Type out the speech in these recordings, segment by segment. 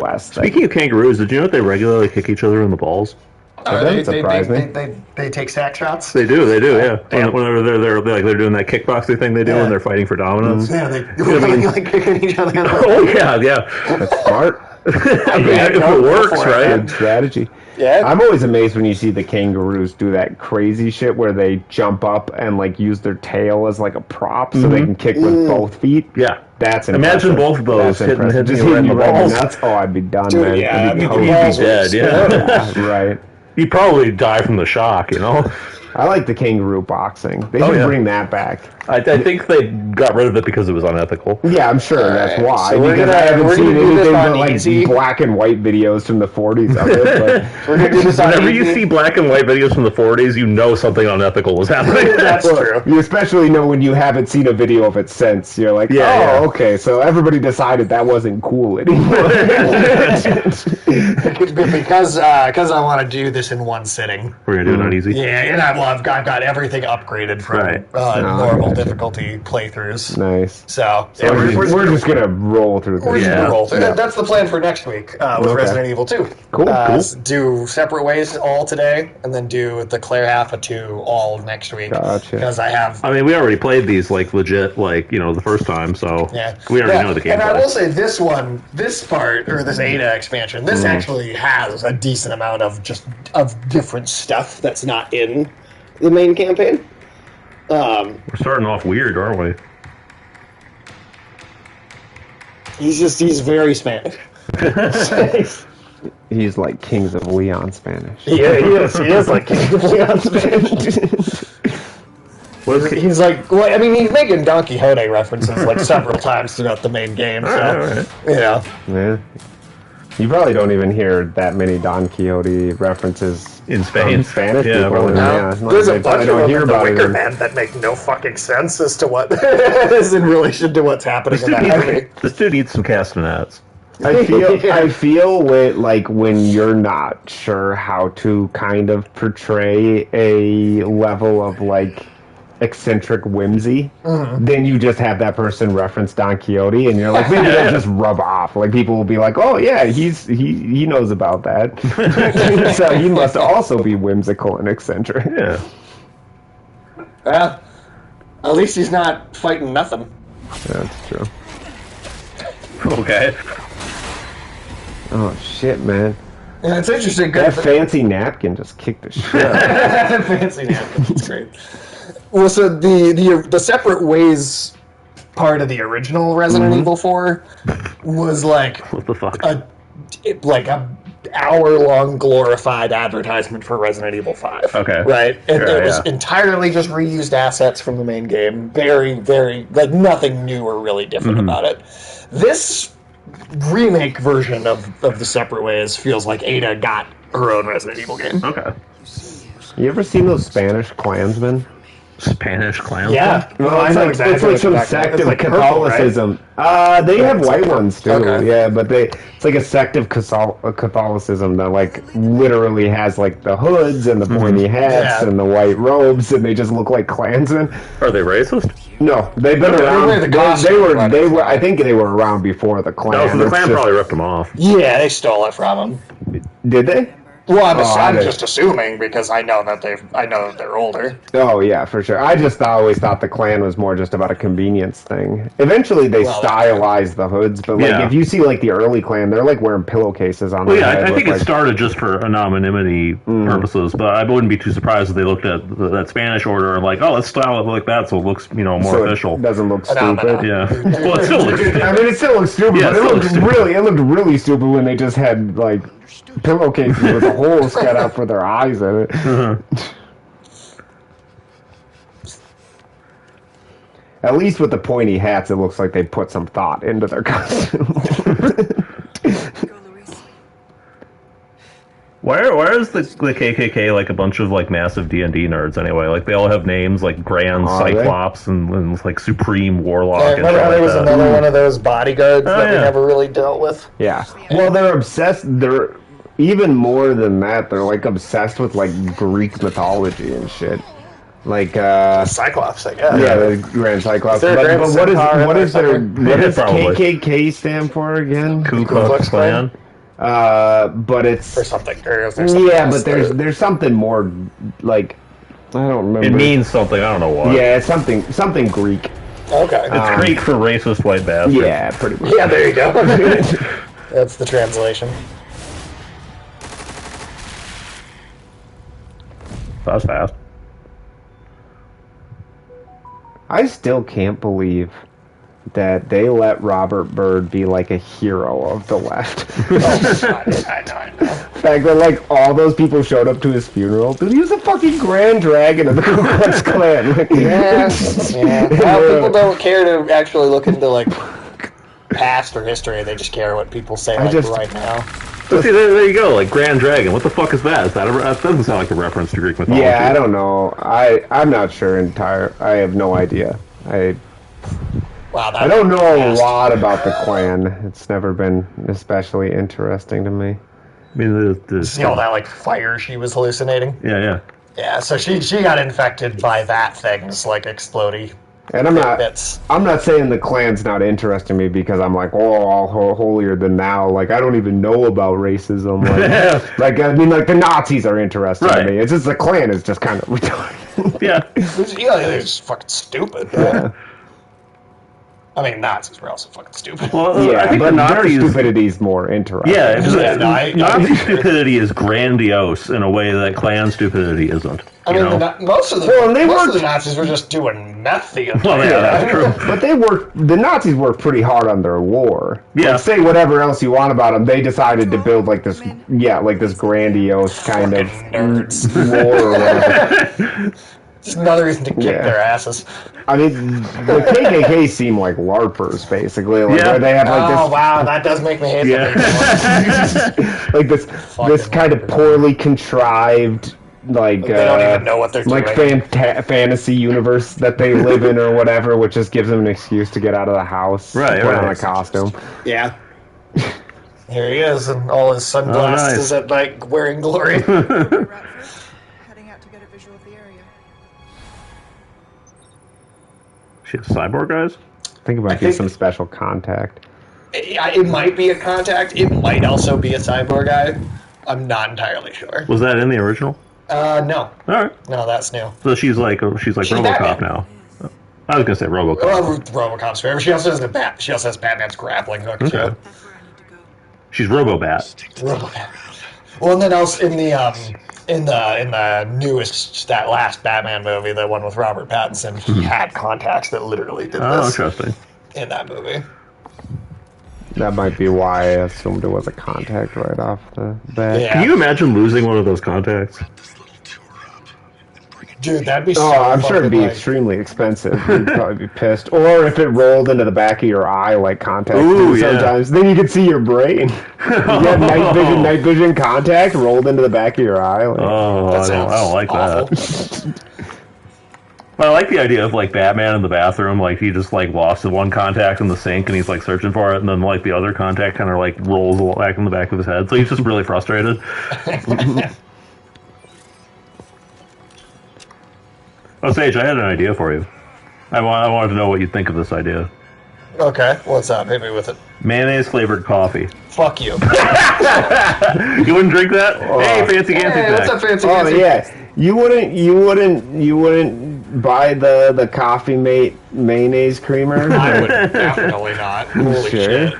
West. Speaking of kangaroos, did you know that they regularly kick each other in the balls? That surprised me. They take sack shots. They do, yeah. Whenever they're doing that kickboxing thing they do when they're fighting for dominance. Yeah, they like kicking each other. Oh yeah. That's smart. I mean, if it works, right? Good strategy. Yeah. I'm always amazed when you see the kangaroos do that crazy shit where they jump up and like use their tail as like a prop so they can kick with both feet. Yeah. That's impressive. Imagine both of those hitting Just you hitting you right in balls. the nuts. Oh, I'd be done, Dude, man. yeah, I'd be I mean, toast. You'd be dead, yeah. Right. You'd probably die from the shock, you know? I like the kangaroo boxing. They should bring that back. I think they got rid of it because it was unethical. Yeah, I'm sure that's why. So because I haven't seen anything but like black and white videos from the 40s of it. But We're gonna do this on Whenever easy. you see black and white videos from the 40s, you know something unethical was happening. That's true. you especially know when you haven't seen a video of it since. You're like, okay, so everybody decided that wasn't cool anymore. because I want to do this in one sitting. We're gonna do it on easy. Yeah, and I've got everything upgraded from normal difficulty playthroughs. Nice. So we're just gonna roll through this. We're just gonna roll through. Yeah. That's the plan for next week with Resident Evil 2. Cool. Do separate ways all today, and then do the Claire half of 2 all next week. Gotcha. Because I mean, we already played these like legit, like the first time, so we already know the gameplay. And I will say this part or this Ada expansion, this actually has a decent amount of different stuff that's not in the main campaign. We're starting off weird, aren't we? He's very Spanish. He's like Kings of Leon Spanish. Yeah, he is like Kings of Leon Spanish. He's like, well, I mean, he's making Don Quixote references like several times throughout the main game. So, Yeah. You probably don't even hear that many Don Quixote references in Spain. Spanish Yeah, people. No. There's a bunch of them in The Wicker Man that make no fucking sense as to what is in relation to what's happening in that movie. This dude needs some castanets. I feel when you're not sure how to kind of portray a level of like eccentric whimsy, then you just have that person reference Don Quixote, and you're like, maybe they'll just rub off. Like people will be like, oh yeah, he knows about that, so he must also be whimsical and eccentric. Yeah. Well, at least he's not fighting nothing. That's true. Okay. Oh shit, man. Yeah, it's interesting. That fancy napkin just kicked the shit out. Fancy napkin. It's great. Well, so the separate ways part of the original Resident Evil 4 was like What the fuck? a hour-long glorified advertisement for Resident Evil 5. Okay. Right? And Sure, it was entirely just reused assets from the main game. Very, very, like, nothing new or really different about it. This remake version of the separate ways feels like Ada got her own Resident Evil game. Okay. You ever seen those Spanish Klansmen? Spanish clown. Yeah. Well, I know exactly. It's like some sect of Catholicism. They have white ones too. Okay. Yeah, but it's like a sect of Catholicism that like literally has like the hoods and the pointy hats and the white robes, and they just look like Klansmen. Are they racist? No, they've been around. They were. I think they were around before the Klan. No, so the Klan probably ripped them off. Yeah, they stole it from them. Did they? Well, I'm just assuming because I know that they're older. Oh yeah, for sure. I just always thought the Klan was more just about a convenience thing. Eventually, they stylized the hoods, but like if you see like the early Klan, they're like wearing pillowcases on their head. I think it started just for anonymity purposes, but I wouldn't be too surprised if they looked at that Spanish order and like, oh, let's style it like that so it looks more official. It doesn't look stupid. Yeah. Well, it still looks stupid. I mean, it still looks stupid, but it looked really stupid when they just had like pillowcases with holes cut out for their eyes in it. At least with the pointy hats, it looks like they put some thought into their costume. Where is the KKK like a bunch of like massive D&D nerds anyway? Like they all have names like Grand Cyclops and like Supreme Warlock. Yeah, remember how there was another one of those bodyguards that we never really dealt with? Yeah. Well, they're obsessed. They're even more than that. They're like obsessed with like Greek mythology and shit. Like Cyclops, I guess. Yeah, the Grand Cyclops. But what does KKK stand for again? Ku Klux Klan. But it's or something. Or something yeah, but there's something more like I don't remember. It means something. I don't know what. Yeah, it's something Greek. Okay, It's Greek for racist white bastard. Yeah, pretty much. Yeah, there you go. That's the translation. That was fast. I still can't believe that they let Robert Byrd be like a hero of the left. I know. The fact that like all those people showed up to his funeral, dude, he was a fucking Grand Dragon of the Ku Klux Klan. Like, yeah. Well, people don't care to actually look into like past or history. They just care what people say right now. But see, there you go. Like Grand Dragon. What the fuck is that? That doesn't sound like a reference to Greek mythology. Yeah, I don't know. I'm not sure I have no idea. Wow, I don't know a lot about the Klan. It's never been especially interesting to me. I mean, see all that like fire she was hallucinating. Yeah. Yeah, so she got infected by that thing's like explodey. And I'm not saying the Klan's not interesting me because I'm like, all holier than thou. Like I don't even know about racism. Like, I mean, like the Nazis are interesting to me. It's just the Klan is just kind of retarded. Yeah, they're just fucking stupid. Yeah. I mean, Nazis were also fucking stupid. Well, yeah, I think but their stupidity is more interesting. Yeah, Nazi stupidity is grandiose in a way that Klan stupidity isn't. I mean, most of the Nazis were just doing meth the entire time. That's true. But the Nazis worked pretty hard on their lore. Yeah. Like, say whatever else you want about them, they decided to build like this, this grandiose kind of nerds lore or whatever. Just another reason to kick their asses. I mean, the KKK seem like LARPers, basically. Like, where they have like this. Oh wow, that does make me hate them. Like this kind of poorly contrived, like they don't even know what they're doing. Like fantasy universe that they live in or whatever, which just gives them an excuse to get out of the house, put on a costume. Yeah. Here he is in all his sunglasses at night, wearing glory. She has cyborg eyes? I think it might be some special contact. It might be a contact. It might also be a cyborg eye. I'm not entirely sure. Was that in the original? No. All right. No, that's new. So she's like RoboCop Batman. Now. I was gonna say RoboCop. Well, RoboCop's favorite. She also has She also has Batman's grappling hook. Okay. Too. She's RoboBat. RoboBat. Well, and then else in the newest, that last Batman movie, the one with Robert Pattinson, he had contacts that literally did this. Oh, interesting. In that movie. That might be why I assumed it was a contact right off the bat. Yeah. Can you imagine losing one of those contacts? Dude, that'd be so I'm sure it'd be extremely expensive. You'd probably be pissed. Or if it rolled into the back of your eye like contacts do sometimes, then you could see your brain. You have night vision contact rolled into the back of your eye. Like, I don't like that. Well, I like the idea of like Batman in the bathroom, like he just like lost the one contact in the sink and he's like searching for it, and then like the other contact kind of like rolls back in the back of his head, so he's just really frustrated. Oh, Sage, I had an idea for you. I wanted to know what you think of this idea. Okay, what's up? Hit me with it. Mayonnaise flavored coffee. Fuck you. You wouldn't drink that? Hey, fancy Gansy. What's up, fancy Gansy? Oh yeah, you wouldn't buy the Coffee Mate mayonnaise creamer? I would definitely not. Holy shit.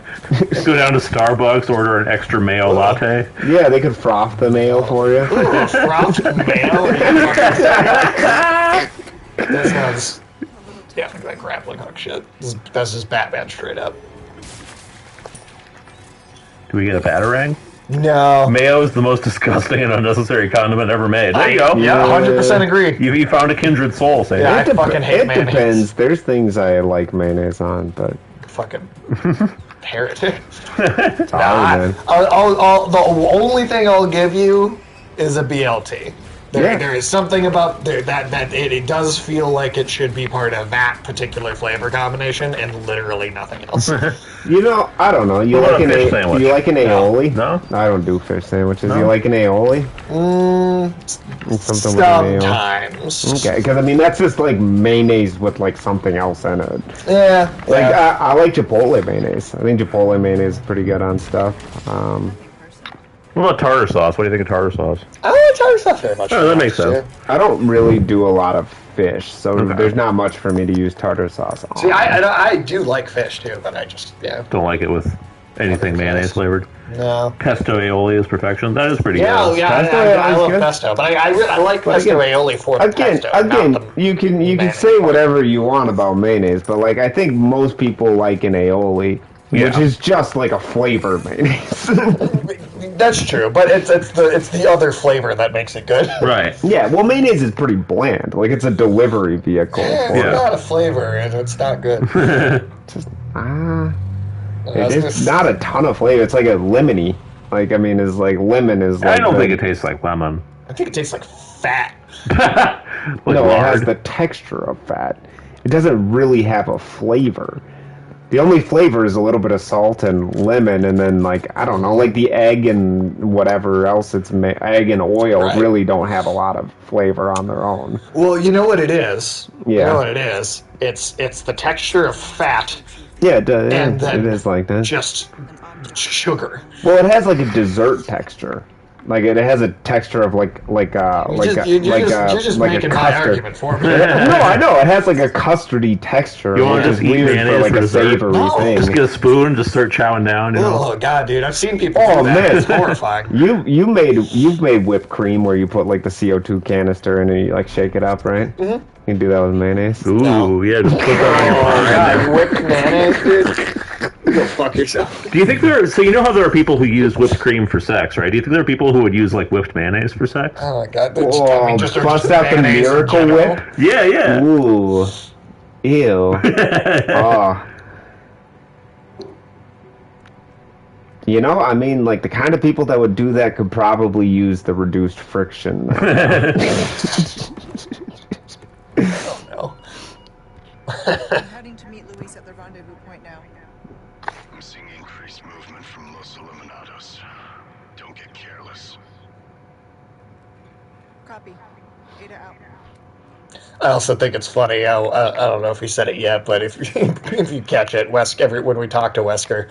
Go down to Starbucks, order an extra mayo latte. Yeah, they could froth the mayo for you. Ooh, froth mayo? That sounds definitely like grappling hook shit. That's just Batman straight up. Do we get a Batarang? No. Mayo is the most disgusting and unnecessary condiment ever made. There you go. Yeah, 100% agree. You found a kindred soul, Say. Yeah, I fucking hate mayonnaise. It depends. There's things I like mayonnaise on, but... Fucking heretic. The only thing I'll give you is a BLT. There is something about that it does feel like it should be part of that particular flavor combination and literally nothing else. You know, I don't know. You like an aioli? No. I don't do fish sandwiches. No. You like an aioli? Sometimes. Okay, because I mean that's just like mayonnaise with like something else in it. Yeah. I like Chipotle mayonnaise. I think Chipotle mayonnaise is pretty good on stuff. What about tartar sauce? What do you think of tartar sauce? I don't like tartar sauce very much. Oh, that makes sense. I don't really do a lot of fish, so there's not much for me to use tartar sauce on. See, I do like fish too, but I just don't like it with anything mayonnaise flavored. No. Pesto aioli is perfection. That is pretty good. I love pesto, but I like pesto aioli for the pesto. Again, you can say whatever you want about mayonnaise, but like I think most people like an aioli, which is just like a flavor mayonnaise. That's true, but it's the other flavor that makes it good. Right. Yeah, well, mayonnaise is pretty bland. Like it's a delivery vehicle. It's not a flavor, and it's not good. It's not a ton of flavor. It's like a lemony. Like I mean, lemon is. Like I don't think it tastes like lemon. I think it tastes like fat. No, it has the texture of fat. It doesn't really have a flavor. The only flavor is a little bit of salt and lemon, and then like I don't know, like the egg and whatever else egg and oil really don't have a lot of flavor on their own. Well, you know what it is. Yeah. You know what it is. It's the texture of fat. Yeah, it is like that. Just sugar. Well, it has like a dessert texture. Like it has a texture of you're just making my argument for me. No, I know it has like a custardy texture. You want to just eat mayonnaise like for a savory thing. Just get a spoon and just start chowing down. You know? Oh god, dude! I've seen people do that. Man, it's horrifying. You've made whipped cream where you put like the CO2 canister in and you like shake it up, right? Mm-hmm. You can do that with mayonnaise. Ooh, yeah, just put that on your whipped mayonnaise, dude. Go fuck yourself. Do you think so you know how there are people who use whipped cream for sex, right? Do you think there are people who would use like whipped mayonnaise for sex? Oh my god. Just bust out the Miracle Whip? Yeah. Ooh. Ew. Oh. You know, I mean, like, the kind of people that would do that could probably use the reduced friction. Oh, no. I'm heading to meet Luis at the rendezvous point now. I'm seeing increased movement from Los Eliminados. Don't get careless. Copy. Ada out. I also think it's funny how, I don't know if he said it yet, but if you catch it, when we talk to Wesker,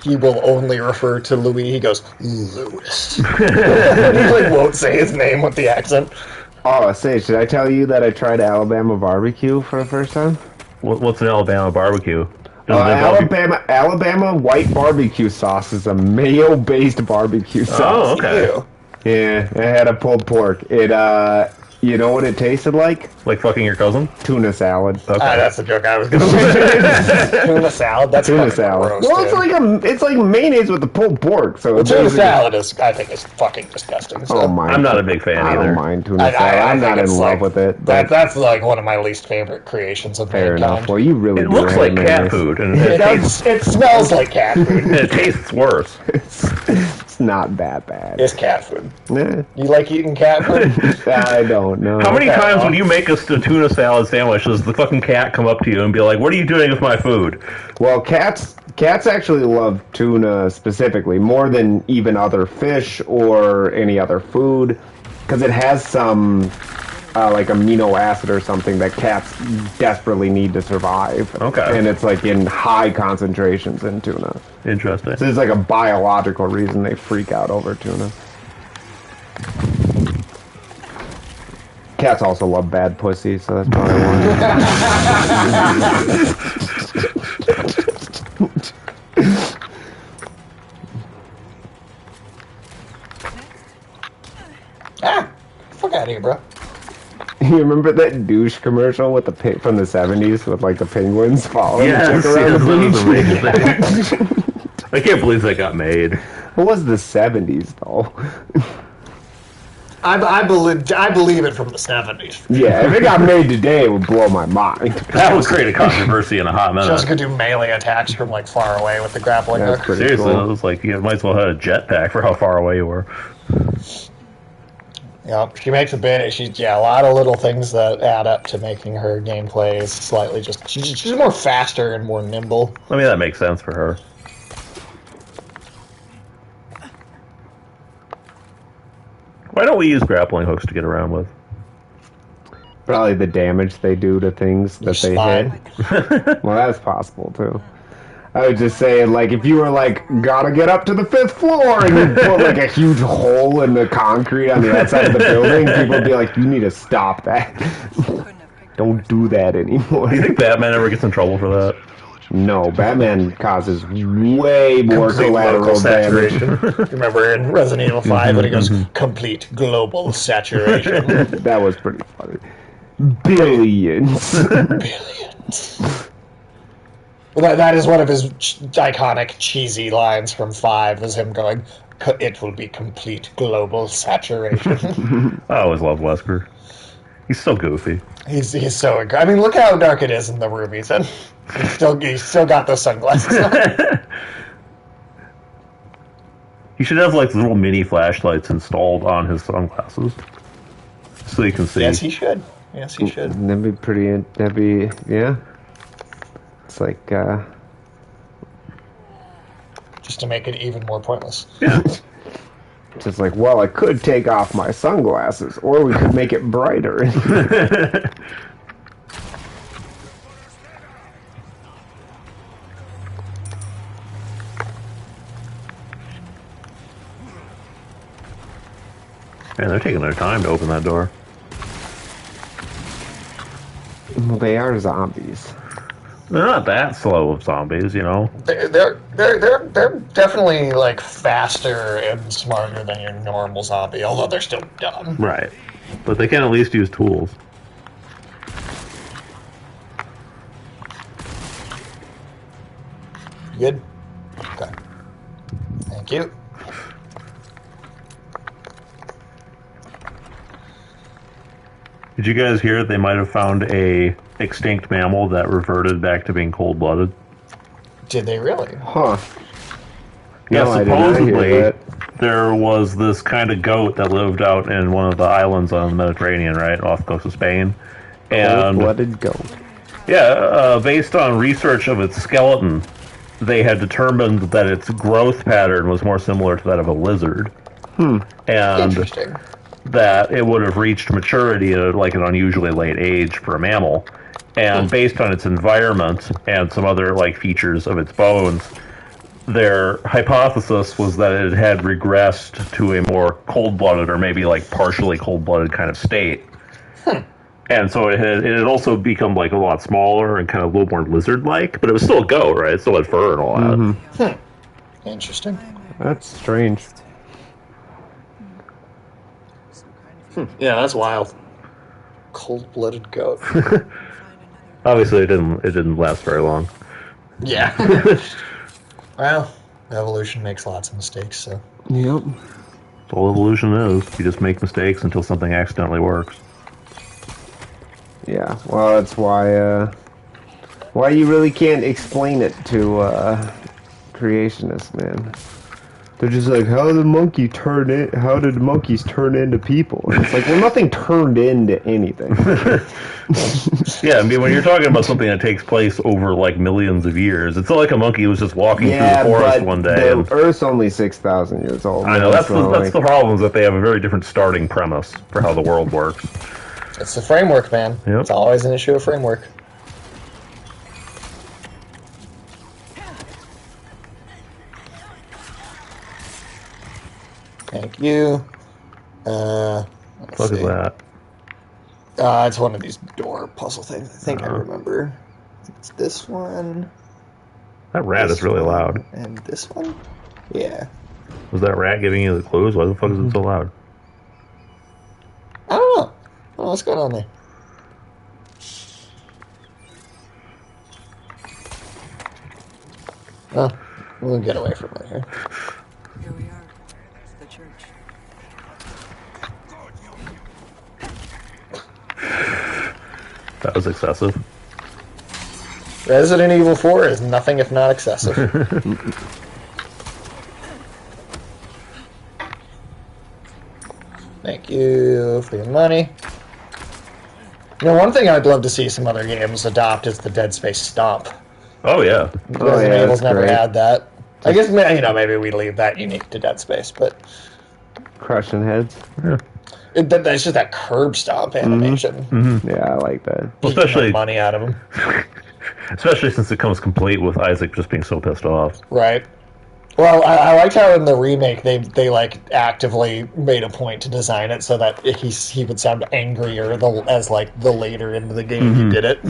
he will only refer to Louis. He goes, Lewis. He like won't say his name with the accent. Oh, say, should I tell you that I tried Alabama barbecue for the first time? What's an Alabama barbecue? Alabama white barbecue sauce is a mayo-based barbecue sauce. Oh, okay. Yeah, it had a pulled pork. You know what it tasted like? Like fucking your cousin? Tuna salad. Okay. That's the joke I was going to say. Tuna salad? That's tuna salad. Gross, well, it's like mayonnaise with the pulled pork. So tuna salad I think is fucking disgusting. So. Oh my! I'm not a big fan either. I don't mind tuna salad. I'm not in love with it. That's like one of my least favorite creations of fair mankind. enough. Well, you really it looks like cat food, and it smells like cat food. And it tastes worse. It's not that bad. It's cat food. Nah. You like eating cat food? I don't know. How many times when you make us a tuna salad sandwich, does the fucking cat come up to you and be like, "What are you doing with my food?" Well, cats actually love tuna specifically more than even other fish or any other food because it has some like amino acid or something that cats desperately need to survive. Okay. And it's like in high concentrations in tuna. Interesting. So there's like a biological reason they freak out over tuna. Cats also love bad pussy, so that's probably one. Fuck out of here, bro. You remember that douche commercial with the from the 70s with like the penguins following the chick around the beach? I can't believe that got made. It was the 70s though. I believe it from the 70s. Yeah, if it got made today, it would blow my mind. That would create a controversy in a hot minute. Just gonna do melee attacks from like far away with the grappling hook. Seriously, cool. It was like you might as well have a jetpack for how far away you were. Yep, she makes a lot of little things that add up to making her gameplay slightly she's more faster and more nimble. I mean, that makes sense for her. Why don't we use grappling hooks to get around with? Probably the damage they do to things that they hit. Well, that's possible too. I was just saying, like, if you were like, gotta get up to the 5th floor, and you put like a huge hole in the concrete on the outside of the building, people would be like, you need to stop that. Don't do that anymore. Do you think Batman ever gets in trouble for that? No, Batman causes way more Complete collateral local damage. saturation. Remember in Resident Evil 5 when he goes, complete global saturation. That was pretty funny. Billions. Billions. Well, that is one of his iconic cheesy lines from 5, is him going, it will be complete global saturation. I always loved Wesker. He's so goofy. He's so... I mean, look how dark it is in the room he's in. He's still got those sunglasses on. He should have, like, little mini flashlights installed on his sunglasses. So you can see. Yes, he should. Yes, he should. That'd be pretty... That'd be... Yeah. It's like, Just to make it even more pointless. Yeah. Just like, well, I could take off my sunglasses, or we could make it brighter. Man, they're taking their time to open that door. Well, they are zombies. They're not that slow of zombies, you know. They're definitely like faster and smarter than your normal zombie, although they're still dumb. Right. But they can at least use tools. Good? Okay. Thank you. Did you guys hear that they might have found a extinct mammal that reverted back to being cold-blooded? Did they really? Huh. Yeah, No, I did not hear supposedly that. there was this kind of goat that lived out in one of the islands on the Mediterranean, right, off the coast of Spain. And Cold-blooded goat. yeah, based on research of its skeleton, they had determined that its growth pattern was more similar to that of a lizard. And Interesting. that it would have reached maturity at like an unusually late age for a mammal. And based on its environment and some other like features of its bones, their hypothesis was that it had regressed to a more cold-blooded or maybe like partially cold-blooded kind of state. And so it had also become like a lot smaller and kind of a little more lizard-like, but it was still a goat, right? It still had fur and all that. Interesting. That's strange. Yeah, that's wild. Cold-blooded goat. Obviously, it didn't last very long. Yeah. Well, evolution makes lots of mistakes, so... Yep. That's all evolution is. You just make mistakes until something accidentally works. Yeah. Well, that's why you really can't explain it to creationists, man. They're just like, how did the monkeys turn into people? And it's like, well, nothing turned into anything. Yeah, I mean, when you're talking about something that takes place over like millions of years, it's not like a monkey was just walking through the forest one day. The Earth's only 6,000 years old. I know, that's so, the problem, is that they have a very different starting premise for how the world works. It's the framework, man. Yep. It's always an issue of framework. Thank you. What is that? It's one of these door puzzle things. I think I remember. I think it's this one. That rat is really loud. And this one? Yeah. Was that rat giving you the clues? Why the fuck is it so loud? I don't know. Oh, what's going on there? Oh, we'll get away from it here. Here we are. It's the church. That was excessive. Resident Evil 4 is nothing if not excessive. Thank you for your money. You know, one thing I'd love to see some other games adopt is the Dead Space Stomp. Oh, yeah. Resident Evil's that's never great. had that. I guess, you know, maybe we leave that unique to Dead Space, but Crushing heads. Yeah. It's just that curb stomp animation. Yeah, I like that. Well, especially, Money out of them. Especially since it comes complete with Isaac just being so pissed off. Right. Well, I liked how in the remake they like actively made a point to design it so that he would sound angrier as like the later into the game he did it.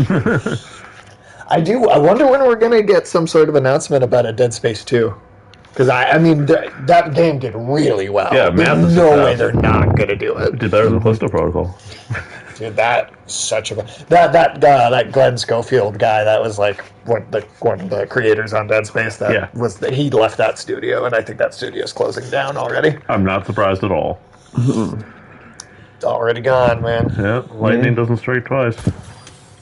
I wonder when we're gonna get some sort of announcement about a Dead Space 2. Because I mean that game did really well. Yeah, there's no way they're not gonna do it. It did better than Callisto Protocol. Dude, that Glenn Schofield guy, that was like one of the creators on Dead Space. He left that studio, and I think that studio's closing down already. I'm not surprised at all. It's already gone, man. Yeah, lightning doesn't strike twice.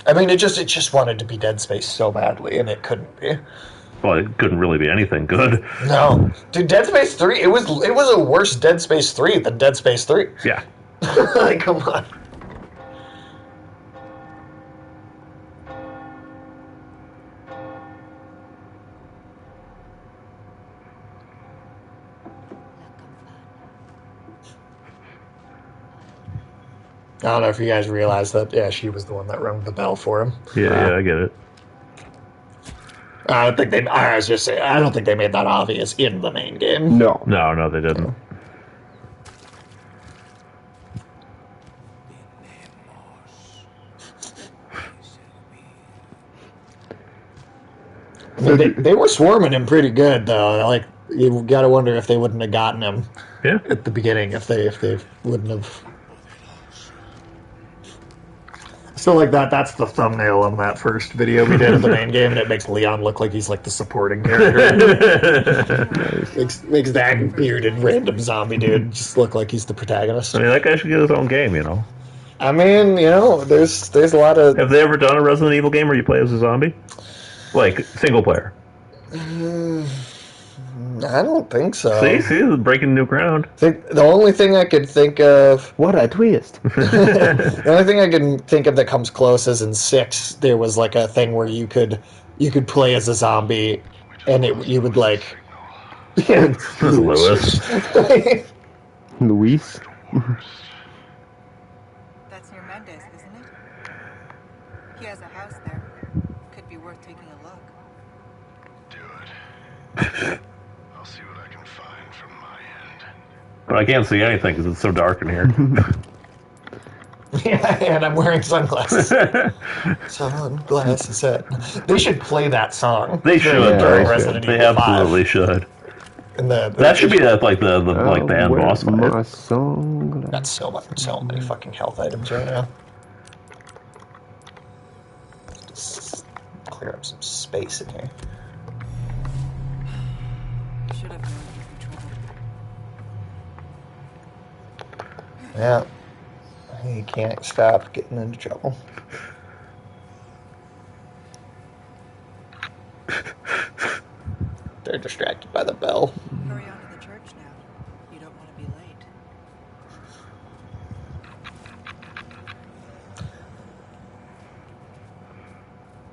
I mean, it just wanted to be Dead Space so badly, and it couldn't be. Well, it couldn't really be anything good. No, dude, Dead Space 3. It was a worse Dead Space 3 than Dead Space 3. Yeah. Like, come on. I don't know if you guys realize that. Yeah, she was the one that rang the bell for him. Yeah, I get it. I don't think they. I was just saying. I don't think they made that obvious in the main game. No. No, they didn't. I mean, they were swarming him pretty good, though. Like, you got to wonder if they wouldn't have gotten him. Yeah. At the beginning, if they wouldn't have. So like that's the thumbnail on that first video we did of the main game, and it makes Leon look like he's like the supporting character. makes that bearded random zombie dude just look like he's the protagonist. I mean, that guy should get his own game, you know. I mean, there's a lot of. Have they ever done a Resident Evil game where you play as a zombie? Like, single player? I don't think so. See, breaking new ground. The only thing I could think of... What a twist. The only thing I can think of that comes close is in 6, there was like a thing where you could play as a zombie, and you would like... Lewis. Luis? That's near Mendes, isn't it? He has a house there. Could be worth taking a look. Do it. I'll see what I can find from my end. But I can't see anything because it's so dark in here. Yeah, and I'm wearing sunglasses. Sunglasses. They should play that song. They should. During Resident They Evil 5. absolutely should. And That should be the end boss fight. Got so many fucking health items right now. Just clear up some space in here. Should have known you'd be trouble. Yeah. You can't stop getting into trouble. They're distracted by the bell. Hurry on to the church now. You don't want to be late.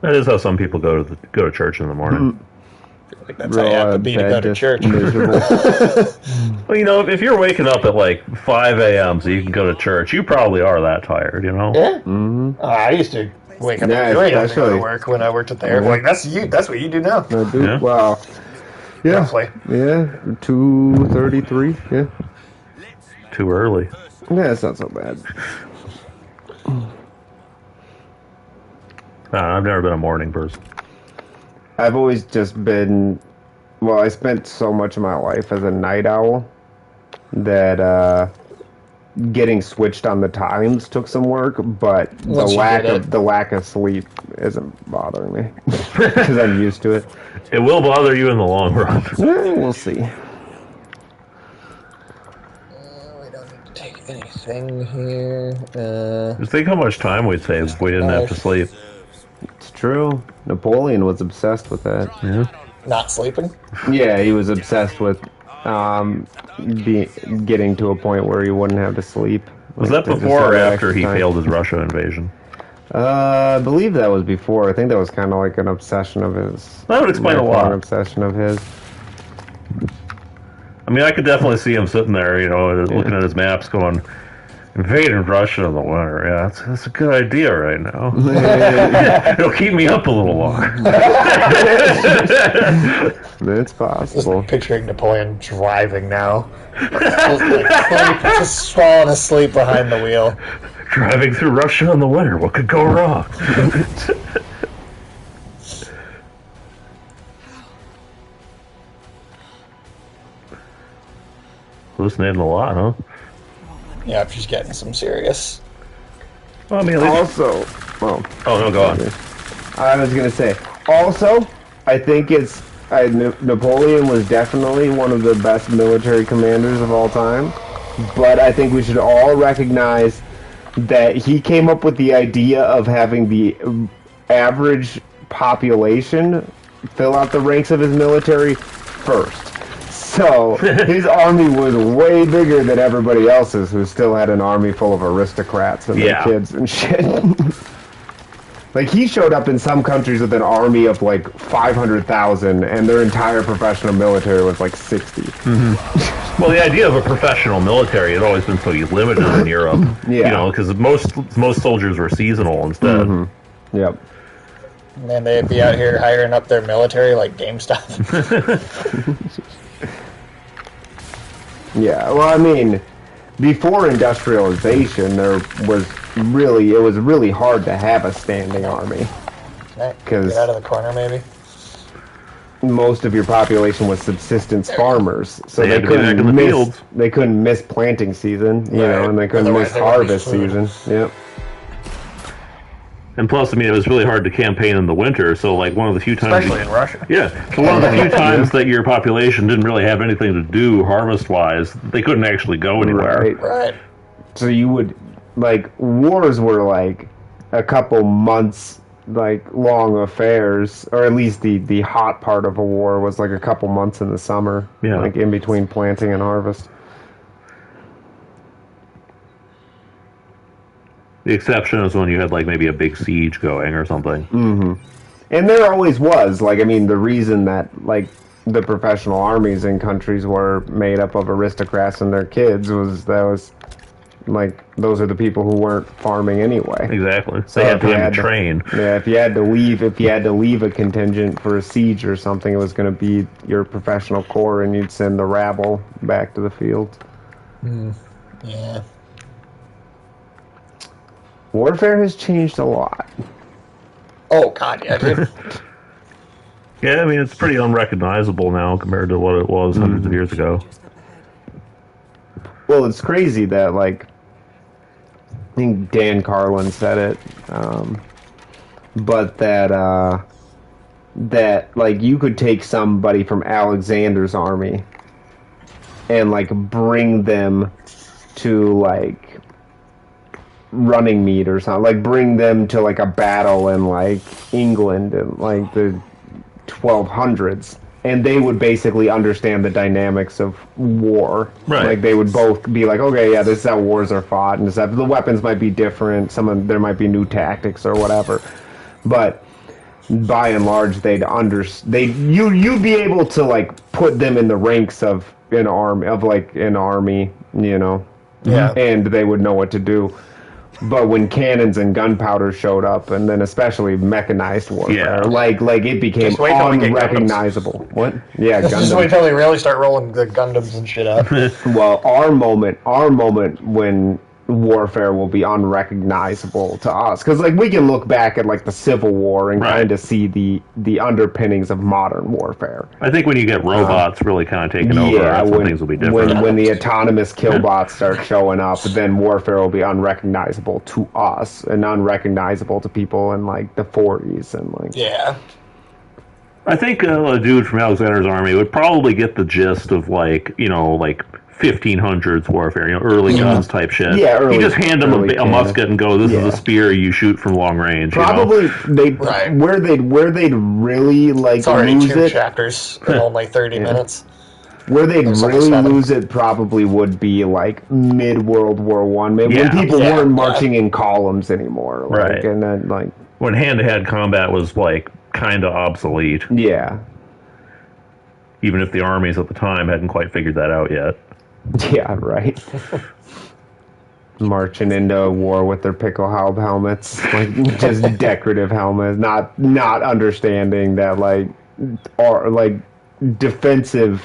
That is how some people go to church in the morning. Like that's how you have to be to go to church. Well, if you're waking up at like 5 a.m. so you can go to church, you probably are that tired, you know? Yeah. Mm-hmm. I used to wake up at 2 a.m. to go to work when I worked at the airport. That's you. That's what you do now. I do. Yeah. Wow. Yeah. Roughly. Yeah. 2:33. Yeah. Too early. Yeah, it's not so bad. I've never been a morning person. I've always just been. Well, I spent so much of my life as a night owl that getting switched on the times took some work, but the lack of sleep isn't bothering me because I'm used to it. It will bother you in the long run. We'll see. We don't need to take anything here. Just think how much time we'd save if we didn't have to sleep. It's true. Napoleon was obsessed with that. Yeah. Not sleeping? Yeah, he was obsessed with getting to a point where he wouldn't have to sleep. Was that before or after he failed his Russia invasion? I believe that was before. I think that was kind of like an obsession of his. That would explain a lot. An obsession of his. I mean, I could definitely see him sitting there, looking at his maps going, Invading Russia in the winter, yeah, that's a good idea right now. It'll keep me up a little longer. It's possible. Just picturing Napoleon driving now. Just falling asleep behind the wheel. Driving through Russia in the winter, what could go wrong? Hallucinating a lot, huh? Yeah, she's getting some serious. Well, I mean, at least... Also, well, Oh, no, go on. I was gonna say. Also, I think Napoleon was definitely one of the best military commanders of all time. But I think we should all recognize that he came up with the idea of having the average population fill out the ranks of his military first. So his army was way bigger than everybody else's, who still had an army full of aristocrats and their kids and shit. Like, he showed up in some countries with an army of like 500,000, and their entire professional military was like 60. Mm-hmm. Well, the idea of a professional military had always been so limited in Europe. Yeah. You know, because most soldiers were seasonal instead. Mm-hmm. Yep. And then they'd be out here hiring up their military like GameStop. Yeah, well, I mean, before industrialization, it was really hard to have a standing army. Get out of the corner, maybe. Most of your population was subsistence farmers, so They had to be back in the fields. They couldn't miss planting season, you know, and they couldn't Otherwise miss they wouldn't be harvest food. season. Yep. And plus, I mean, it was really hard to campaign in the winter, so like one of the few times... Especially in Russia. Yeah, so one of the few times that your population didn't really have anything to do harvest-wise, they couldn't actually go anywhere. Right. So you would, like, wars were like a couple months, like, long affairs, or at least the hot part of a war was like a couple months in the summer, like in between planting and harvest. The exception is when you had like maybe a big siege going or something. Mm-hmm. And there always was, like, I mean, the reason that, like, the professional armies in countries were made up of aristocrats and their kids was like, those are the people who weren't farming anyway. Exactly. So They had time to train. Yeah, if you had to leave a contingent for a siege or something, it was going to be your professional corps, and you'd send the rabble back to the field. Yeah. Warfare has changed a lot. Oh, God, yeah, dude. Yeah, I mean, it's pretty unrecognizable now compared to what it was hundreds of years ago. Well, it's crazy that, like, I think Dan Carlin said it, but that, like, you could take somebody from Alexander's army and, like, bring them to, like, Running Meat or something, like, bring them to, like, a battle in, like, England in, like, the 1200s, and they would basically understand the dynamics of war. Right. Like, they would both be like, okay, yeah, this is how wars are fought, and this, the weapons might be different, there might be new tactics or whatever, but by and large, you'd be able to, like, put them in the ranks of an army, you know, Yeah. and they would know what to do. But when cannons and gunpowder showed up, and then especially mechanized warfare, like it became Just wait till we get unrecognizable. What? Yeah, Just wait Gundams. till they really start rolling the Gundams and shit up. Well, our moment when warfare will be unrecognizable to us, because, like, we can look back at, like, the Civil War and kind of see the underpinnings of modern warfare. I think when you get robots really kind of taking over, that's when things will be different. When the autonomous killbots start showing up, then warfare will be unrecognizable to us and unrecognizable to people in, like, the 40s and, like... Yeah. I think a dude from Alexander's army would probably get the gist of, like, you know, like 1500s warfare, you know, early guns type shit. Yeah, you just hand them a musket and go, this is a spear you shoot from long range. Probably you know? where they'd really, like, It's already lose 2 it. chapters in only 30 minutes. Where they'd There's really 7. lose it probably would be, like, mid-World War One, maybe when people weren't marching in columns anymore. Like, Right. And then, like... When hand-to-hand combat was, like, kind of obsolete. Yeah. Even if the armies at the time hadn't quite figured that out yet. Yeah, right. marching into war with their pickleheld helmets, like just decorative helmets, not understanding that defensive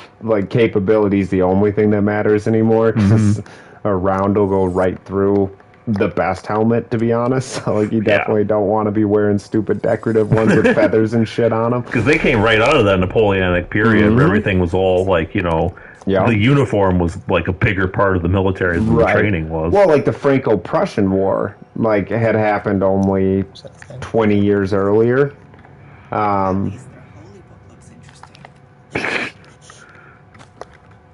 capability is the only thing that matters anymore. Because a round will go right through the best helmet, to be honest. So, you definitely don't want to be wearing stupid decorative ones with feathers and shit on them. Because they came right out of that Napoleonic period where everything was all the uniform was a bigger part of the military than the training was. Well, the Franco-Prussian War, had happened only 20 years earlier. At least their holy book looks interesting.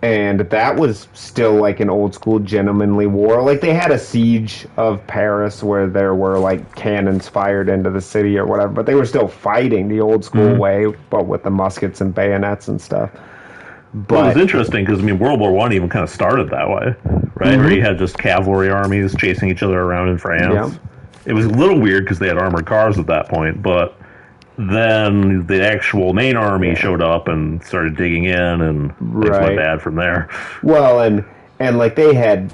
And that was still an old school gentlemanly war. They had a siege of Paris where there were cannons fired into the city or whatever, but they were still fighting the old school way, but with the muskets and bayonets and stuff. But it was interesting because World War I even kind of started that way, right? Where you had just cavalry armies chasing each other around in France. Yeah. It was a little weird because they had armored cars at that point, but then the actual main army showed up and started digging in, and things went bad from there. Well, and they had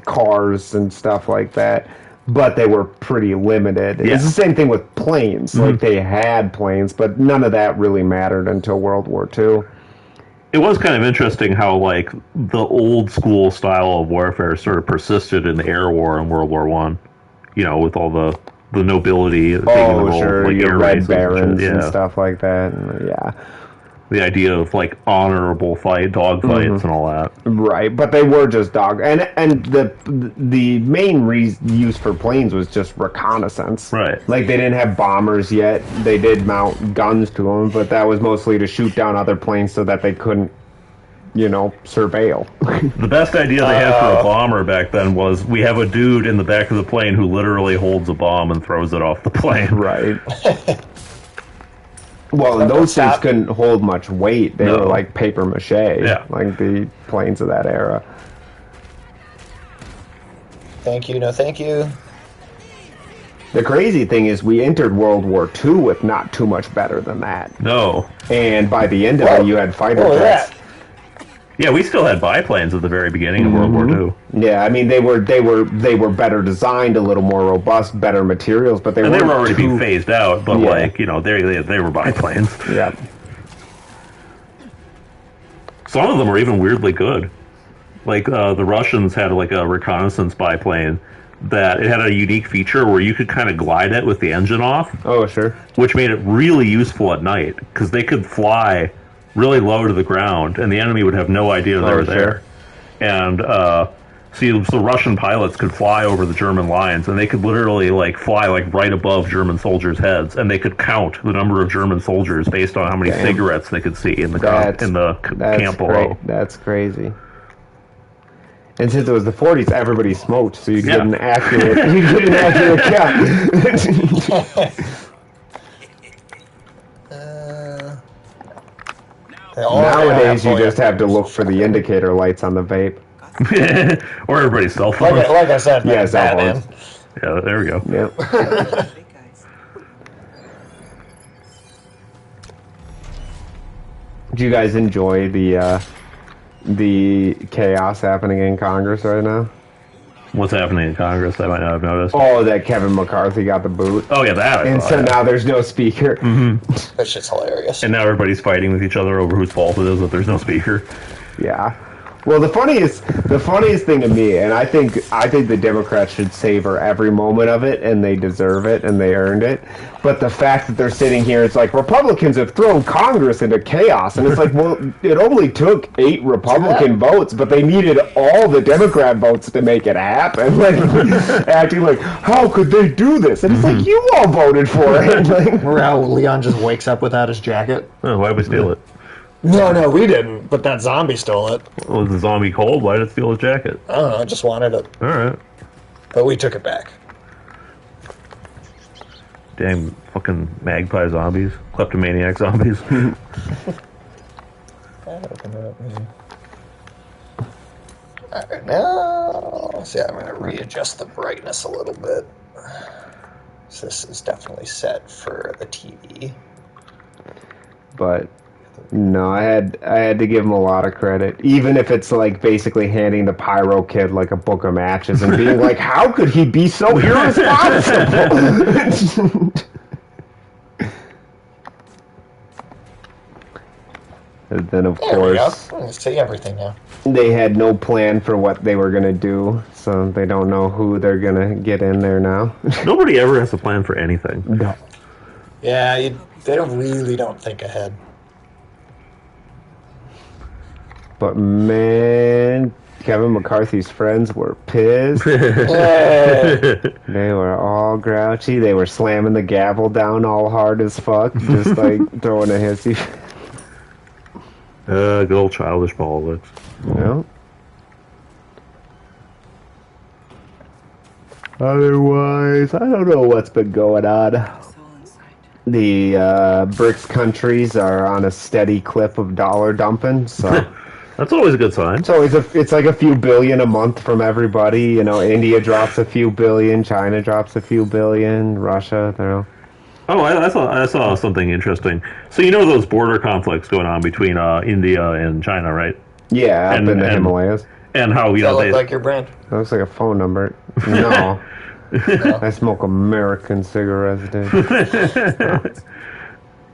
cars and stuff like that, but they were pretty limited. It's the same thing with planes. They had planes, but none of that really mattered until World War II. It was kind of interesting how the old school style of warfare sort of persisted in the air war in World War I. With all the nobility taking the role, your red barons and stuff like that. The idea of honorable dogfights and all that. Right, but they were just and the main use for planes was just reconnaissance. Right. They didn't have bombers yet. They did mount guns to them, but that was mostly to shoot down other planes so that they couldn't surveil. The best idea they had for a bomber back then was we have a dude in the back of the plane who literally holds a bomb and throws it off the plane. Right. Well, and those things couldn't hold much weight. They were like paper mache, like the planes of that era. Thank you, no thank you. The crazy thing is we entered World War II with not too much better than that. No. And by the end of it, you had fighter jets. Yeah, we still had biplanes at the very beginning of World War II. Yeah, they were better designed, a little more robust, better materials, but they were already being phased out. But they were biplanes. Yeah. Some of them were even weirdly good. The Russians had a reconnaissance biplane that it had a unique feature where you could kind of glide it with the engine off. Oh, sure. Which made it really useful at night because they could fly really low to the ground, and the enemy would have no idea they were there. And so Russian pilots could fly over the German lines, and they could literally fly right above German soldiers' heads, and they could count the number of German soldiers based on how many cigarettes they could see in the camp below. That's crazy. And since it was the 40s, everybody smoked, so you get an accurate count. Nowadays, you just have to look for the indicator lights on the vape. Or everybody's cell phone. Like I said, cell phones. Yeah, there we go. Yep. Do you guys enjoy the chaos happening in Congress right now? What's happening in Congress? I might not have noticed. Oh, that Kevin McCarthy got the boot. Oh, yeah, that. And so now there's no speaker. Mm-hmm. That's just hilarious. And now everybody's fighting with each other over whose fault it is that there's no speaker. Yeah. Well, the funniest thing to me, and I think the Democrats should savor every moment of it, and they deserve it, and they earned it. But the fact that they're sitting here, it's like Republicans have thrown Congress into chaos, and it's like, well, it only took 8 Republican votes, but they needed all the Democrat votes to make it happen. Acting like, how could they do this? And it's like, you all voted for it. Or how Leon just wakes up without his jacket. Oh, why'd we steal it? No, we didn't. But that zombie stole it. Was the zombie cold? Why did it steal his jacket? I don't know. I just wanted it. All right. But we took it back. Damn fucking magpie zombies. Kleptomaniac zombies. Alright, now... See, I'm going to readjust the brightness a little bit. So this is definitely set for the TV. But... No, I had to give him a lot of credit, even if it's like basically handing the Pyro Kid like a book of matches and being like, "How could he be so irresponsible?" And then, of There we go. course, I can see everything now. they had no plan for what they were gonna do, so they don't know who they're gonna get in there now. Nobody ever has a plan for anything. No. Yeah, they don't think ahead. But man, Kevin McCarthy's friends were pissed. Hey. They were all grouchy. They were slamming the gavel down all hard as fuck, just like throwing a hissy. Good old childish politics. Yeah. Otherwise, I don't know what's been going on. Soul inside. The BRICS countries are on a steady clip of dollar dumping, so That's always a good sign. it's always it's like a few billion a month from everybody. You know, India drops a few billion, China drops a few billion, Russia, they're Oh, I saw something interesting. So you know those border conflicts going on between India and China, right? yeah, up And- in the and- Himalayas. And how Does that they look like your brand? That looks like a phone number. No. I smoke American cigarettes, dude.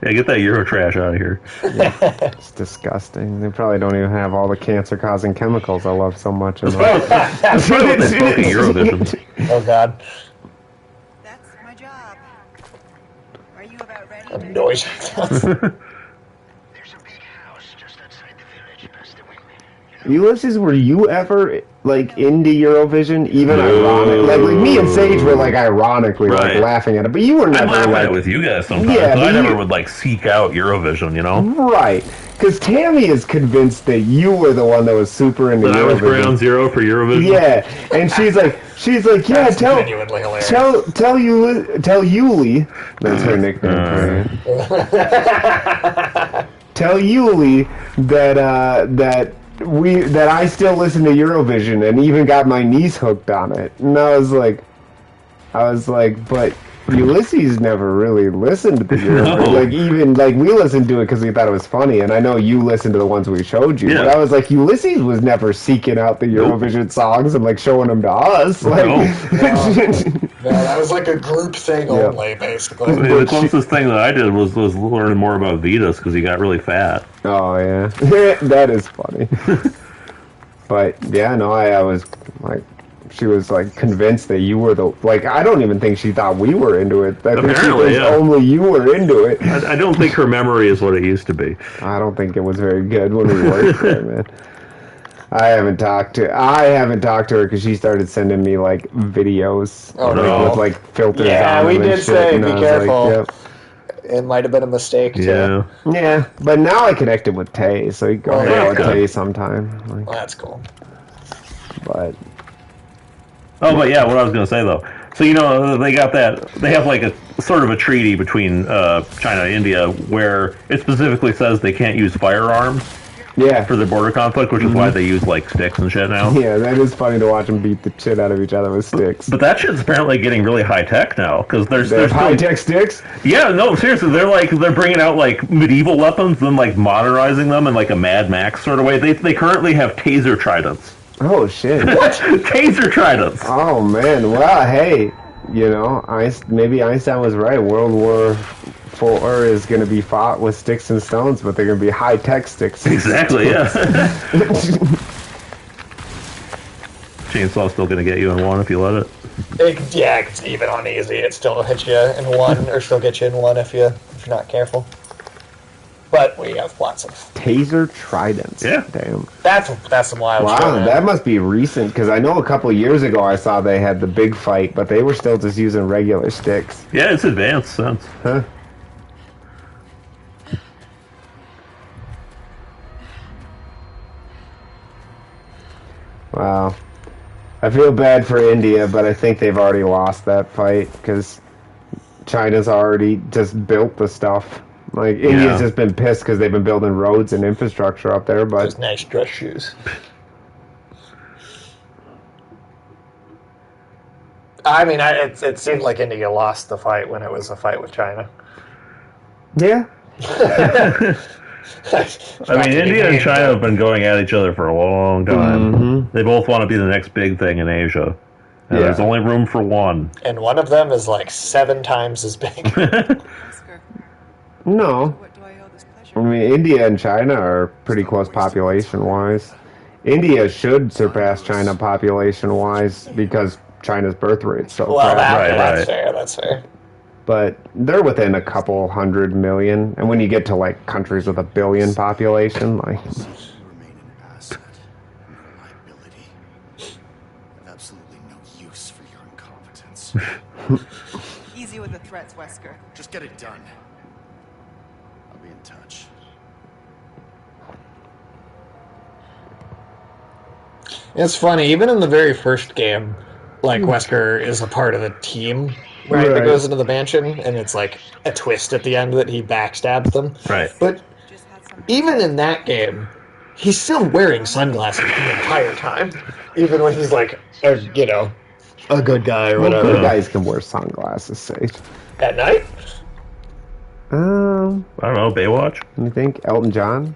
yeah, get that Euro trash out of here. It's disgusting. They probably don't even have all the cancer-causing chemicals I love so much. In That's probably what they smoke at Eurovision. Oh God, That's my job. Are you about ready? a noise. There's a big house just outside the village past the windmill. Ulysses, were you ever like into Eurovision? Even No. ironic, like me and Sage were like ironically Right. like laughing at it, but you were I'm never laughing at like it with you guys sometimes. Yeah, but but I never you- would like seek out Eurovision, you know? right. Because Tammy is convinced that you were the one that was super into That I was Eurovision. ground zero for Eurovision. Yeah, and she's like, yeah, That's tell genuinely hilarious. tell Yuli, that's her nickname for you. Tell Yuli that I still listen to Eurovision and even got my niece hooked on it. And I was like, but Ulysses never really listened to the Eurovision. No. Like even like we listened to it because we thought it was funny, and I know you listened to the ones we showed you. Yeah. But I was like, Ulysses was never seeking out the Eurovision songs and like showing them to us. Like, No, that was like a group thing Yeah. only, basically. The closest thing that I did was learning more about Vitas because he got really fat. oh yeah, that is funny. But yeah, no, I was like. She was like convinced that you were the like. I don't even think she thought we were into it. I think she Apparently, thinks yeah. only you were into it. I don't think her memory is what it used to be. I don't think it was very good when we worked there, man. I haven't talked to her because she started sending me like videos Oh, like, no. with like filters Yeah, on we them and did shit, say, and be I was careful. Like, It might have been a mistake. Yeah. yeah, but now I connected with Tay, so you can go Oh, hang out with that's good. Tay sometime. Like, Well, that's cool. but Oh, but yeah, what I was going to say though. So you know they got that. They have like a sort of a treaty between China and India where it specifically says they can't use firearms yeah, for the border conflict, which is why they use like sticks and shit now. yeah, that is funny to watch them beat the shit out of each other with sticks. But that shit's apparently getting really high tech now because They have there's high tech sticks. yeah, no, seriously, they're bringing out like medieval weapons, then like modernizing them in like a Mad Max sort of way. They currently have taser tridents. Oh shit. Taser tridents. Oh man, well, hey, you know, maybe Einstein was right. World War IV is going to be fought with sticks and stones, but they're going to be high-tech sticks. Exactly, yeah. Chainsaw's still going to get you in one if you let it. It's even on easy. It still hits you in one, or still get you in one if you're not careful. But we have lots of. Taser tridents. Yeah. Damn. That's some wild shit. Wow, Man. that must be recent, because I know a couple of years ago I saw they had the big fight, but they were still just using regular sticks. Yeah, it's advanced since. Huh? Wow. I feel bad for India, but I think they've already lost that fight because China's already just built the stuff. Like, India's just been pissed because they've been building roads and infrastructure up there, but Those nice dress shoes. I mean, it seemed like India lost the fight when it was a fight with China. yeah. I mean, India and China have been going at each other for a long time. They both want to be the next big thing in Asia. And there's only room for one. And one of them is like 7 times as big. Wesker, No. what do I owe this pleasure? I mean, India and China are pretty close population-wise. India should surpass China population-wise because China's birth rate's so Well, crap. that's fair. That's fair. But they're within a couple 100 million. And when you get to, like, countries with a billion population, like... You remain an asset, a liability. I have absolutely no use for your incompetence. Easy with the threats, Wesker. Just get it done. I'll be in touch. It's funny, even in the very first game, like, Wesker is a part of the team, right? That Right. goes into the mansion, and it's like a twist at the end that he backstabs them. Right. But Just had some. even in that game, he's still wearing sunglasses the entire time, even when he's like, a good guy or Well, whatever. good guys can wear sunglasses, Sage. At night? I don't know, Baywatch? You think? Elton John?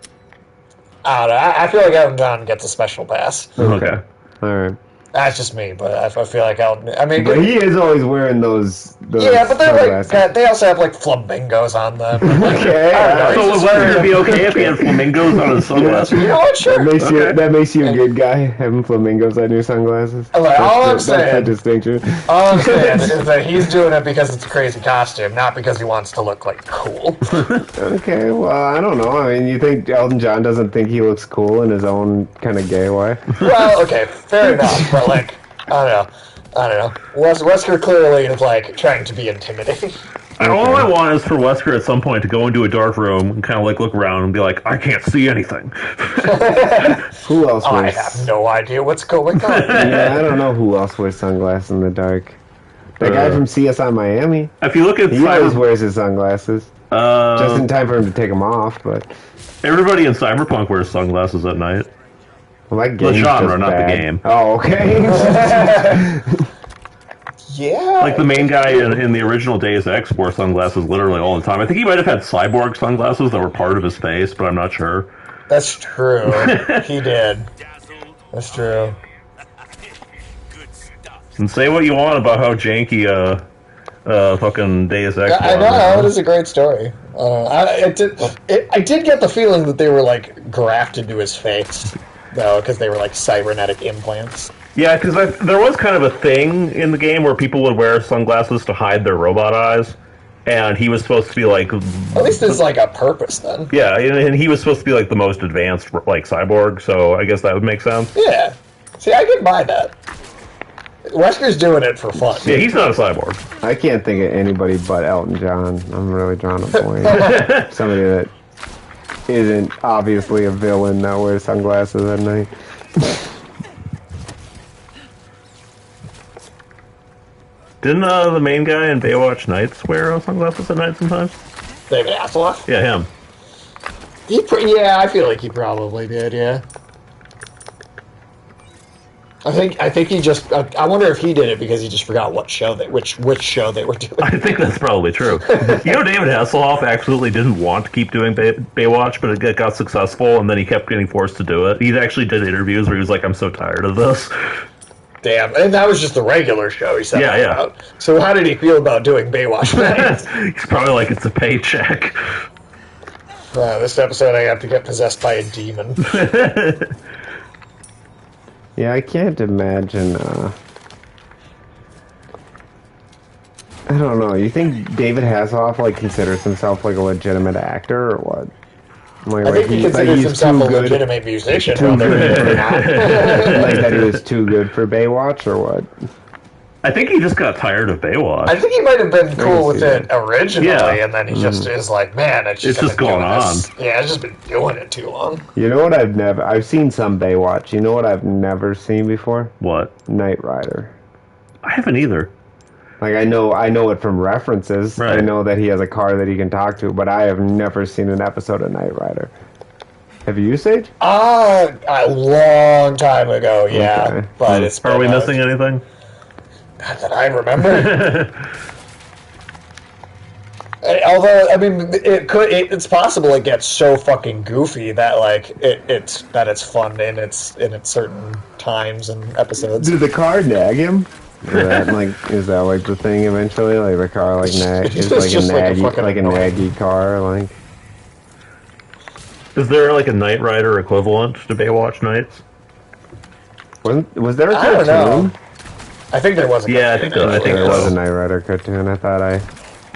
I don't know. I feel like Elton John gets a special pass. Okay. Alright. That's just me, but I feel like Elton. I mean, But he is always wearing those yeah, but they're sunglasses. like they also have like flamingos on them. Okay, I don't know, So he's would just Wesker weird. be okay if he had flamingos on his sunglasses? You know what? Sure. that makes you a good guy, having flamingos on your sunglasses. Like, all I'm That's the saying- distinction. All I'm saying is that he's doing it because it's a crazy costume, not because he wants to look like cool. Okay, well, I don't know. I mean, you think Elton John doesn't think he looks cool in his own kind of gay way? Well, okay, fair enough, but like, I don't know. Wesker clearly is like trying to be intimidating. All I want is for Wesker at some point to go into a dark room and kind of like look around and be like, I can't see anything. Who else I wears... have no idea what's going on. Yeah, I don't know who else wears sunglasses in the dark. That guy from CSI Miami, If you look at he always wears his sunglasses. Just in time for him to take them off, but... everybody in Cyberpunk wears sunglasses at night. Well, that The game's genre, just not the bad. game. Oh, okay. Yeah. Like the main guy in the original Deus Ex wore sunglasses literally all the time. I think he might have had cyborg sunglasses that were part of his face, but I'm not sure. That's true. He did. That's true. Good stuff. And say what you want about how janky fucking Deus Ex I was. know, it is a great story. I did get the feeling that they were like grafted to his face, though, because they were like cybernetic implants. Yeah, because there was kind of a thing in the game where people would wear sunglasses to hide their robot eyes, and he was supposed to be like... At least there's like a purpose then. Yeah, and he was supposed to be like the most advanced like cyborg, so I guess that would make sense. Yeah. See, I could buy that. Wesker's doing it for fun. Yeah, he's not a cyborg. I can't think of anybody but Elton John. I'm really drawing a blank. Somebody that isn't obviously a villain that wears sunglasses at night. Didn't the main guy in Baywatch Nights wear sunglasses at night sometimes? David Hasselhoff? Yeah, him. Yeah, I feel like he probably did, yeah. I think he just... I wonder if he did it because he just forgot which show they were doing. I think that's probably true. You know, David Hasselhoff absolutely didn't want to keep doing Baywatch, but it got successful, and then he kept getting forced to do it. He actually did interviews where he was like, I'm so tired of this. Damn, and that was just the regular show he said Yeah, that yeah. about. So how did he feel about doing Baywatch Nights? He's probably like, it's a paycheck. This episode I have to get possessed by a demon. Yeah, I can't imagine. I don't know. You think David Hasselhoff like considers himself like a legitimate actor or what? Like, I think he considers himself a legitimate musician. Too whether good. or not. Like that he was too good for Baywatch or what? I think he just got tired of Baywatch. I think he might have been cool with see it originally, Yeah. and then he just is like, man, It's just I've been going doing on. this. Yeah, it's just been doing it too long. You know what I've seen some Baywatch. You know what I've never seen before? What? Knight Rider. I haven't either. Like I know it from references. Right. I know that he has a car that he can talk to, but I have never seen an episode of Knight Rider. Have you, Sage? A long time ago, yeah. Okay. But it's Are we been, missing anything? not that I remember. Although, I mean, it's possible it gets so fucking goofy that like it's fun in its certain times and episodes. Did the car nag him? Is that like the thing eventually? Like the car like nag is like just a naggy like a naggy car like. Is there like a Knight Rider equivalent to Baywatch Nights? Was there a I don't cartoon? know. I think there was a Yeah, I think There was a Knight Rider cartoon. I thought I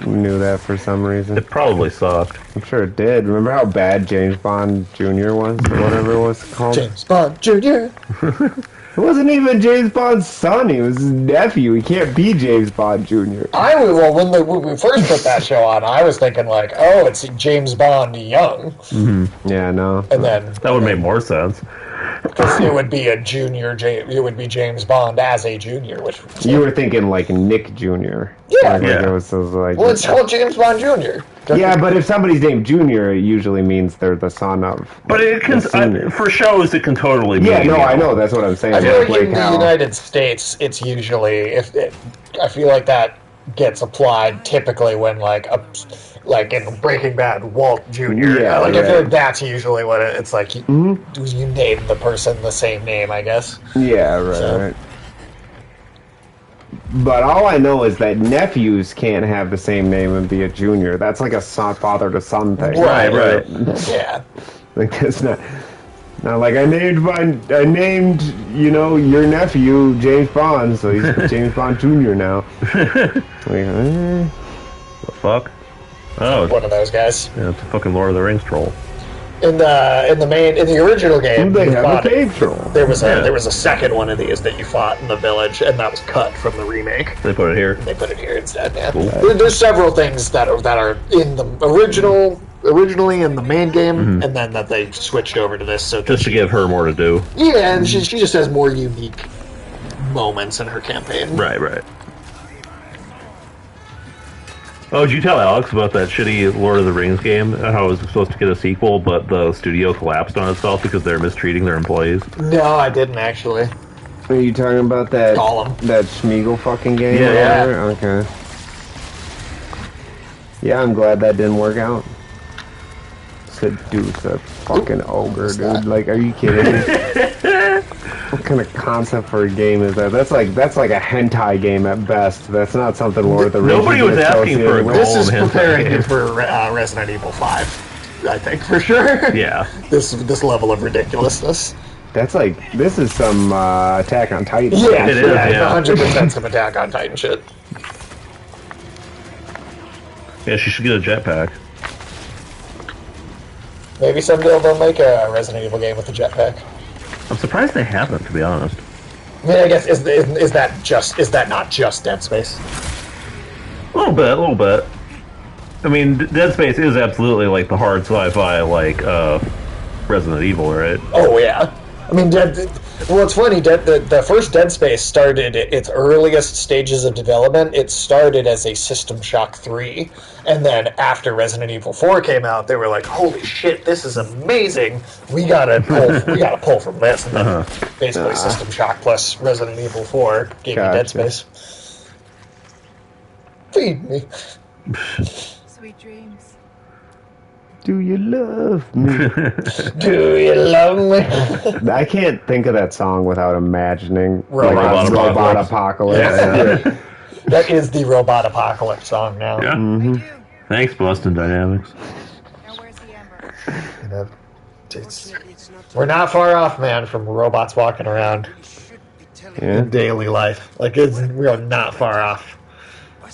knew that for some reason. It probably sucked. I'm sure it did. Remember how bad James Bond Jr. was, or whatever it was called? James Bond Jr. It wasn't even James Bond's son. He was his nephew. He can't be James Bond Jr. When we first put that show on, I was thinking like, oh, it's James Bond young, Yeah, no. and then That would make more sense. because it would be a junior. It would be James Bond as a junior, which You were thinking like Nick Jr. Yeah. Like, Yeah. It was like. well, it's called James Bond Jr. Yeah, but if somebody's named Junior, it usually means they're the son of. But it can, the senior. for shows, it can totally be. Yeah, no, I know. That's what I'm saying. I feel like Like in the how- United States, it's usually I feel like that gets applied typically when like in Breaking Bad, Walt Jr. Yeah, I feel right. like that's usually what it's like. You name the person the same name, I guess. Yeah, right, So- right. But all I know is that nephews can't have the same name and be a junior. That's like a son, father to son thing. Right. Yeah. Like that's not like I named your nephew James Bond, so he's James Bond Jr. now. The fuck? Oh, One of those guys. yeah, it's a fucking Lord of the Rings troll. In the original game, They you have a fought- cave troll. there was a second one of these that you fought in the village, and that was cut from the remake. They put it here. They put it here instead. Yeah. Cool. There's several things that are in the originally in the main game, and then that they switched over to this. So Just to give her more to do. yeah, and she just has more unique moments in her campaign. Right. Oh, did you tell Alex about that shitty Lord of the Rings game? How it was supposed to get a sequel, but the studio collapsed on itself because they're mistreating their employees? No, I didn't actually. Are you talking about that Gollum. that Schmeagol fucking game? Yeah. or whatever? Okay. Yeah, I'm glad that didn't work out. Seduce a fucking ogre, What's dude. that? Like, are you kidding me? What kind of concept for a game is that? That's like a hentai game at best. That's not something Lord of the Rings. Nobody would was be asking for a associated with. This is hentai preparing game. you for Resident Evil 5. I think for sure. Yeah. This level of ridiculousness. That's like this is some Attack on Titan. Yeah, It is, yeah. 100% some Attack on Titan shit. Yeah, she should get a jetpack. Maybe someday they'll make a Resident Evil game with a jetpack. I'm surprised they haven't, to be honest. I mean, I guess is that not just Dead Space? A little bit. I mean, Dead Space is absolutely like the hard sci-fi, like Resident Evil, right? Oh yeah. I mean, well, it's funny. The first Dead Space started its earliest stages of development. It started as a System Shock 3, and then after Resident Evil 4 came out, they were like, "Holy shit, this is amazing! We gotta pull from this." And then basically, System Shock plus Resident Evil 4 gave me Dead Gotcha. Space. Feed me. Sweet dreams. Do you love me? Do you love me? I can't think of that song without imagining Robot Robot Apocalypse. Yeah. That is the Robot Apocalypse song now. Yeah. I do. Thanks, Boston Dynamics. Now where's the amber? You know, we're not far off, man, from robots walking around Yeah. in daily life. Like, we are not far off.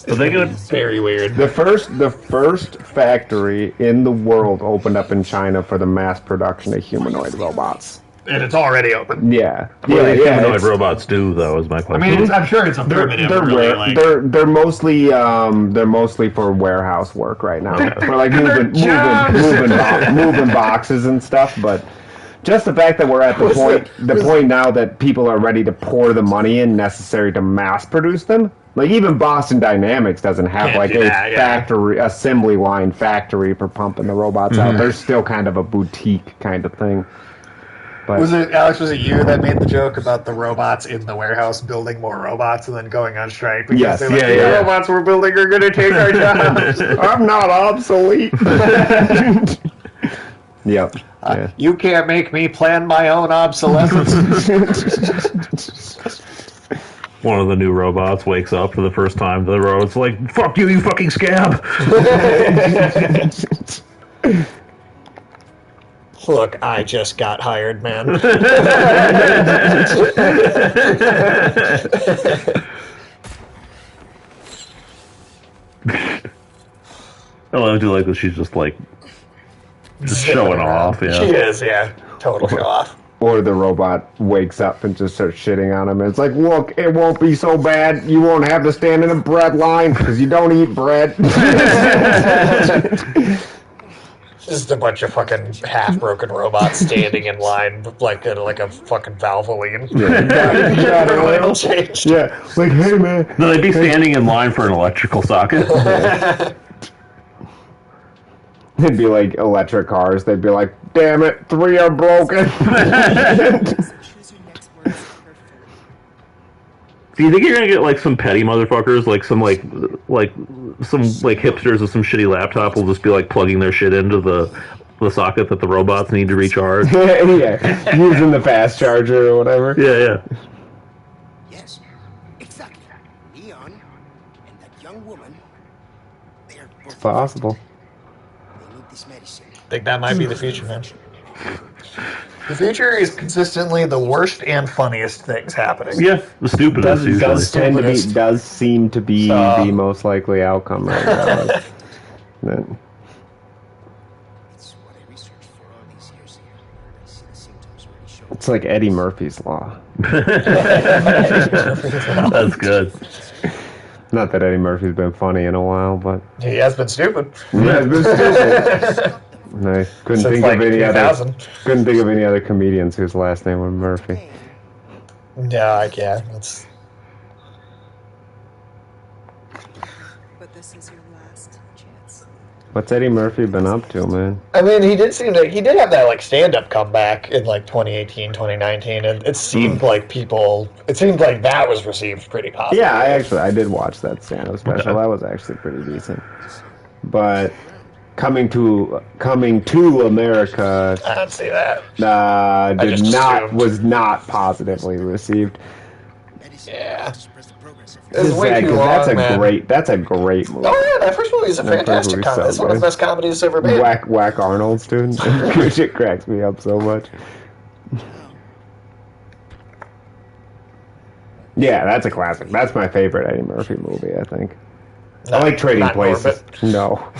Are they gonna? Very weird. The first factory in the world opened up in China for the mass production of humanoid robots. And it's already open. Yeah, What do yeah, these humanoid it's- robots do, though? Is my I question. mean, I'm sure it's a primitive. They're really, rare. like, They're mostly for warehouse work right now. For like moving boxes and stuff. But just the fact that we're at the point now that people are ready to pour the money in necessary to mass produce them. Like even Boston Dynamics doesn't have Can't like do a that, yeah. factory assembly line factory for pumping the robots out. They're still kind of a boutique kind of thing. But Was it Alex? Was it you that made the joke about the robots in the warehouse building more robots and then going on strike because Yes, they're like, yeah, the yeah. robots we're building are going to take our jobs. I'm not obsolete. Yep. Yeah. You can't make me plan my own obsolescence. One of the new robots wakes up for the first time. The robot's like, "Fuck you, you fucking scab!" Look, I just got hired, man. Oh, I do like that she's just like just showing off. Yeah. She is, yeah. Total show off. Or the robot wakes up and just starts shitting on him. It's like, look, it won't be so bad. You won't have to stand in a bread line because you don't eat bread. Just a bunch of fucking half-broken robots standing in line like a fucking Valvoline. Yeah, Their oil changed. yeah, like, hey, man. No, they'd be standing in line for an electrical socket. It'd be like electric cars. They'd be like, damn it, 3 are broken. Choose your next words carefully. Do you think you're gonna get like some petty motherfuckers, like some hipsters with some shitty laptop will just be like plugging their shit into the socket that the robots need to recharge? Yeah, using the fast charger or whatever. Yeah. Yes, exactly. Leon and that young woman, they are both Possible. They need this medicine. I think that might be the future, man. The future is consistently the worst and funniest things happening. Yeah, the stupidest usually. Does seem to be the most likely outcome right now. It's what I researched for all these years. I see the symptoms already show. It's like Eddie Murphy's Law. That's good. Not that Eddie Murphy's been funny in a while, but He has been stupid. he has been stupid. I couldn't Since think like of any 2000. couldn't think of any other comedians whose last name was Murphy. Yeah, I can. It's But this is your last chance. What's Eddie Murphy been up to, man? I mean, he did have that like stand-up comeback in like 2018, 2019, and it seemed like that was received pretty positively. Yeah, I did watch that stand-up special. That was actually pretty decent. But coming to America I don't see that. was not positively received. Yeah. Suppress the progress of It was way too long, man. That's a great movie. Oh yeah, that first movie is a That first fantastic movie's comedy. so It's one of the good. best comedies ever made. Whack Arnold, dude. Shit cracks me up so much. Yeah, that's a classic. That's my favorite Eddie Murphy movie, I think. I like Trading not Places. Norbit. No.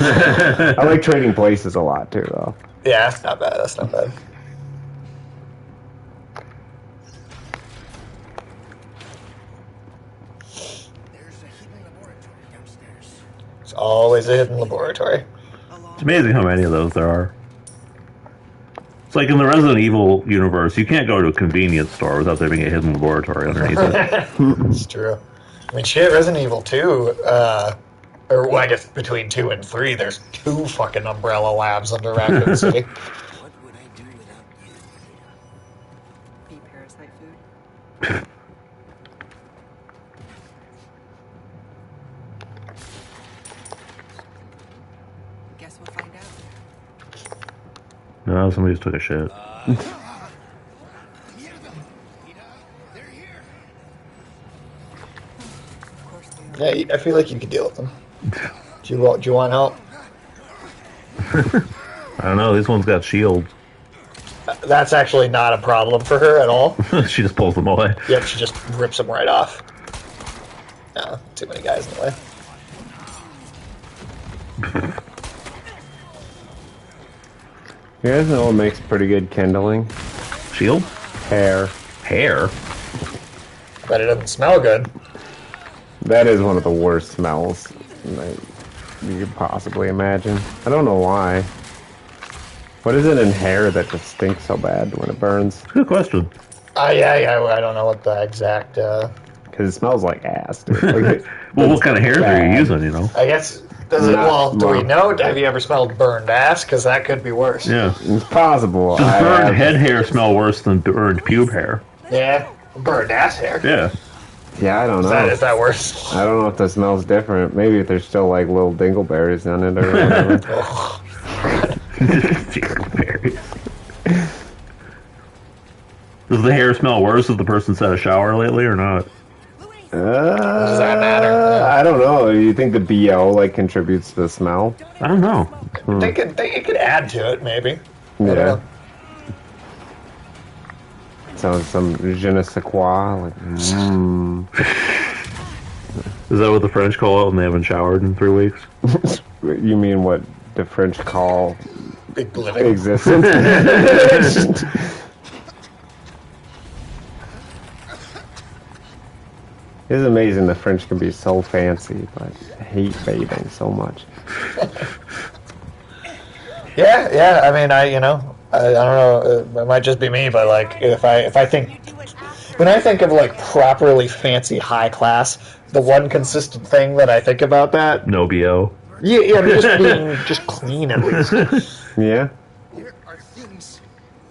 I like Trading Places a lot, too, though. Yeah, that's not bad. That's not bad. There's a hidden laboratory downstairs. It's always a hidden laboratory. It's amazing how many of those there are. It's like in the Resident Evil universe, you can't go to a convenience store without there being a hidden laboratory underneath it. It's true. I mean, shit, Resident Evil 2, or well, I guess between 2 and 3, there's 2 fucking Umbrella Labs under Raccoon City. What would I do without you? Be parasite food. Guess we'll find out. No, somebody just took a shit. They're here. Of course they are. Yeah, I feel like you could deal with them. Do you want help? I don't know, this one's got shields. That's actually not a problem for her at all. She just pulls them away. Yep, she just rips them right off. No, too many guys in the way. You guys know what makes pretty good kindling? Shield? Hair. Hair? But it doesn't smell good. That is one of the worst smells you could possibly imagine. I don't know why. What is it in hair that just stinks so bad when it burns? Good question. Yeah, I don't know what the exact... Because it smells like ass, dude. Like, Well, what kind of hairs are you bad. using, you know? I guess Does it? Well, do we well, know? Have you ever smelled burned ass? Because that could be worse. Yeah. It's possible. Does burned head hair smell worse than burned pube hair? Yeah, burned ass hair. Yeah. Yeah, I don't know. Is that worse? I don't know if the smell's different. Maybe if there's still like little dingleberries on it or whatever. Dingleberries. Does the hair smell worse if the person's had a shower lately or not? Does that matter? I don't know. You think the BO like contributes to the smell? I don't know. They could add to it, maybe. Yeah. So some je ne sais quoi. Like, Is that what the French call it when they haven't showered in 3 weeks? You mean what the French call Big living. existence? It's amazing the French can be so fancy, but I hate bathing so much. Yeah. I mean, I don't know. It might just be me, but like, if I think when I think of like properly fancy high class, the one consistent thing that I think about that, No BO. yeah, just being just clean at least. Yeah? There are things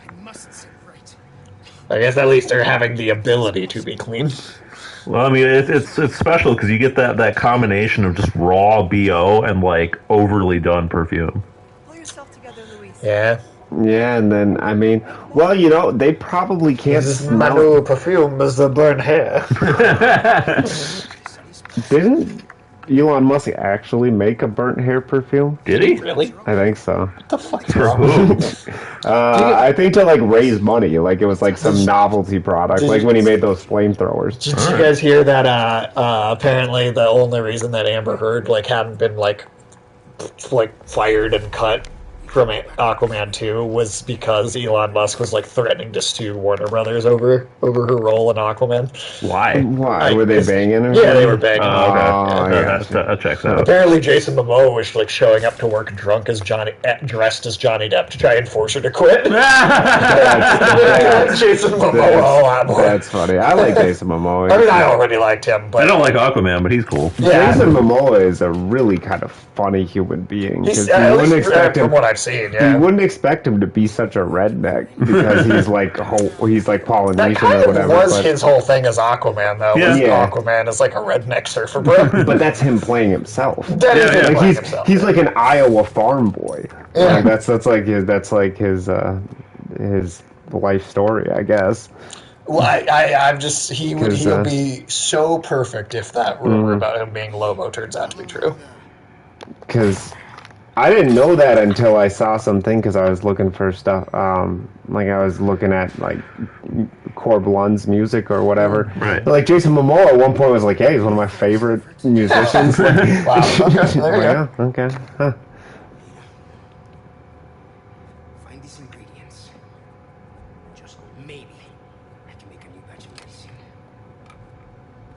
I must set right. I guess at least they're having the ability to be clean. Well, I mean, it's special because you get that combination of just raw BO and like overly done perfume. Pull yourself together, Louise. Yeah. Yeah, and then, I mean, well, they probably can't This is smell my new perfume is the burnt hair. Didn't Elon Musk actually make a burnt hair perfume? Did he? Really? I think so. What the fuck is For wrong? who? I think to like raise money, like it was like some novelty product, Did like you- when he made those flamethrowers. Did you guys hear that? Apparently, the only reason that Amber Heard hadn't been fired and cut from Aquaman 2 was because Elon Musk was threatening to sue Warner Brothers over her role in Aquaman. Why? Why were they banging? Or Yeah, they something? were banging. Oh, okay. Oh, yeah. That checks out. Apparently, Jason Momoa was showing up to work drunk as dressed as Johnny Depp to try and force her to quit. Jason Momoa a lot more. That's funny. I like Jason Momoa. I mean, I already liked him, but I don't like Aquaman, but he's cool. yeah, Jason Momoa is a really kind of funny human being. he's, 'Cause you at wouldn't least expect from him. what I've seen. Yeah, You wouldn't expect him to be such a redneck because he's like that Polynesian kind or of whatever. was but, his whole thing as Aquaman, though. Yeah. Was Yeah. Aquaman is like a redneck surfer bro. but that's him playing himself. That is Yeah, him Like playing he's himself. he's like an Iowa farm boy. Yeah. Like that's like his life story, I guess. Well, I'm just he would 'Cause, he'll be so perfect if that rumor about him being Lobo turns out to be true. Because I didn't know that until I saw something. Because I was looking for stuff. Like I was looking at like Corb Lund's music or whatever. Right. Like Jason Momoa at one point was like, "Hey, he's one of my favorite musicians." Like, Wow. Okay, there you go. yeah. Okay. Huh. Find these ingredients. Just maybe I can make a new batch of medicine.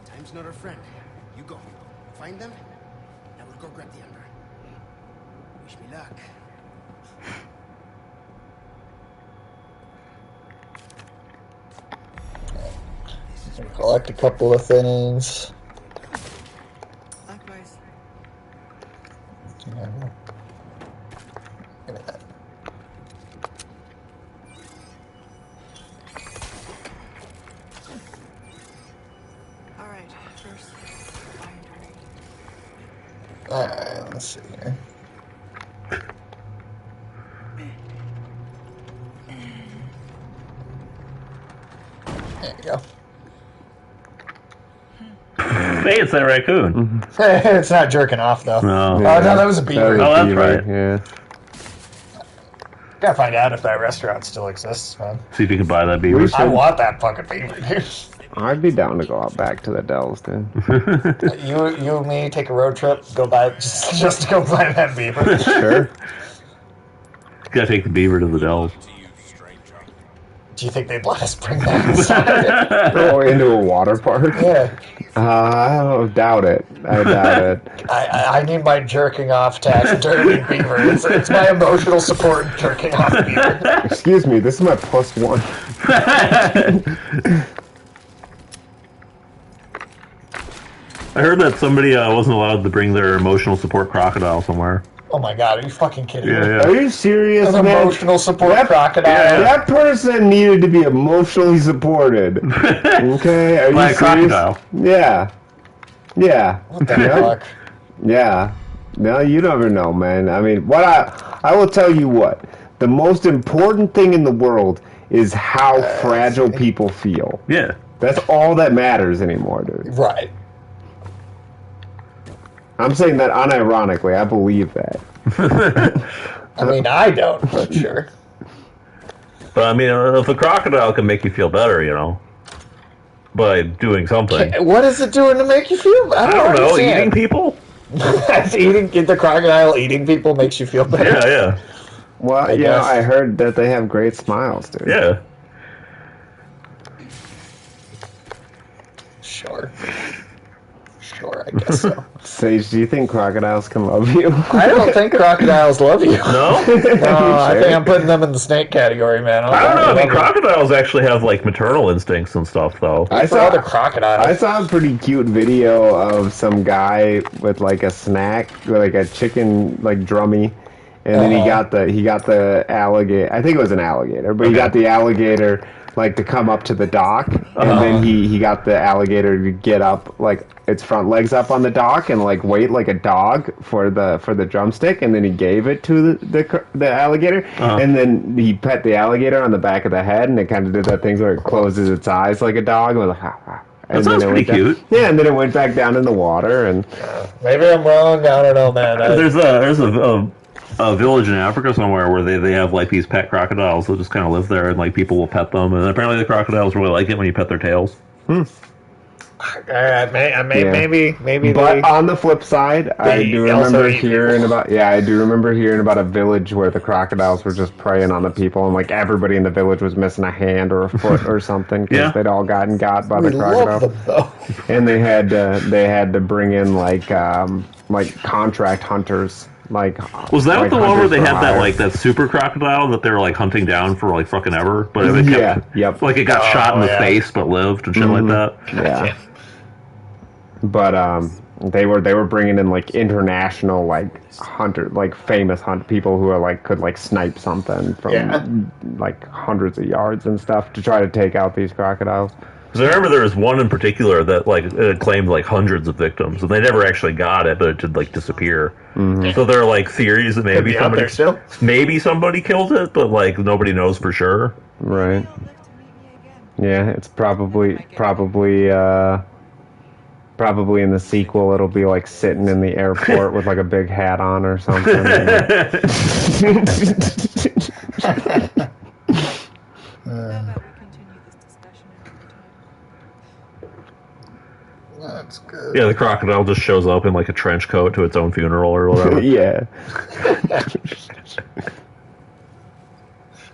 Time's not our friend. You go. Find them. Now we'll go grab the ember. Wish me luck. Collect a couple of things. Likewise. All right. First, bindery. Alright, let's see here. There you go. Hey, it's that raccoon. It's not jerking off though. No. Oh no, that was a beaver. Oh, that's right. Yeah. Gotta find out if that restaurant still exists, man. See if you can buy that beaver. I want that fucking beaver, dude. I'd be down to go out back to the Dells, dude. You and me take a road trip, go buy just to go buy that beaver. Sure. Gotta take the beaver to the Dells. Do you think they'd let us bring that inside? Go into a water park. Yeah. I doubt it. I doubt it. I need my jerking off taxidermy beaver. It's my emotional support jerking off beaver. Excuse me, this is my +1. I heard that somebody wasn't allowed to bring their emotional support crocodile somewhere. Oh my god, are you fucking kidding me? Yeah. Are you serious, An man? emotional support crocodile. That person needed to be emotionally supported. Okay, are By you a serious? crocodile. Yeah. What the fuck? Yeah. No, you never know, man. I mean, what I will tell you what. The most important thing in the world is how fragile people feel. Yeah. That's all that matters anymore, dude. Right. I'm saying that unironically. I believe that. I mean, I don't, but sure. But I mean, if a crocodile can make you feel better, by doing something. What is it doing to make you feel? I don't know, understand. eating people? The crocodile eating people makes you feel better. Yeah. Well, guess. I heard that they have great smiles, dude. Yeah. Sure, I guess so. Sage, do you think crocodiles can love you? I don't think crocodiles love you. No? No, I think I'm putting them in the snake category, man. I don't know. I mean, love them. crocodiles actually have, maternal instincts and stuff, though. I For other crocodiles. I saw a pretty cute video of some guy with a snack, like a chicken drummy, and then he got the alligator. I think it was an alligator, but he got the alligator to come up to the dock, and then he got the alligator to get up its front legs up on the dock and wait like a dog for the drumstick, and then he gave it to the alligator, and then he pet the alligator on the back of the head, and it kind of did that thing where it closes its eyes like a dog, and was like, ah. That sounds pretty cute. Yeah, and then it went back down in the water, and Maybe I'm wrong. I don't know, man. There's a village in Africa somewhere where they have these pet crocodiles that just kind of live there, and people will pet them, and apparently the crocodiles really like it when you pet their tails. Maybe. But on the flip side, I do remember hearing about a village where the crocodiles were just preying on the people, and everybody in the village was missing a hand or a foot or something because they'd all gotten got by the crocodile. Love them, though. And they had to bring in contract hunters. Was that the one where they had hire. that super crocodile that they were hunting down for fucking ever? But it kept, yep. it got shot in the face but lived and shit like that. Yeah. But they were bringing in international hunter famous hunt people who are could snipe something from hundreds of yards and stuff to try to take out these crocodiles. Because I remember there was one in particular that it claimed hundreds of victims, and they never actually got it, but it did disappear. Mm-hmm. So there are theories that maybe somebody killed it, but nobody knows for sure. Right. Yeah, it's probably in the sequel it'll be sitting in the airport with a big hat on or something. That's good. Yeah, the crocodile just shows up in a trench coat to its own funeral or whatever. Yeah.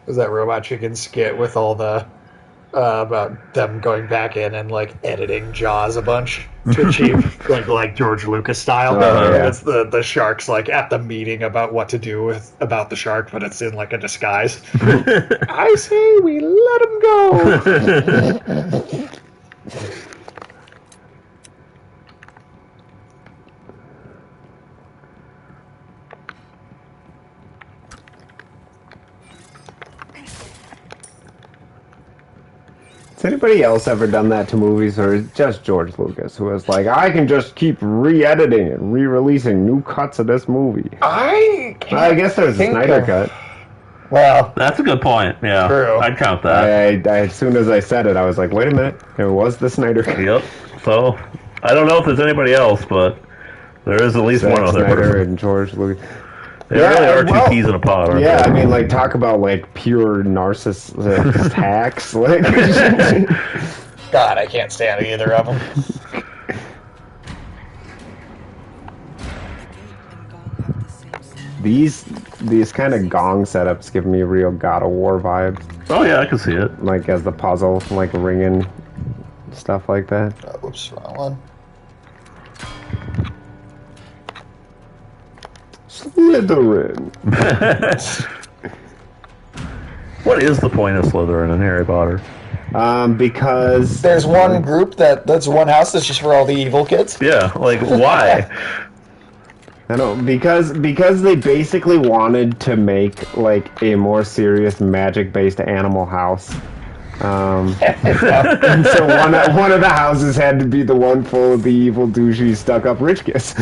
Was that Robot Chicken skit with all the about them going back in and editing Jaws a bunch to achieve like George Lucas style? Yeah. It's the sharks at the meeting about what to do about the shark, but it's in a disguise. I say we let him go. Has anybody else ever done that to movies, or is it just George Lucas who was I can just keep re-editing and re-releasing new cuts of this movie? I guess there's a Snyder cut. Well, that's a good point. Yeah, true. I'd count that. I as soon as I said it, I was like, wait a minute, it was the Snyder cut. Yep. So I don't know if there's anybody else, but there is at least Zack one other Snyder person. and George Lucas. They really are two peas in a pod, aren't Yeah, they? I mean, talk about pure narcissist hacks. God, I can't stand either of them. These kind of gong setups give me real God of War vibes. Oh yeah, I can see it. As the puzzle, ringing, stuff like that. Oh, oops, wrong one. Slytherin. What is the point of Slytherin in Harry Potter? Because There's one group that's one house that's just for all the evil kids. Yeah, like why? I know because they basically wanted to make like a more serious magic-based Animal House. And so one of the houses had to be the one full of the evil, douchey, stuck-up rich kids.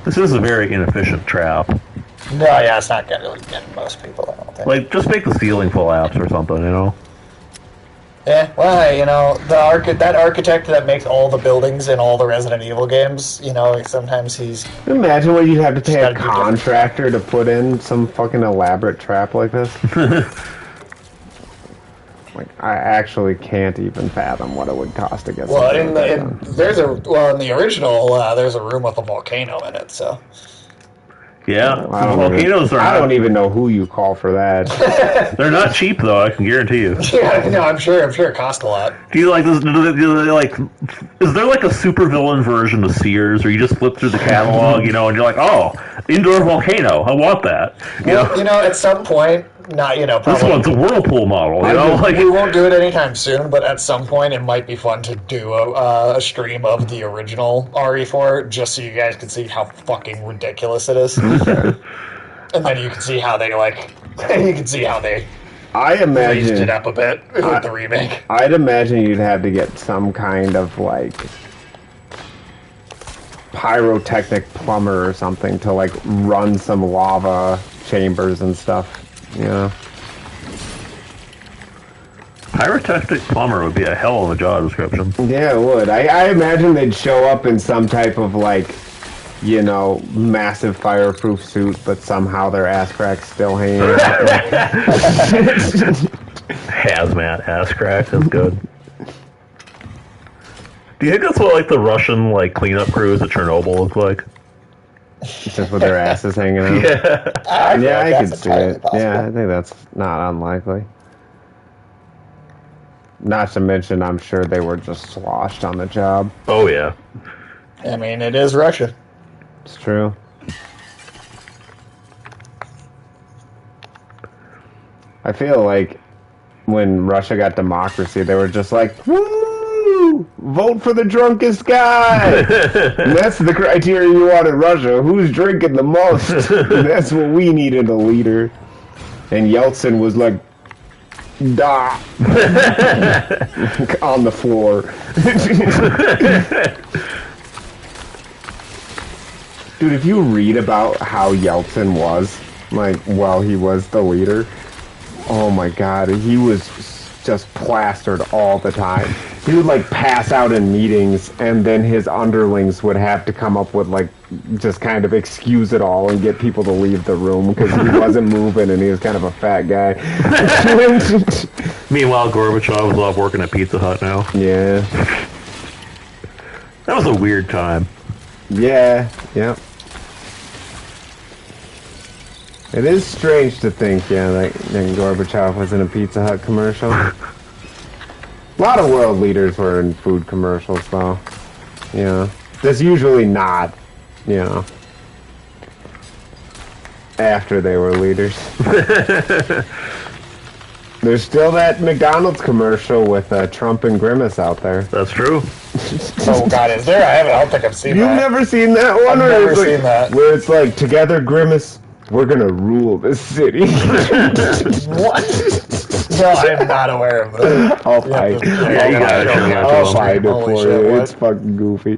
This is a very inefficient trap. No, yeah, it's not gonna really get most people, I don't think. Like, just make the ceiling collapse or something, you know? Yeah, well, hey, you know, that architect that makes all the buildings in all the Resident Evil games, you know, sometimes he's... Imagine what you'd have to pay a Just gotta do contractor to put in some fucking elaborate trap like this. Like, I actually can't even fathom what it would cost to get Well, something in like the that done. in the original, there's a room with a volcano in it, so... Yeah, I don't volcanoes even, are I not, don't even know who you call for that. they're not cheap, though, I can guarantee you. Yeah, no, I'm sure it cost a lot. Do you like this? Do they like? Is there like a supervillain version of Sears, where you just flip through the catalog, you know, and you're like, oh, indoor volcano, I want that. You know, at some point, not, you know, This probably... one's a whirlpool model, you know, like. We won't do it anytime soon, but at some point it might be fun to do a stream of the original RE4, just so you guys can see how fucking ridiculous it is. And then you can see how they I raised imagine it up a bit with the remake. I'd imagine you'd have to get some kind of like pyrotechnic plumber or something to like run some lava chambers and stuff. You know. Pyrotechnic plumber would be a hell of a job description. Yeah, it would. I imagine they'd show up in some type of like, you know, massive fireproof suit, but somehow their ass crack's still hanging out. Hazmat ass crack, that's good. Do you think that's what like the Russian like cleanup crews at Chernobyl look like? Just with their asses hanging out. Yeah. I feel Yeah, like I that's could see entirely it. possible. Yeah, I think that's not unlikely. Not to mention, I'm sure they were just sloshed on the job. Oh yeah. I mean, it is Russia. It's true. I feel like when Russia got democracy, they were just like, woo! Vote for the drunkest guy! And that's the criteria you want in Russia. Who's drinking the most? That's what we need in a leader. And Yeltsin was like, da! On the floor. Dude, if you read about how Yeltsin was, like, while he was the leader, oh my god, he was just plastered all the time. He would, like, pass out in meetings, and then his underlings would have to come up with, like, just kind of excuse it all and get people to leave the room because he wasn't moving and he was kind of a fat guy. Meanwhile, Gorbachev was off working at Pizza Hut now. Yeah. That was a weird time. Yeah, yep. It is strange to think, yeah, that Gorbachev was in a Pizza Hut commercial. A lot of world leaders were in food commercials, though. You know, that's usually not, you know, after they were leaders. There's still that McDonald's commercial with Trump and Grimace out there. That's true. Oh god, is there? I don't think I've seen You've that. never seen that one? I've Or never it's like- seen that. Where it's like, together, Grimace, we're gonna rule this city. What? No, I am not aware of that. I'll find it. Yeah, you gotta show me that I'll to find it Holy for shit, you. what? It's fucking goofy.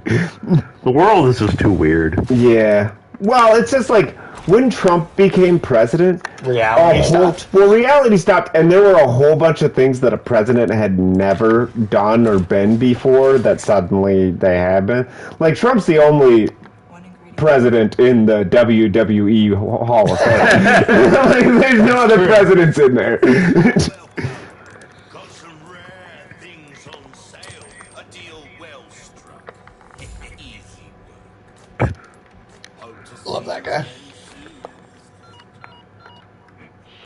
The world is just too weird. Yeah. Well, it's just like, when Trump became president, Reality stopped. Well, reality stopped, and there were a whole bunch of things that a president had never done or been before that suddenly they have been. Like, Trump's the only One ingredient. president in the WWE Hall of Fame. Like, there's no other presidents in there. Got some rare things on sale. A deal well struck. Easy work. Hope to see Love that guy. you soon.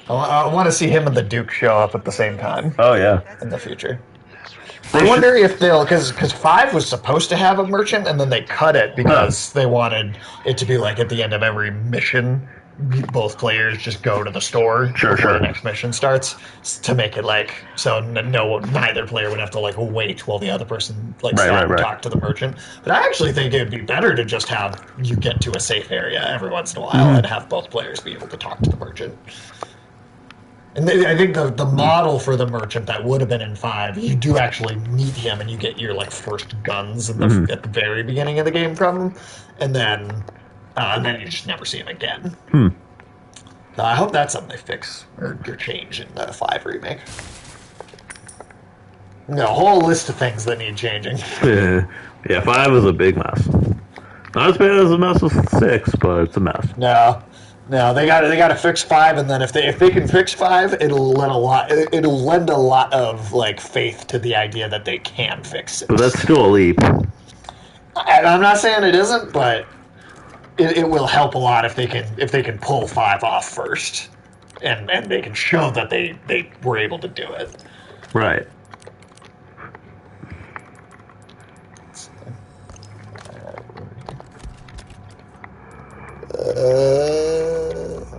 I want to see him and the Duke show up at the same time Oh yeah. in the future. I wonder if they'll, because 5 was supposed to have a merchant, and then they cut it because they wanted it to be like at the end of every mission, both players just go to the store before the next mission starts, to make it like so neither player would have to like wait while the other person like stop and talk to the merchant. But I actually think it would be better to just have you get to a safe area every once in a while and have both players be able to talk to the merchant. And I think the model for the merchant that would have been in 5, you do actually meet him and you get your like first guns at the very beginning of the game from him, and then you just never see him again. I hope that's something they fix or change in the 5 remake. No, a whole list of things that need changing. Yeah, 5 is a big mess. Not as bad as a mess as 6, but it's a mess. No, they got to fix 5, and then if they can fix 5, it'll lend a lot of like faith to the idea that they can fix it. But that's still a leap. I'm not saying it isn't, but it will help a lot if they can pull 5 off first, and they can show that they were able to do it. Right.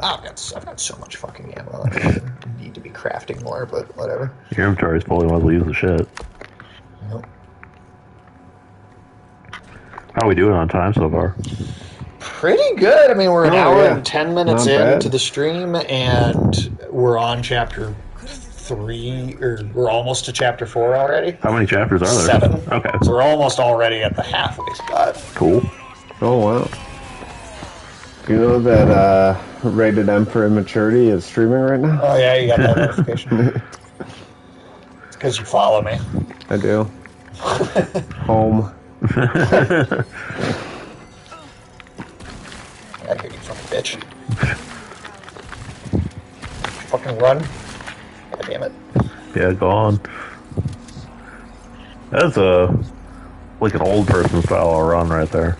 I've got so much fucking ammo. I need to be crafting more, but whatever. Your inventory is fully well use the shit. Nope. How are we doing on time so far? Pretty good. I mean, we're an hour and 10 minutes Not bad. into the stream, and we're on chapter 3, or we're almost to chapter 4 already. How many chapters are there? 7. Okay. So we're almost already at the halfway spot. Cool. Oh, wow. Do you know that Rated M for Immaturity is streaming right now? Oh, yeah, you got that notification. It's because you follow me. I do. Home. I hear you, fucking bitch. Fucking run. God damn it. Yeah, go on. That's like an old person style of run right there.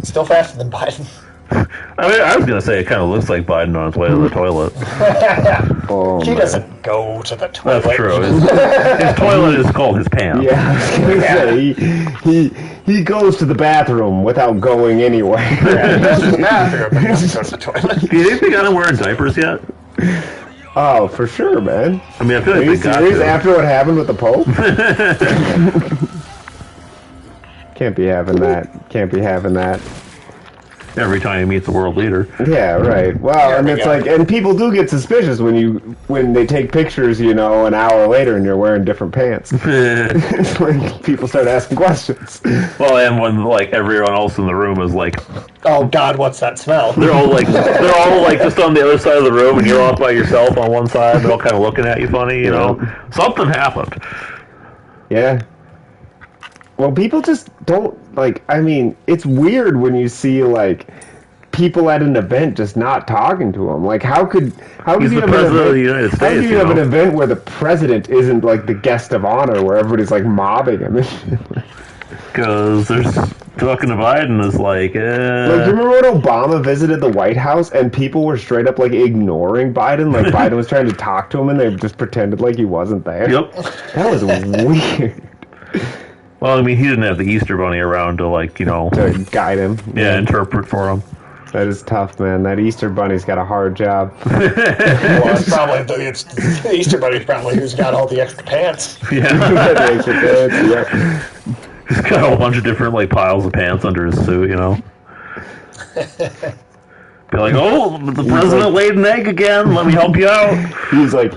Still faster than Biden. I mean, I was gonna say it kind of looks like Biden on his way to the toilet. Oh, He man. doesn't go to the toilet. That's true. His toilet is called his pants. Yeah, I was gonna say, he goes to the bathroom without going anywhere. Yeah, he goes to the bathroom, but he doesn't go to the toilet. Do you think they got him wearing diapers yet? Oh, for sure, man. I mean, I feel Are like you they got serious? to. After what happened with the Pope? Can't be having that. Can't be having that. Every time he meets a world leader. Yeah, right. Well, and we it's go. like, and people do get suspicious when they take pictures, you know, an hour later and you're wearing different pants. It's like people start asking questions. Well, and when like everyone else in the room is like, Oh, God, what's that smell? they're all like just on the other side of the room, and you're off by yourself on one side. They're all kind of looking at you funny, you know. Something happened. Yeah. Well, people just don't, like, I mean, it's weird when you see, like, people at an event just not talking to them. Like, how could He's you the have an president event, of the United how States. do you have an event where the president isn't, like, the guest of honor, where everybody's, like, mobbing him? Because there's talking to Biden is like, Like, do you remember when Obama visited the White House and people were straight up, like, ignoring Biden? Like, Biden was trying to talk to him and they just pretended like he wasn't there? Yep. That was weird. Well, I mean, he didn't have the Easter Bunny around to, like, you know, To guide him. yeah, interpret for him. That is tough, man. That Easter Bunny's got a hard job. Well, it's probably the Easter Bunny's probably who's got all the extra pants. Yeah. Yeah. He's got a bunch of different, like, piles of pants under his suit, you know? Be like, oh, the president laid an egg again. Let me help you out. He's like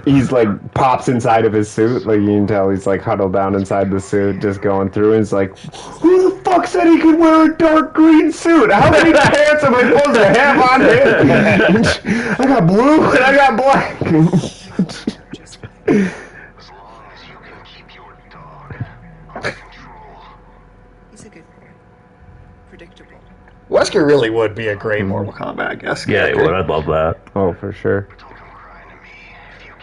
pops inside of his suit. Like, you can tell he's like huddled down inside the suit, just going through. And he's like, who the fuck said he could wear a dark green suit? How many pants am I supposed to have on him? I got blue and I got black. As long as you can keep your dog under control. He's a good boy. Predictable. Wesker really would be a great Mortal Kombat guest Yeah, he character. would. I'd love that. Oh, for sure. Don't come crying to me if you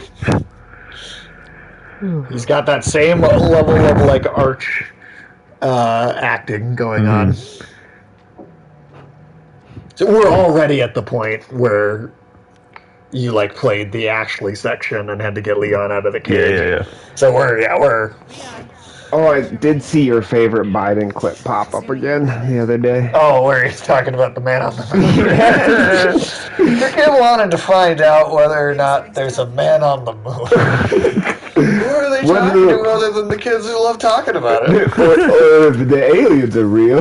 get bit. He's got that same level of like arch acting going on. So we're already at the point where you like played the Ashley section and had to get Leon out of the cage. Yeah. So we're Oh, I did see your favorite Biden clip pop up again the other day. where he's talking about the man on the moon. Your kid wanted to find out whether or not there's a man on the moon. Who are they talking to other than the kids who love talking about it? or if the aliens are real.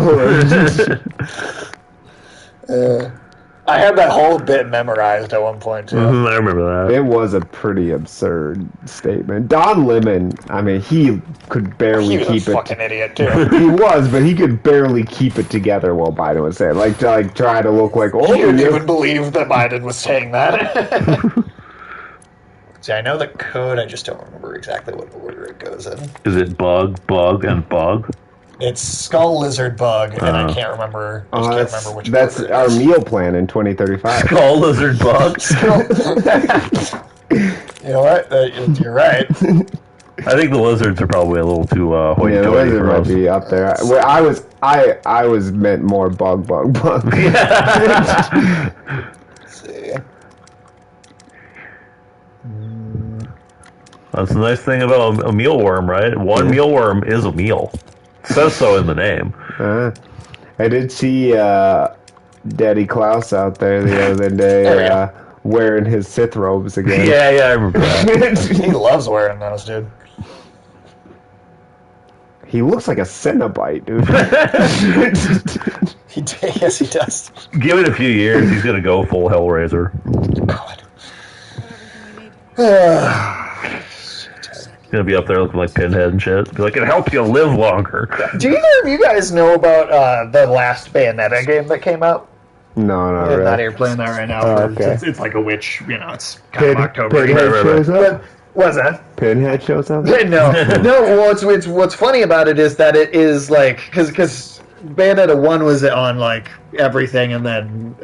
I had that whole bit memorized at one point too. I remember that. It was a pretty absurd statement. Don Lemon, I mean, he could barely He was keep a it. fucking idiot too. He was, but he could barely keep it together while Biden was saying, to try to look like, oh, You didn't yeah. even believe that Biden was saying that. See, I know the code, I just don't remember exactly what order it goes in. Is it bug, and bug? It's skull lizard bug, and I can't remember. I just can't remember which. That's order it our is. meal plan in 2035. Skull lizard bug? You know what? You're right. I think the lizards are probably a little too Yeah, the hoity-toity lizard for might us. be up there. Well, I was meant more bug. Let's see. That's the nice thing about a mealworm, right? One mealworm is a meal. It says so in the name. I did see Daddy Klaus out there the other day wearing his Sith robes again. Yeah, I remember that. He loves wearing those, dude. He looks like a Cenobite, dude. Yes, he does. Give it a few years, he's gonna go full Hellraiser. God. He's gonna be up there looking like Pinhead and shit. Be like, it helps you live longer. Do either of you guys know about the last Bayonetta game that came out? No, not really. Not here playing that right now. Oh, okay. It's like a witch, it's kind of October. Pinhead shows up? What's that? Pinhead shows up? No. Well, what's funny about it is that it is like because Bayonetta 1 was on like everything, and then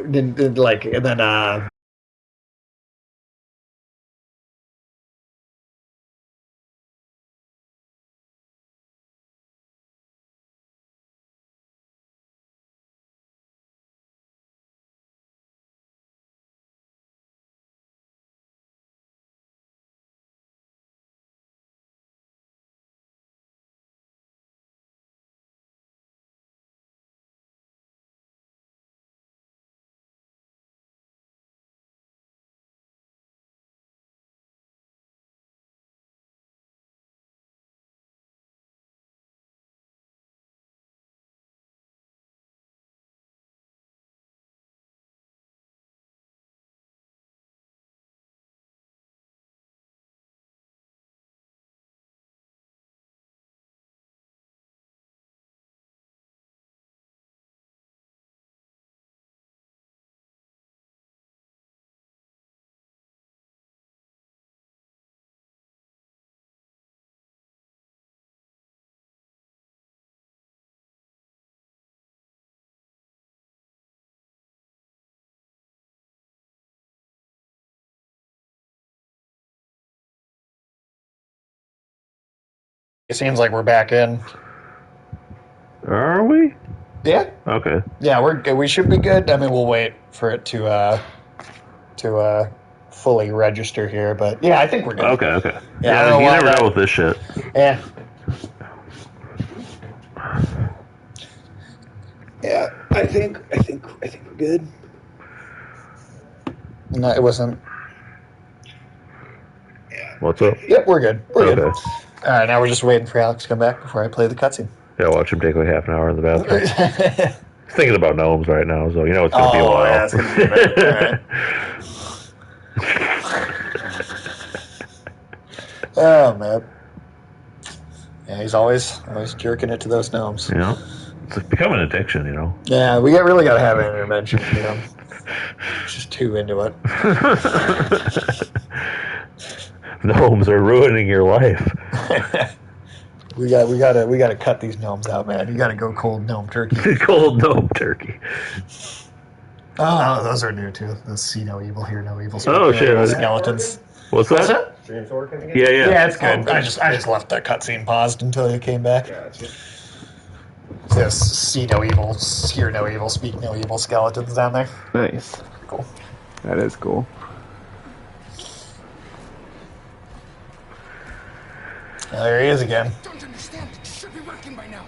it seems like we're back in. Are we? Yeah. Okay. Yeah, we're good. We should be good. I mean, we'll wait for it to fully register here, but yeah, I think we're good. Okay. Yeah, I don't know you why never that- know with this shit. Yeah. Yeah, I think we're good. No, it wasn't. What's up? Yep, we're good. We're good. Okay. All right, now we're just waiting for Alex to come back before I play the cutscene. Yeah, watch him take like half an hour in the bathroom. He's thinking about gnomes right now, so you know it's gonna be a while. Yeah, it's gonna be a minute. All right. Oh man. Yeah, he's always jerking it to those gnomes. You know, it's become an addiction. You know. Yeah, we really got to have an intervention. It's just too into it. Gnomes are ruining your life. We gotta cut these gnomes out, man. You gotta go cold gnome turkey. Cold gnome turkey. Oh, those are new too. Those see no evil, hear no evil. Oh, shit. Skeletons. What's that? Stream's working again? Yeah. Yeah, it's good. I just left that cutscene paused until you came back. Gotcha. Says see no evil, hear no evil, speak no evil skeletons down there. Nice. Cool. That is cool. Oh, there he is again. Don't understand. It should be working by now.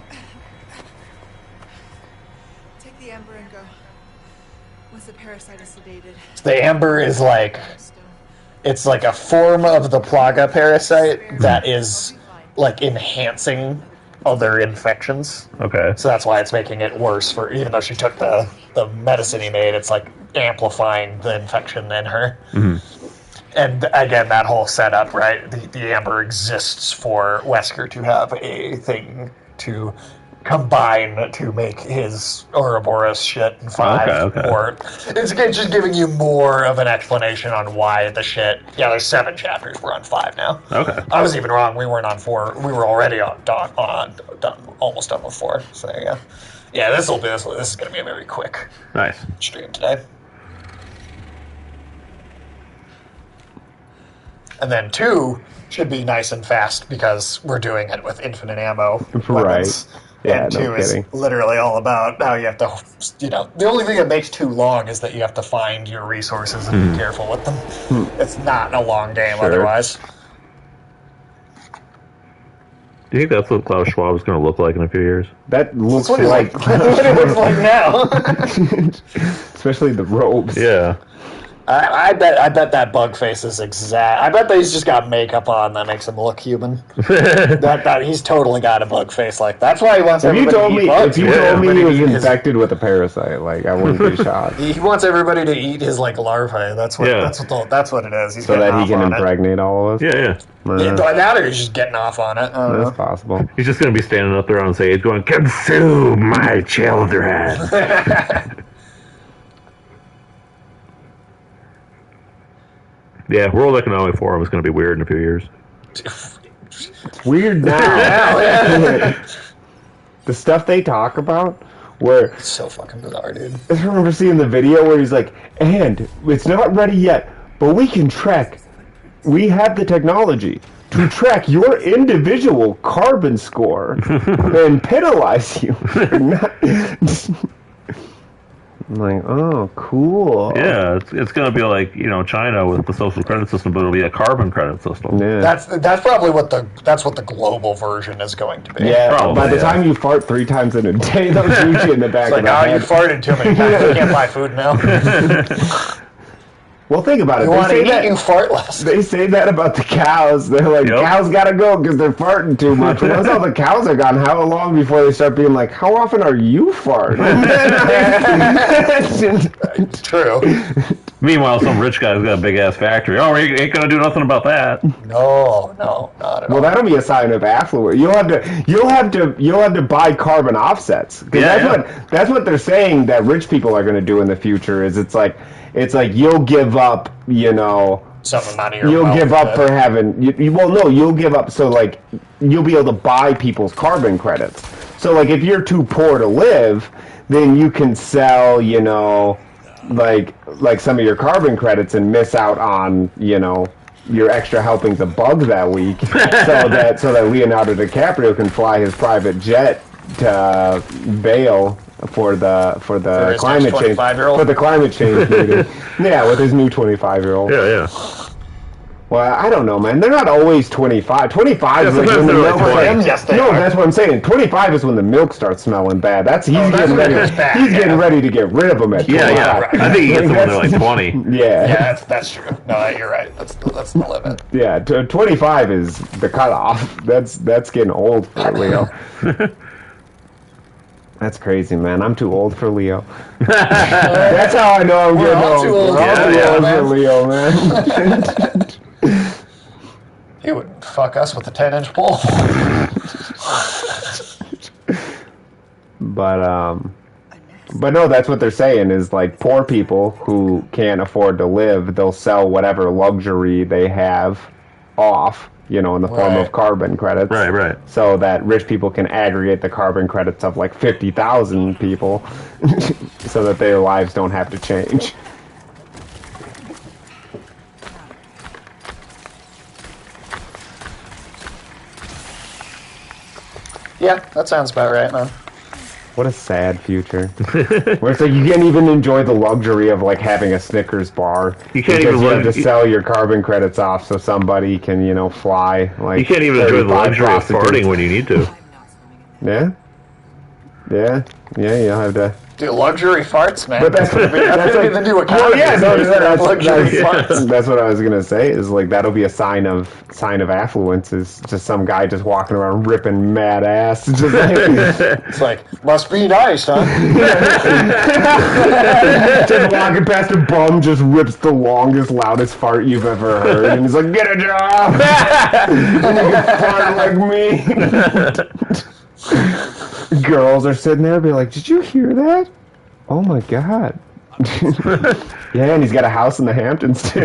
Take the amber and go. Once the parasite is sedated. The amber is like, Stone. it's like a form of the Plaga parasite that is like enhancing other infections. Okay. So that's why it's making it worse for, even though she took the medicine he made, it's like amplifying the infection in her. And again, that whole setup, right? The amber exists for Wesker to have a thing to combine to make his Ouroboros shit in 5. Okay. Or it's just giving you more of an explanation on why the shit. Yeah, there's 7 chapters. We're on 5 now. Okay. I was even wrong. We weren't on 4. We were already done, almost done with 4. So there you go. Yeah, this is going to be a very quick Nice. stream today. And then 2 should be nice and fast because we're doing it with infinite ammo. Weapons. Yeah, And no 2 is kidding. literally all about how you have to, the only thing that makes 2 long is that you have to find your resources and be careful with them. It's not a long game Sure. otherwise. Do you think that's what Klaus Schwab is going to look like in a few years? That looks That's what like, it looks like now. especially the robes. Yeah. I bet that bug face is exact. I bet that he's just got makeup on that makes him look human. that he's totally got a bug face. Like that's why he wants If you everybody told to eat me, bugs. if you told me he was Everybody to eat his- infected with a parasite, like I wouldn't be shocked. He wants everybody to eat his like larvae. That's what. Yeah. That's what it is. He's So getting that he off can on impregnate all of us. Yeah. it. By that, or he's just getting off on it. I don't know. That's possible. He's just going to be standing up there on stage going, "Consume my children." Yeah, World Economic Forum is going to be weird in a few years. It's weird now. The stuff they talk about, where It's so fucking bizarre, dude. I remember seeing the video where he's like, and it's not ready yet, but we can track. We have the technology to track your individual carbon score and penalize you. For not... I'm like, oh, cool. Yeah, it's going to be like, China with the social credit system, but it'll be a carbon credit system. Yeah. That's probably what the global version is going to be. Yeah, Probably, by the yeah. time you fart 3 times in a day, they'll shoot you in the back It's of like, the you head. farted too many times. You can't buy food now. Well, think about it. You They want to say eat, that you fart less. they say that about the cows. They're like, Yep. cows gotta go because they're farting too much. Once all the cows are gone, how long before they start being like, how often are you farting? True. Meanwhile, some rich guy's got a big ass factory. Oh, we ain't going to do nothing about that. No, not at all. Well, that'll be a sign of affluence. You'll have to buy carbon offsets. 'Cause that's what they're saying that rich people are going to do in the future. Is it's like you'll give up, Some amount of your you'll wealth, give up but- for having. You'll give up. So like, you'll be able to buy people's carbon credits. So like, if you're too poor to live, then you can sell, like some of your carbon credits and miss out on, your extra helpings of bugs that week, so that Leonardo DiCaprio can fly his private jet to Vail for the his climate next change 25-year-old? for the climate change meeting. Yeah, with his new 25-year-old. Yeah. Well, I don't know, man. They're not always 25. 25 is like sometimes when the they're milk. like 20. Yes, they No, are. that's what I'm saying. 25 is when the milk starts smelling bad. He's getting when ready. it's bad, He's getting yeah. ready to get rid of them at 25. Yeah. I think he gets them when they're like 20. Yeah. Yeah, that's true. No, you're right. That's the limit. Yeah, 25 is the cutoff. That's getting old for Leo. That's crazy, man. I'm too old for Leo. That's how I know I'm We're getting all old. too old We're all for too Leo, old man. for Leo, man. He would fuck us with a 10-inch pole. But no, that's what they're saying is like poor people who can't afford to live, they'll sell whatever luxury they have off, in the form Right. of carbon credits. Right. So that rich people can aggregate the carbon credits of like 50,000 people so that their lives don't have to change. Yeah, that sounds about right, man. What a sad future. Where it's like you can't even enjoy the luxury of like having a Snickers bar. You can't because even you have look- to sell your carbon credits off so somebody can, fly. Like You can't even enjoy the 35 luxury of prostitutes. farting when you need to. I'm not swimming in Yeah. You'll have to. Dude, luxury farts, man. But that's That's gonna be the new economy. Well, yeah, no, that's, luxury that's, farts. that's what I was gonna say. Is like that'll be a sign of affluence. Is just some guy just walking around ripping mad ass. Just like, It's like, must be nice, huh? just walking past a bum, just rips the longest, loudest fart you've ever heard, and he's like, "Get a job, and you can fart like me." Girls are sitting there, be like, "Did you hear that? Oh my god!" Yeah, and he's got a house in the Hamptons too.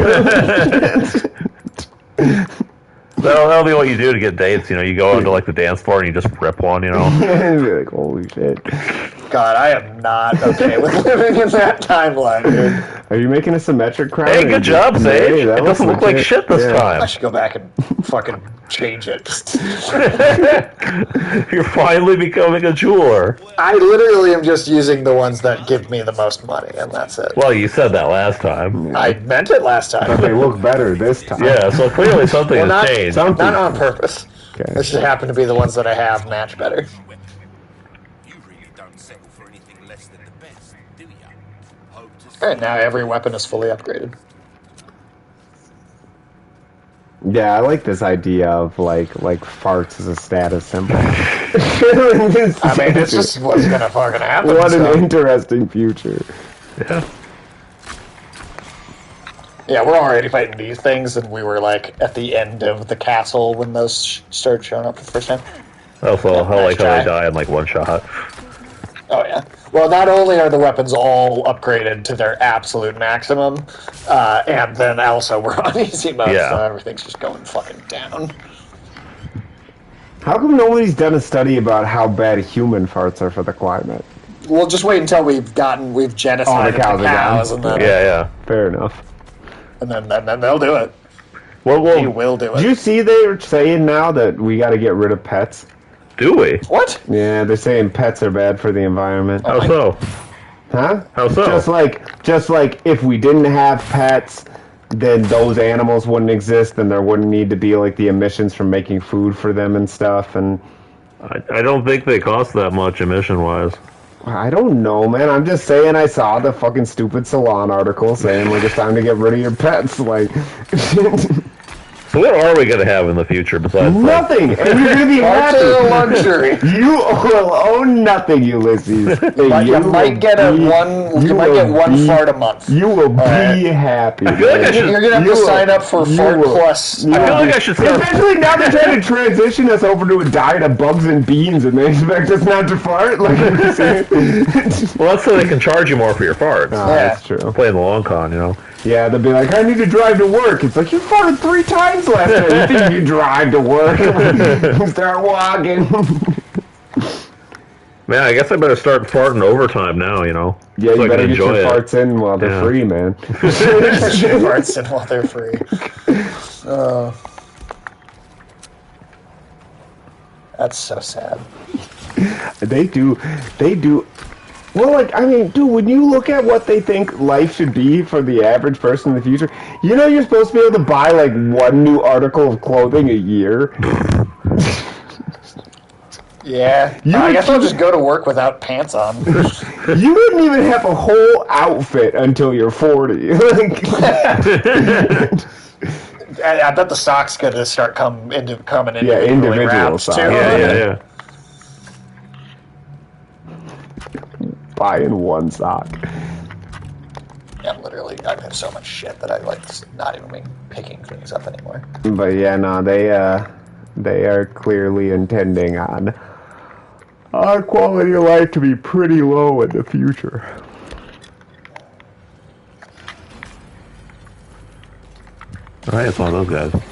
That'll be what you do to get dates. You go into like the dance floor and you just rip one. Be like, "Holy shit!" God, I am not okay with living in that timeline, dude. Are you making a symmetric crowd? Hey, good job, Sage. Hey, It that doesn't looks look like legit. shit this I time. should go back and fucking change it. You're finally becoming a jeweler. I literally am just using the ones that give me the most money, and that's it. Well, you said that last time. I meant it last But time. they look better this time. Yeah, so clearly something Well, has not, changed. not on purpose. Okay. This just happen to be the ones that I have match better. You really don't settle for anything less than the best, do ya? Hope to see Alright, now every weapon is fully upgraded. Yeah, I like this idea of like farts as a status symbol. I mean, it's just what's gonna fucking happen. what an so. interesting future. Yeah. Yeah, we're already fighting these things, and we were like at the end of the castle when those started showing up for the first time. Also, I Nice like how try. they die in like one shot. Oh yeah. Well, not only are the weapons all upgraded to their absolute maximum, and then also we're on easy mode, Yeah. so everything's just going fucking down. How come nobody's done a study about how bad human farts are for the climate? We'll just wait until we've genocided All the cows are cows gone. and then, Yeah. Fair enough. and then they'll do it. Well, They will do Did it. you see they're saying now that we got to get rid of pets? do we? What? Yeah, they're saying pets are bad for the environment. How so? Huh? How so? Just like if we didn't have pets, then those animals wouldn't exist, and there wouldn't need to be like the emissions from making food for them and stuff. And I don't think they cost that much emission-wise. I don't know, man. I'm just saying. I saw the fucking stupid Salon article saying like it's time to get rid of your pets. Like So what are we going to have in the future besides like, nothing, and you're gonna be Farts are a happy. luxury. You will own nothing, Ulysses. You might get one fart a month. You will be Alright. happy. feel like I should- You're gonna have to sign up for Fart Plus. I feel like I should start... Especially now they're trying to transition us over to a diet of bugs and beans, and they expect us not to fart. Like, Well, that's so they can charge you more for your farts. That's true. Playing the long con. Yeah, they'll be like, I need to drive to work. It's like, you farted 3 times last night. You think you drive to work? Start walking. Man, I guess I better start farting overtime now, Yeah, so you I can better get your enjoy it. farts in while they're Yeah. free, man. Farts in while they're free. That's so sad. They do. Well, like, I mean, dude, when you look at what they think life should be for the average person in the future, you're supposed to be able to buy, like, 1 new article of clothing a year. Yeah. I guess I'll just go to work without pants on. You wouldn't even have a whole outfit until you're 40. Like, I bet the socks gonna start coming individually individual wrapped socks. too. Yeah. buying 1 sock. Yeah, literally, I have so much shit that I like not even picking things up anymore. But yeah, no, they are clearly intending on our quality of life to be pretty low in the future. All right, it's one of those guys.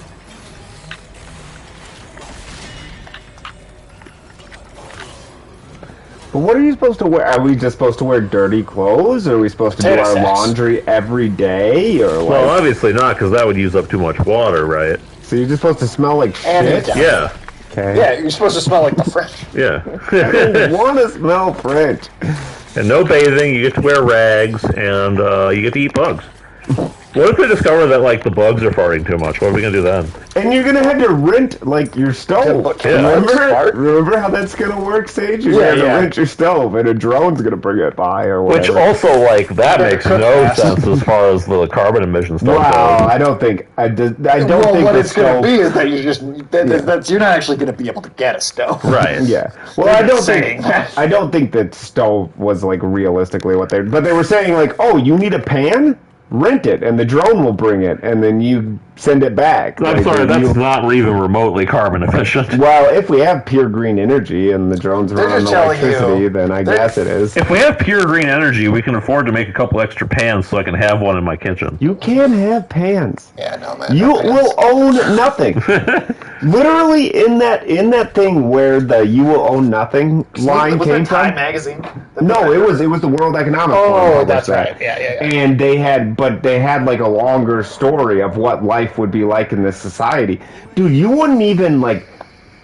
But what are you supposed to wear? Are we just supposed to wear dirty clothes? Or are we supposed to do Potato our sacks. laundry every day? Or like, Well, obviously not, because that would use up too much water, right? so you're just supposed to smell like And shit? it's- Yeah. Okay. Yeah, you're supposed to smell like the French. Yeah. I want to smell French. And no bathing, you get to wear rags, and you get to eat bugs. What if we discover that, like, the bugs are farting too much? What are we going to do then? And you're gonna have to rent like your stove. Yeah. Remember how that's gonna work, Sage? You're gonna have to rent your stove, and a drone's gonna bring it by or whatever. Which also, like, that makes no sense as far as the carbon emissions stuff Wow, goes. I don't think I don't Well, think what the it's going stove. to be is that you just that's you're not actually going to be able to get a stove. Right. Yeah. Well, I don't think that stove was like realistically what but they were saying like, oh, you need a pan? Rent it, and the drone will bring it, and then you send it back. I'm sorry, that's not even remotely carbon efficient. Well, if we have pure green energy and the drones run on just telling electricity, you- then I guess it is. If we have pure green energy, we can afford to make a couple extra pans so I can have one in my kitchen. You can have pans. Yeah, no man. You will own nothing. Literally, in that thing where the "you will own nothing" line was came that Time from. magazine? No, it was the World Economic Forum. Oh, published that's that. right. Yeah. And they had like a longer story of what life would be like in this society. Dude, you wouldn't even like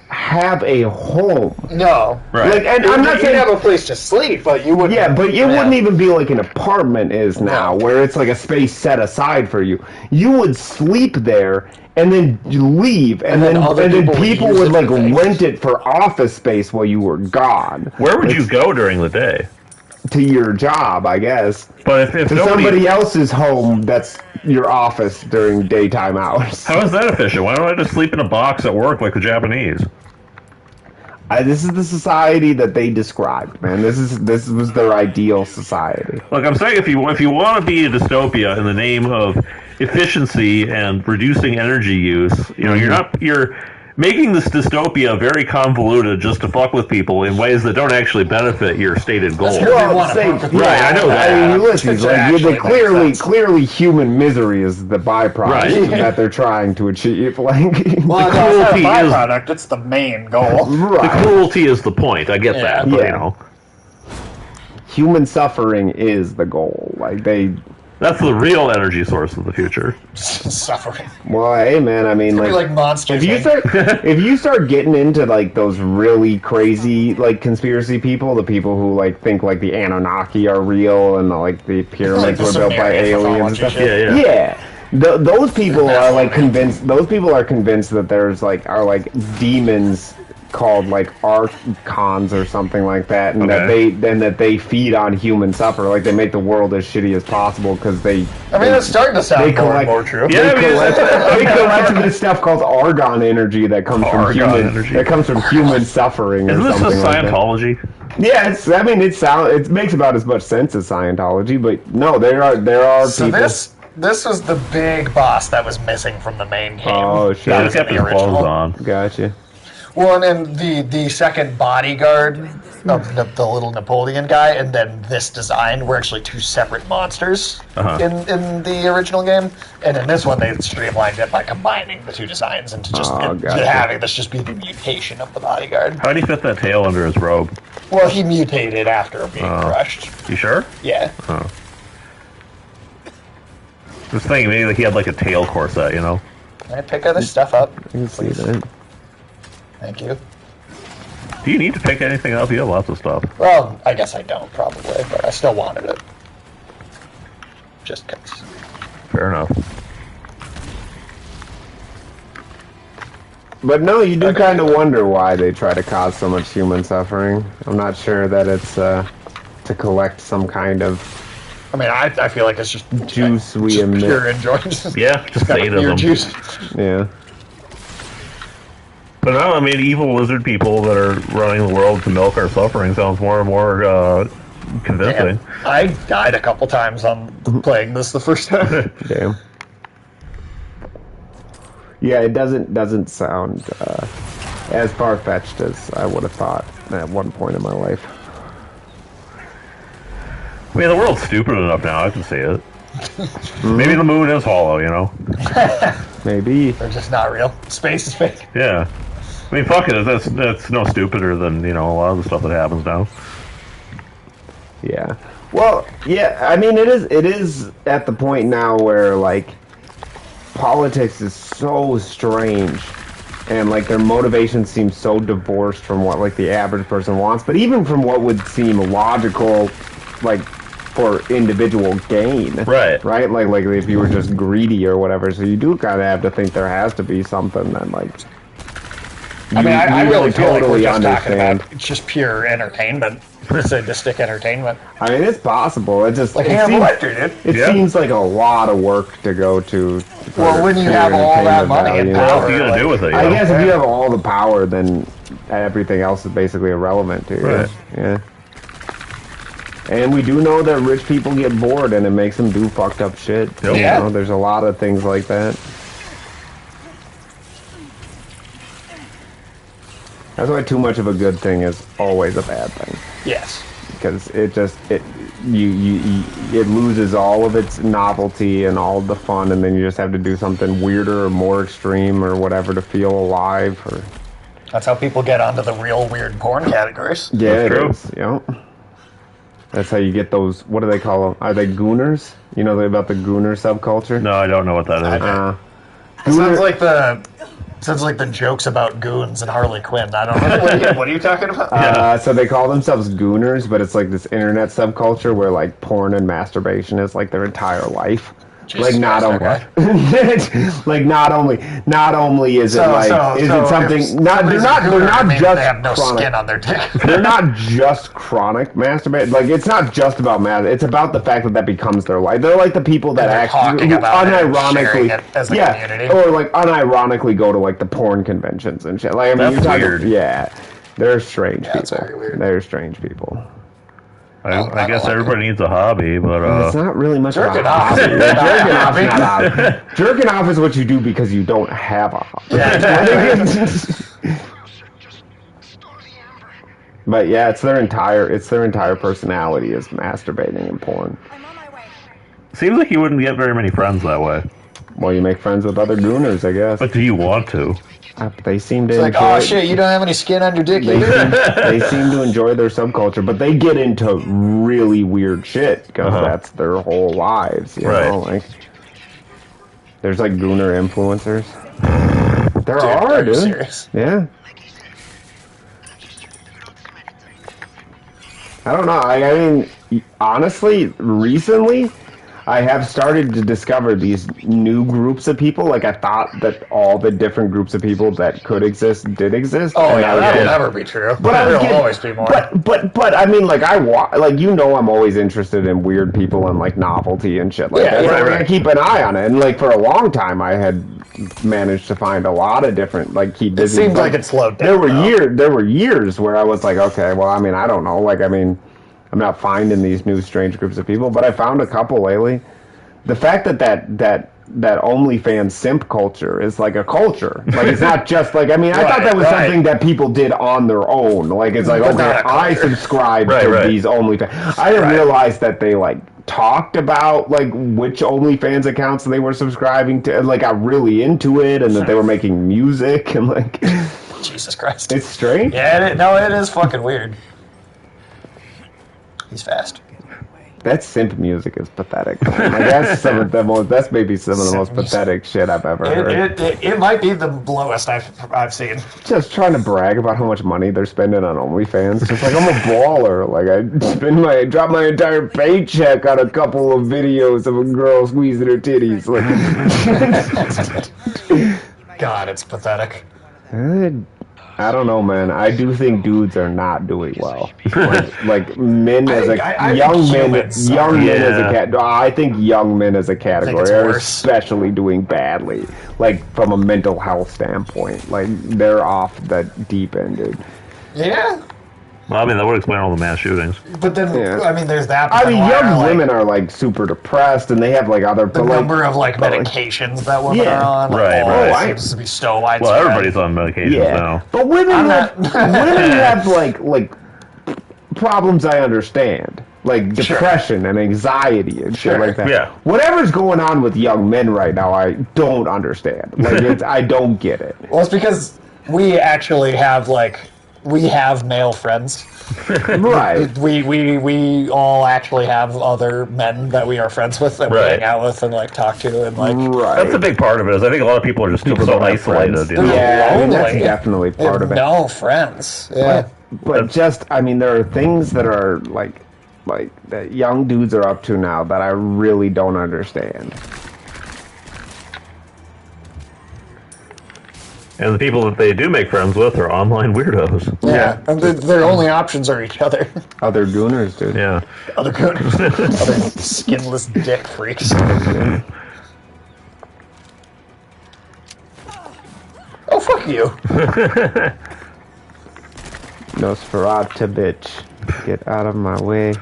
have a home. No. Right. Like, and I'm not You'd saying have a place to sleep, but you wouldn't. yeah, but it wouldn't even be like an apartment is now, where it's like a space set aside for you. You would sleep there, and then you leave, and then people use would it like for things. rent it for office space while you were gone. Where would you go during the day? To your job, I guess. But if To nobody... somebody else's home, that's your office during daytime hours. How is that efficient? Why don't I just sleep in a box at work like the Japanese? This is the society that they described, man. This was their ideal society. Look, I'm saying if you want to be a dystopia in the name of efficiency and reducing energy use, you know, you're making this dystopia very convoluted just to fuck with people in ways that don't actually benefit your stated goal. Right, I know that. I mean, Ulysses, like, actually clearly human misery is the byproduct Right. that they're trying to achieve. Like, Well, The no, it's cruelty not a is- byproduct. It's the main goal. The right. cruelty is the point. I get that, but Yeah. you know, Human suffering is the goal. Like, that's the real energy source of the future. Suffering. well, hey, man, I mean, It'd be like monsters. if you start getting into like those really crazy like conspiracy people, the people who like think like the Anunnaki are real and like the pyramids Like the were built by Sumerian aliens and mythology stuff. shit. Yeah. Those people are like convinced. Those people are convinced that there's like demons called like archons or something like that, and that they feed on human suffer. Like they make the world as shitty as possible because they. I mean, it's starting to sound more and more true. Yeah, I mean, They collect this stuff called argon energy that comes from Argon human energy. that comes from human suffering or Isn't this something a like that. Scientology? Yeah, it makes about as much sense as Scientology, but no, there are So people. this was the big boss that was missing from the main game. Oh shit! That He was kept in his the clothes original. on. Gotcha. Well, and then the second bodyguard of the little Napoleon guy, and then this design were actually two separate monsters in the original game. And in this one, they streamlined it by combining the two designs into just gotcha. having this just be the mutation of the bodyguard. How do you fit that tail under his robe? Well, he mutated after being crushed. You sure? Yeah. Just thinking maybe like he had like a tail corset, you know? Can I pick other stuff up? I can see that. Thank you. Do you need to pick anything up? You have lots of stuff. Well, I guess I don't, probably, but I still wanted it. Just because. Fair enough. But no, you do kind of wonder why they try to cause so much human suffering. I'm not sure that it's to collect some kind of I mean, I feel like it's just juice we just emit. pure enjoyment. Yeah, just Got sadism. pure juice. Yeah. But no, I mean, evil lizard people that are running the world to milk our suffering sounds more and more convincing. Damn. I died a couple times on playing this the first time. Damn. Yeah, it doesn't sound as far-fetched as I would have thought at one point in my life. I mean, the world's stupid enough now, I can see it. Maybe the moon is hollow, you know? Maybe. They're just not real. Space is fake. Yeah. I mean, fuck it, that's no stupider than, you know, a lot of the stuff that happens now. Yeah. Well, yeah, I mean, it is at the point now where, like, politics is so strange and like their motivation seems so divorced from what like the average person wants, but even from what would seem logical, like for individual gain. Right. Like if you were just greedy or whatever. So you do kind of have to think there has to be something that like. I really feel like we're totally just talking understand. about it's just pure entertainment, sadistic entertainment. I mean, it's possible. It just Like it Hannibal seems, Lecter did. it Yeah. seems like a lot of work to go to. for Well, when you pure have all that entertainment money and value. power, What are you gonna do with it? I you know? guess if you have all the power, then everything else is basically irrelevant to you. Right. Yeah. And we do know that rich people get bored, and it makes them do fucked up shit. Yep. Yeah. You know, there's a lot of things like that. That's why too much of a good thing is always a bad thing, Yes. because it loses all of its novelty and all of the fun, and then you just have to do something weirder or more extreme or whatever to feel alive. Or That's how people get onto the real weird porn categories. yeah, That's it true. is. Yeah. That's how you get those. What do they call them? Are they gooners? You know about the gooner subculture? No, I don't know what that is. It sounds like the jokes about goons and Harley Quinn. I don't know. What are you talking about? So they call themselves gooners, but it's like this internet subculture where like porn and masturbation is like their entire life. Jesus Like not Christ, only, like not only is it it something? They're not just they have no chronic. skin on their dick. They're not just chronic masturbate. Like it's not just about it's about the fact that becomes their life. They're like the people that They're actually talking about it and unironically, sharing it as a community. or like unironically go to like the porn conventions and shit. Like I mean, That's you're talking, weird. yeah, they're strange Yeah, it's people. very weird. They're strange people. I guess everybody needs a hobby, but It's not really much of a Jerking off. hobby. Jerking off's not a hobby. Jerking off is what you do because you don't have a hobby. But yeah, it's their entire personality is masturbating and porn. I'm on my way. seems like you wouldn't get very many friends that way. Well, you make friends with other gooners, I guess. But do you want to? They seem to It's like, enjoy oh shit, you don't have any skin on your dick They either? they seem to enjoy their subculture, but they get into really weird shit because that's their whole lives. You know, like there's like gooner influencers. There are, dude. Serious? Yeah. I don't know. I mean, honestly, recently, I have started to discover these new groups of people. Like, I thought that all the different groups of people that could exist did exist. Oh and yeah, I was that'll getting- never be true. But I was There'll getting- always be more. But I mean, like I'm always interested in weird people and like novelty and shit like that. Yeah, So right. I keep an eye on it, and like for a long time, I had managed to find a lot of different keep It busy. seems but like it slowed down. There were years where I was like, okay, well, I mean, I don't know. Like, I mean, I'm not finding these new strange groups of people, but I found a couple lately. The fact that OnlyFans simp culture is like a culture. Like it's not just like I thought that was Right. something that people did on their own. Like it's like But okay, not a I culture. subscribe Right, to right. these OnlyFans. I didn't realize that they like talked about like which OnlyFans accounts they were subscribing to, and like got really into it, and that they were making music and like Jesus Christ. it's strange. Yeah, it is fucking weird. He's fast. That simp music is pathetic. Like, that's maybe some of the most Simp music. pathetic shit I've ever heard. It might be the lowest I've seen. Just trying to brag about how much money they're spending on OnlyFans. Just like I'm a baller. Like I drop my entire paycheck on a couple of videos of a girl squeezing her titties. Like God, it's pathetic. I don't know, man. I do think dudes are not doing well. Like men as I young think men, humans young are. men as a cat. I think young men as a category it's are worse. especially doing badly. Like from a mental health standpoint, like they're off the deep end, dude. Yeah, Well, I mean, that would explain all the mass shootings. but then Yeah. I mean, there's that. but I then mean, why young are, like, women are like super depressed, and they have like other. the number of like medications that women Yeah. are on. Like, Right, all right. seems to be so widespread. Well, everybody's on medications Yeah, now. but women I'm have women have like problems. I understand, like depression and anxiety and shit Sure. like that. Yeah. Whatever's going on with young men right now, I don't understand. Like I don't get it. Well, it's because we actually have like we have male friends. Right. We all actually have other men that we are friends with that we Right. hang out with and like talk to and like. Right. That's a big part of it. Is I think a lot of people are just People so don't have isolated. friends. You know? Yeah, I mean, that's Lonely. definitely They have part of it. no friends. Yeah. But just, I mean, there are things that are like that young dudes are up to now that I really don't understand. And the people that they do make friends with are online weirdos. Yeah. And their only options are each other. Other gooners, dude. Yeah. Other good. Other skinless dick freaks. Oh, fuck you. Nosferatu, bitch. Get out of my way.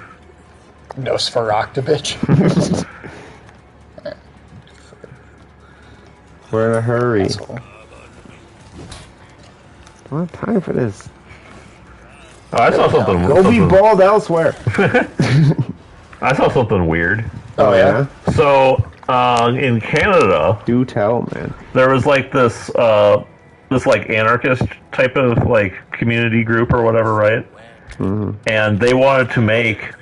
Nosferatu, bitch. We're in a hurry. Asshole. I don't have time for this. Oh, I saw something. Go be bald elsewhere. I saw something weird. Oh, yeah? So, in Canada, Do tell, man. there was like this like anarchist type of like community group or whatever, right? Mm-hmm. And they wanted to make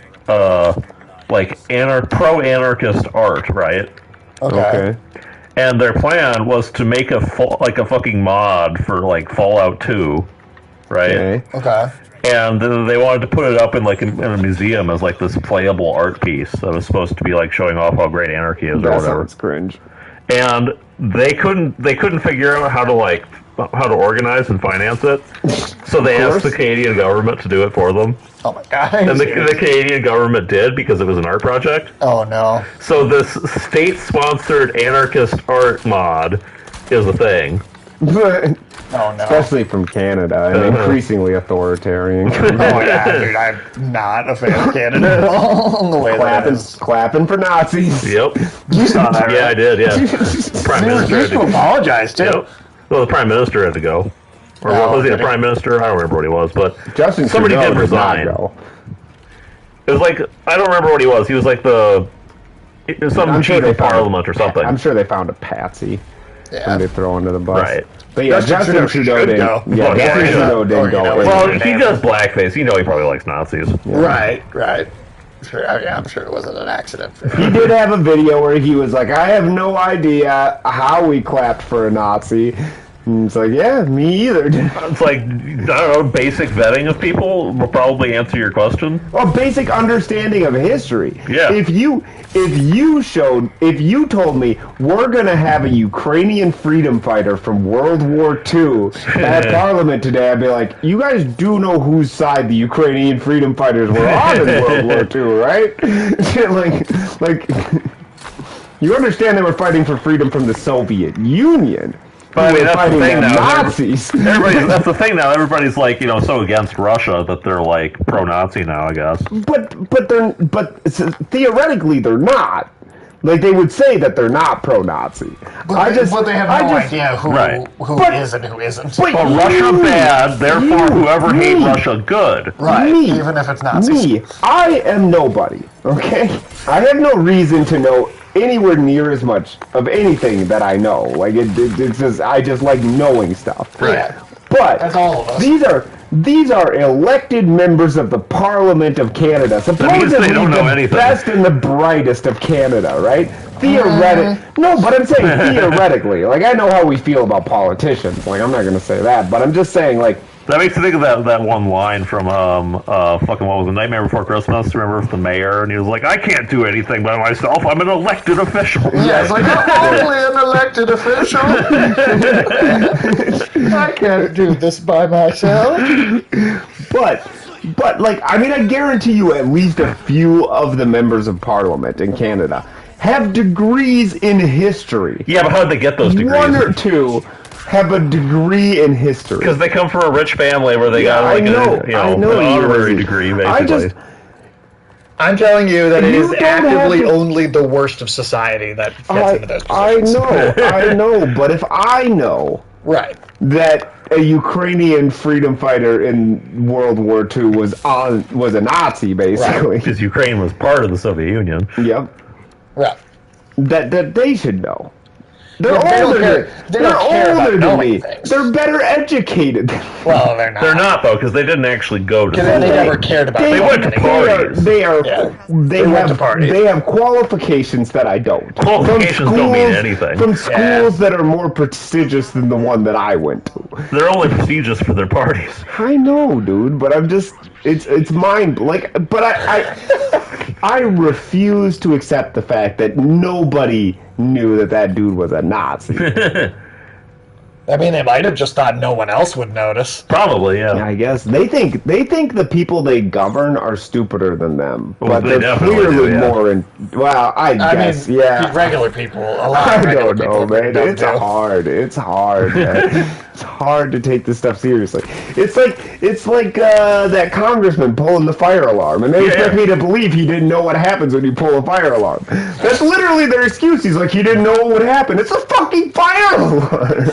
like pro-anarchist art, right? Okay. And their plan was to make a fucking mod for like Fallout 2, right? Okay. Okay. And then they wanted to put it up in like in a museum as like this playable art piece that was supposed to be like showing off how great anarchy is or That whatever. sounds cringe. And they couldn't figure out how to organize and finance it. So they asked the Canadian government to do it for them. Oh my god. And the Canadian government did because it was an art project. Oh no. So this state-sponsored anarchist art mod is a thing. Oh no. Especially from Canada, and increasingly authoritarian. Oh yeah, dude, I'm not a fan of Canada at all. The way that is. clapping for Nazis. Yep. You saw that, right? Yeah, I did, yeah. Prime You Minister had used to to, apologize too. yep. Well, the Prime Minister had to go. Or Oh, was he the did he? Prime Minister? I don't remember what he was, but Justin somebody Trudeau did resign. not go. It was like, I don't remember what he was. He was like some chief of parliament or something. I'm sure they found a patsy. Yeah. Somebody throw under the bus. Right. But yeah, Justin Trudeau didn't. should go. Yeah, Well, Justin yeah. Trudeau Or, didn't you go. know, Well, he does blackface. You know he probably likes Nazis. Right. Sure, yeah, I'm sure it wasn't an accident. He did have a video where he was like, I have no idea how we clapped for a Nazi. And it's like, yeah, me either. It's like, I don't know, basic vetting of people will probably answer your question. A basic understanding of history. Yeah. If you told me we're gonna have a Ukrainian freedom fighter from World War II at Parliament today, I'd be like, you guys do know whose side the Ukrainian freedom fighters were on in World War II, right? like, you understand they were fighting for freedom from the Soviet Union. But I mean, Who were that's the fighting thing the now. Nazis. That's the thing now. Everybody's like, so against Russia that they're like pro-Nazi now, I guess. But theoretically they're not. Like they would say that they're not pro-Nazi. But they have no idea who is and who isn't. But Well, Russia bad, therefore whoever hates me. Russia good. Right, Me. even if it's Nazis. Me, I am nobody. Okay, I have no reason to know anywhere near as much of anything that I know. Like it's just I just like knowing stuff. Right. But That's all of us. These are elected members of the Parliament of Canada, means supposedly they don't know the anything. best and the brightest of Canada, right? No, but I'm saying theoretically. Like I know how we feel about politicians. Like I'm not going to say that, but I'm just saying like. That makes me think of that one line from fucking what was it, Nightmare Before Christmas? Remember with the mayor, and he was like, "I can't do anything by myself. I'm an elected official." Yeah, it's like, I'm only an elected official. I can't do this by myself. But like I mean I guarantee you at least a few of the members of Parliament in Canada have degrees in history. Yeah, but how did they get those degrees? One or two have a degree in history. Because they come from a rich family where they got like an honorary degree, basically. I'm telling you that it You is don't actively have to- only the worst of society that gets into those I positions. I know, but if I know Right. that a Ukrainian freedom fighter in World War II was a Nazi, basically. Because Ukraine was part of the Soviet Union. Yep. Right. That they should know. They're They don't older. care- they They're don't care about older than knowing me. things. They're better educated. Well, they're not. They're not, though, because they didn't actually go to Because school. they never cared about. They went to anything. parties. They went to parties. They have qualifications that I don't. Qualifications don't mean anything. From schools that are more prestigious than the one that I went to. They're only prestigious for their parties. I know, dude, but I'm just it's mind like. But I refuse to accept the fact that nobody knew that dude was a Nazi. I mean, they might have just thought no one else would notice. Probably, yeah. I guess they think the people they govern are stupider than them, Well, but they they're definitely clearly do, yeah. more in. Well, I guess, mean, yeah. regular people. A lot I of regular don't know, people are man. dumb, It's too. hard. It's hard, man. It's hard to take this stuff seriously. It's like that congressman pulling the fire alarm, and they expect me to believe he didn't know what happens when you pull a fire alarm. That's literally their excuse. He's like, he didn't know what would happen. It's a fucking fire alarm.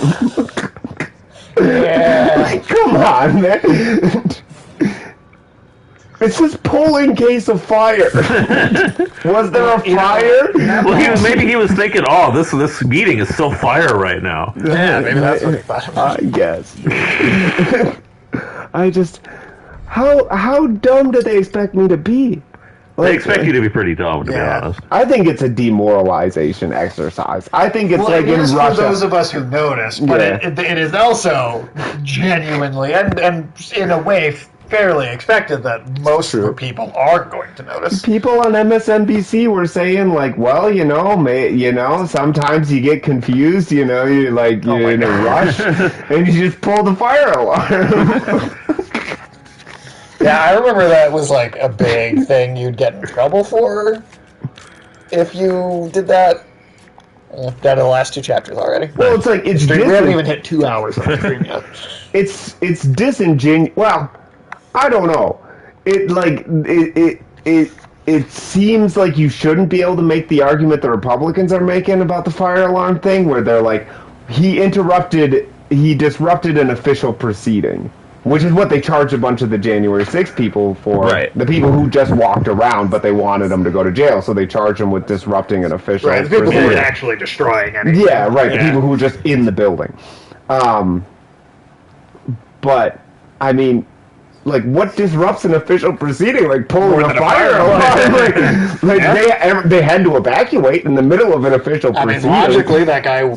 Yeah. Like, come on, man. It's just pull in case of fire. Was there a fire? Well, maybe he was thinking, oh, this meeting is so fire right now. Yeah, maybe that's what he thought. I guess. I just, how dumb do they expect me to be? They expect you to be pretty dumb, to be honest. I think it's a demoralization exercise. I think it's like it in is Russia. for those of us who notice, but Yeah. it is also genuinely and in a way fairly expected that most people are going to notice. People on MSNBC were saying like, well, sometimes you get confused, you're in a rush, and you just pull the fire alarm. Yeah, I remember that was like a big thing you'd get in trouble for if you did that. Down to the last 2 chapters already. Well, it's like it's we haven't even hit 2 hours on the stream yet. It's disingenuous. Well, I don't know. It seems like you shouldn't be able to make the argument the Republicans are making about the fire alarm thing, where they're like, he disrupted an official proceeding. Which is what they charged a bunch of the January 6th people for. Right. The people who just walked around, but they wanted them to go to jail, so they charged them with disrupting an official Right, the people who proceeding. were actually destroying anything. Yeah, right. The people who were just in the building. But, I mean, like, what disrupts an official proceeding? Like pulling a fire alarm? They had to evacuate in the middle of an official proceeding. Logically, that guy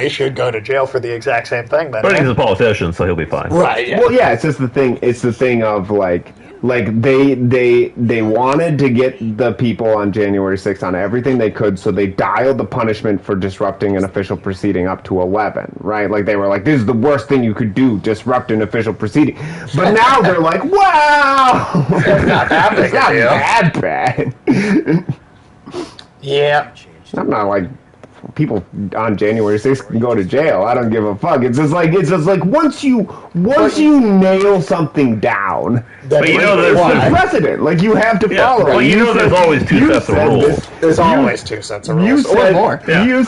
should go to jail for the exact same thing. Then, But he's a politician, so he'll be fine. right? Yeah. Well, yeah, it's just the thing. It's the thing of like they wanted to get the people on January 6th on everything they could, so they dialed the punishment for disrupting an official proceeding up to 11. Right? Like they were like, this is the worst thing you could do, disrupt an official proceeding. But now they're like, wow, It's not that big it's not a deal. that bad. Yeah. I'm not like people on January 6th can go to jail. I don't give a fuck. It's just like once you nail something down, But you know it's there's the precedent. Like you have to follow. well, it. you know there's always 2 sets of rules. There's always 2 sets of rules, You said, or more. Yeah. you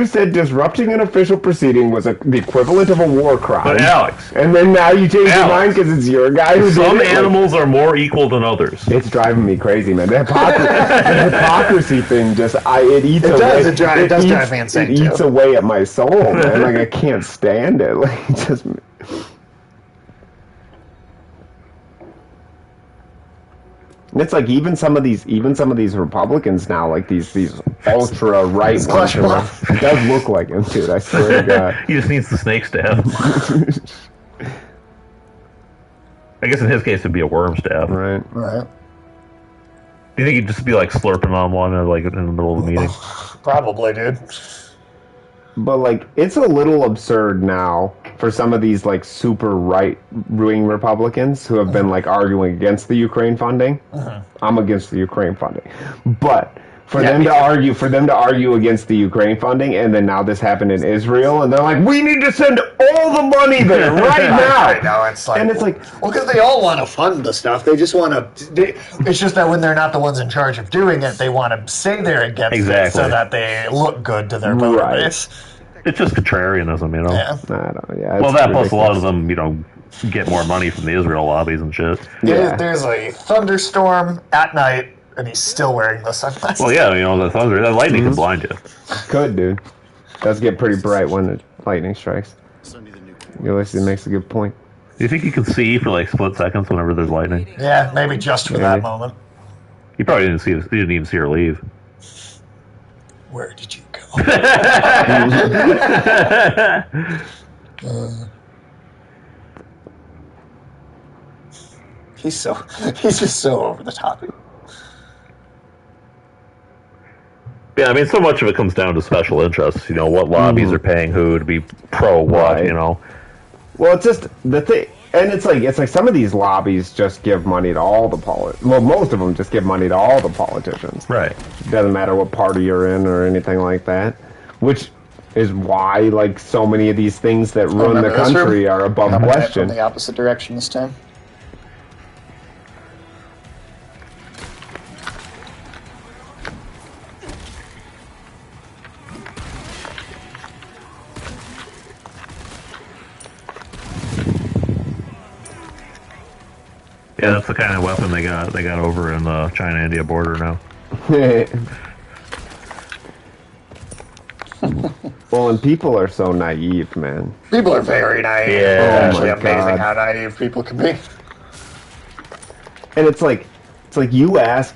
said disrupting an official proceeding was the equivalent of a war crime. But Alex, and then now you change your Alex, mind because it's your guy who some did it. animals are more equal than others. It's driving me crazy, man. The hypocrisy thing it eats away. It does drive me insane, It eats too. away at my soul, man. Like I can't stand it. Like just. It's like even some of these Republicans now, like these ultra right ones. It does look like him, dude. I swear to God. He just needs the snake stab. I guess in his case it'd be a worm stab. Right. Right. Do you think he'd just be like slurping on one like in the middle of the meeting? Probably, dude. But like, it's a little absurd now for some of these like super right-wing Republicans who have been like arguing against the Ukraine funding. I'm against the Ukraine funding, but for them to argue against the Ukraine funding, and then now this happened in Israel, and they're like, we need to send all the money there right now. I know, it's like, And it's like, well, because they all want to fund the stuff. They just want to. It's just that when they're not the ones in charge of doing it, they want to say they're against it so that they look good to their voter base. It's just contrarianism, you know. Yeah. I don't, yeah. Well, it's that plus a lot ridiculous. of them, you know, get more money from the Israel lobbies and shit. Yeah. There's a thunderstorm at night, and he's still wearing the sunglasses. Well, yeah, you know, the thunder, that lightning can blind you. Could, dude. does get pretty bright when the lightning strikes. Send me the new Ulysses makes a good point. Do you think you can see for like split seconds whenever there's lightning? Yeah, maybe just for that Maybe. moment. You probably didn't see. You didn't even see her leave. Where did you go? He's just so over the top. Yeah, I mean, so much of it comes down to special interests. You know, what lobbies are paying who to be pro what. Right. You know. Well, it's just the thing, and it's like some of these lobbies just give money to all the Well, most of them just give money to all the politicians. Right. Doesn't matter what party you're in or anything like that, which is why like so many of these things that run the Remember this country room? are above Coming at it question. from the opposite direction this time. Yeah, that's the kind of weapon they got. They got over in the China-India border now. Well, and people are so naive, man. People are very naive. Yeah. It's actually Oh my amazing God. how naive people can be. And it's like you ask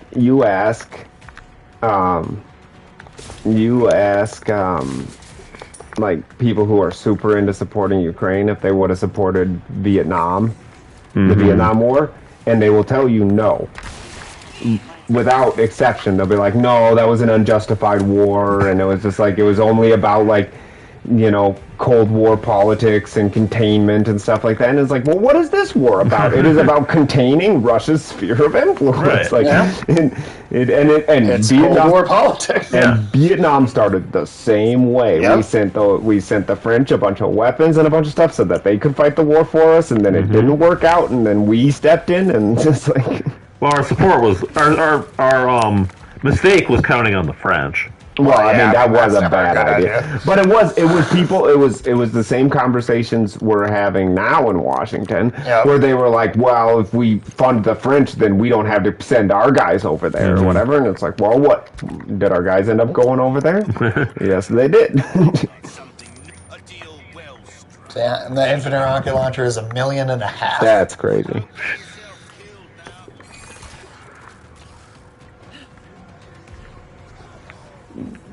like people who are super into supporting Ukraine if they would have supported Vietnam, the Vietnam War, and they will tell you no. Without exception, they'll be like, no, that was an unjustified war, and it was just like, it was only about like, you know, Cold War politics and containment and stuff like that. And it's like, well, what is this war about? It is about containing Russia's sphere of influence. Right. Like, Yeah. and It's Vietnam, Cold War politics. and Vietnam started the same way. Yep. We sent the French a bunch of weapons and a bunch of stuff so that they could fight the war for us, and then it didn't work out, and then we stepped in and just like. Well, our support was our mistake was counting on the French. Well, I yeah, mean that was that's a never a bad good idea. idea. But it was the same conversations we're having now in Washington, Yep. where they were like, well, if we fund the French, then we don't have to send our guys over there or whatever. And it's like, well, what did our guys end up going over there? Yes, they did. something, a deal well struck. Yeah, and the infinite rocket launcher is $1.5 million. That's crazy.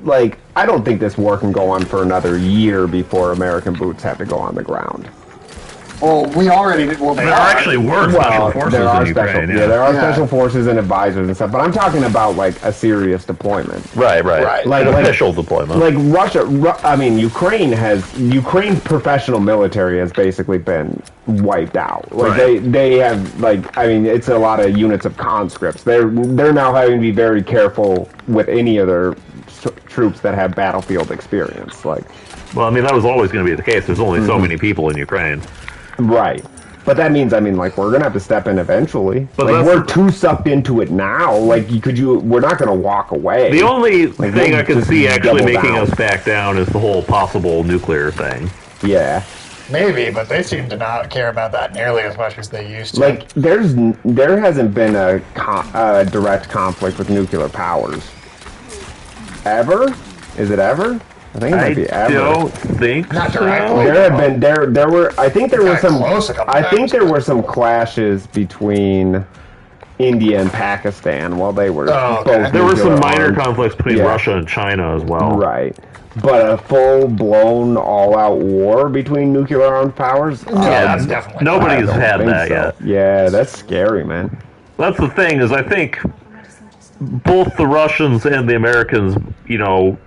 Like, I don't think this war can go on for another year before American boots have to go on the ground. Well, we already did. Well, they There are. actually were special forces there are in Ukraine. there are Yeah. special forces and advisors and stuff. But I'm talking about like a serious deployment. Right. Right. An official deployment. Like I mean, Ukraine's professional military has basically been wiped out. Like Right. they have like, I mean, it's a lot of units of conscripts. They're now having to be very careful with any other troops that have battlefield experience. Like, Well, I mean, that was always going to be the case. There's only so many people in Ukraine. right. But that means, I mean, like, we're gonna have to step in eventually. But like, that's we're the- too sucked into it now. Like, we're not gonna walk away. The only Like, thing we'll I could just see actually double making down. us back down is the whole possible nuclear thing. Yeah. Maybe, but they seem to not care about that nearly as much as they used to. Like, there hasn't been a direct conflict with nuclear powers. Ever? Is it ever? I think it might be ever. don't think Not so. directly. There have been there were I think there were Got some close a couple I think times. there were some clashes between India and Pakistan while they were Oh, okay. both There were some nuclear minor armed. conflicts between Yeah. Russia and China as well. Right. But a full-blown, all-out war between nuclear-armed powers? Yeah, that's definitely. I Nobody's don't had think that so. yet. Yeah, that's scary, man. That's the thing, is I think both the Russians and the Americans, you know,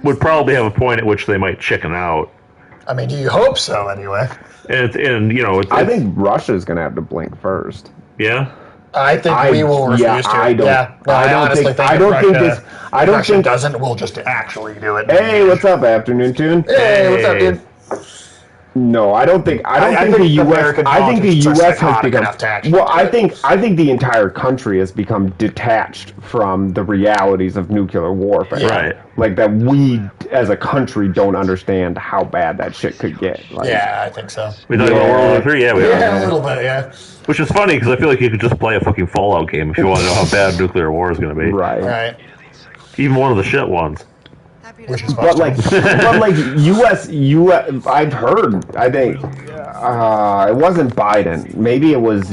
would probably have a point at which they might chicken out. I mean, you hope so, anyway. And you know, I think Russia's going to have to blink first. yeah. I think we will refuse yeah, to. I don't. Yeah, no, I don't honestly think. think I if don't think Russia- this. I don't Russia think. doesn't. We'll just actually do it. Hey, what's up, afternoon tune? Hey, what's up, dude? No, I don't think. I don't I think the think U.S. American I think the politics are U.S. has psychotic become. enough to actually Well, do I it. think the entire country has become detached from the realities of nuclear warfare. Right. Like that, we as a country don't understand how bad that shit could get. Like, Yeah, I think so. We talking about Yeah. World War III? Yeah, we Yeah, are. a little bit. Yeah. Which is funny because I feel like you could just play a fucking Fallout game if you want to know how bad nuclear war is going to be. Right. Right. Even one of the shit ones. That Which is But like, U.S. I've heard. I think it wasn't Biden. Maybe it was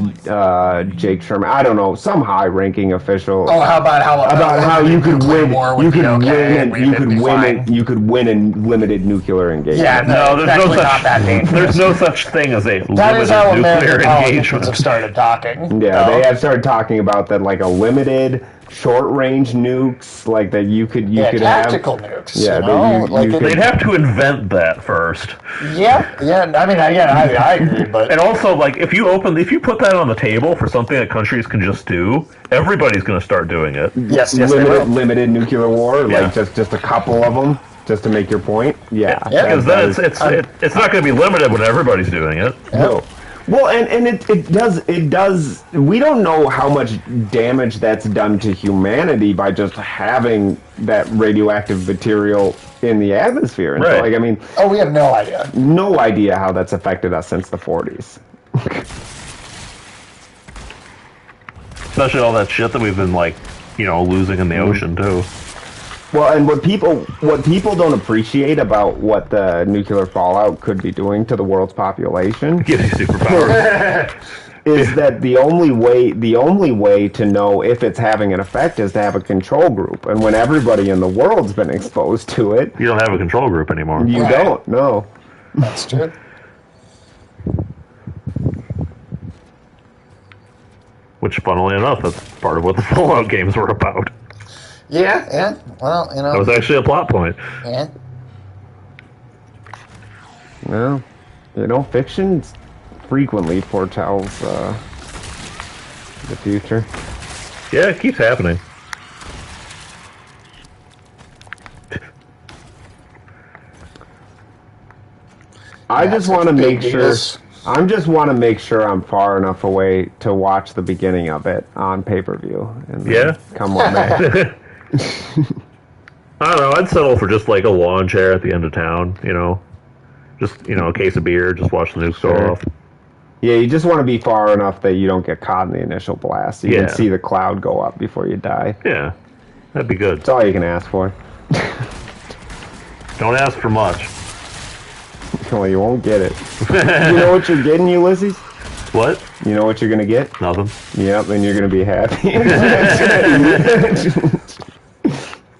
Jake Sherman. I don't know. Some high-ranking official. Oh, how about how you could win? You could win. You You could win in limited nuclear engagement. Yeah, No, there's no actually not that such. dangerous. There's no such thing as a That is how limited American nuclear politicians engagement. have started talking. Yeah, they have started talking about that, like a limited short-range nukes, like that you could tactical have. nukes. Yeah, you know? that you could- They'd have to invent that first. Yeah. I mean, I agree, but And also, like, if you put that on the table for something that countries can just do, everybody's going to start doing it. yes, they will. limited nuclear war, Yeah. like just a couple of them, just to make your point. Yeah, Because then it's not going to be limited when everybody's doing it. no. Well, and it does. We don't know how much damage that's done to humanity by just having that radioactive material in the atmosphere. And so, Right. like, I mean, Oh, we have no idea. no idea how that's affected us since the 40s. Especially all that shit that we've been, like, losing in the ocean, too. Well, and what people don't appreciate about what the nuclear fallout could be doing to the world's population Give you superpowers. is that the only way to know if it's having an effect is to have a control group. And when everybody in the world's been exposed to it, You don't have a control group anymore. you Right. don't know. That's true. Which, funnily enough, that's part of what the Fallout games were about. Yeah. Well, That was actually a plot point. yeah. No, fiction frequently foretells the future. Yeah, it keeps happening. I just want to big make sure. deals. I just want to make sure I'm far enough away to watch the beginning of it on pay-per-view. And then Yeah? come what may. I don't know, I'd settle for just like a lawn chair at the end of town, Just, a case of beer, just watch the nukes go Sure. off. Yeah, you just want to be far enough that you don't get caught in the initial blast. You Yeah. can see the cloud go up before you die. Yeah, that'd be good. That's all you can ask for. Don't ask for much. Well, you won't get it. You know what you're getting, Ulysses? What? You know what you're going to get? Nothing. Yep, and you're going to be happy.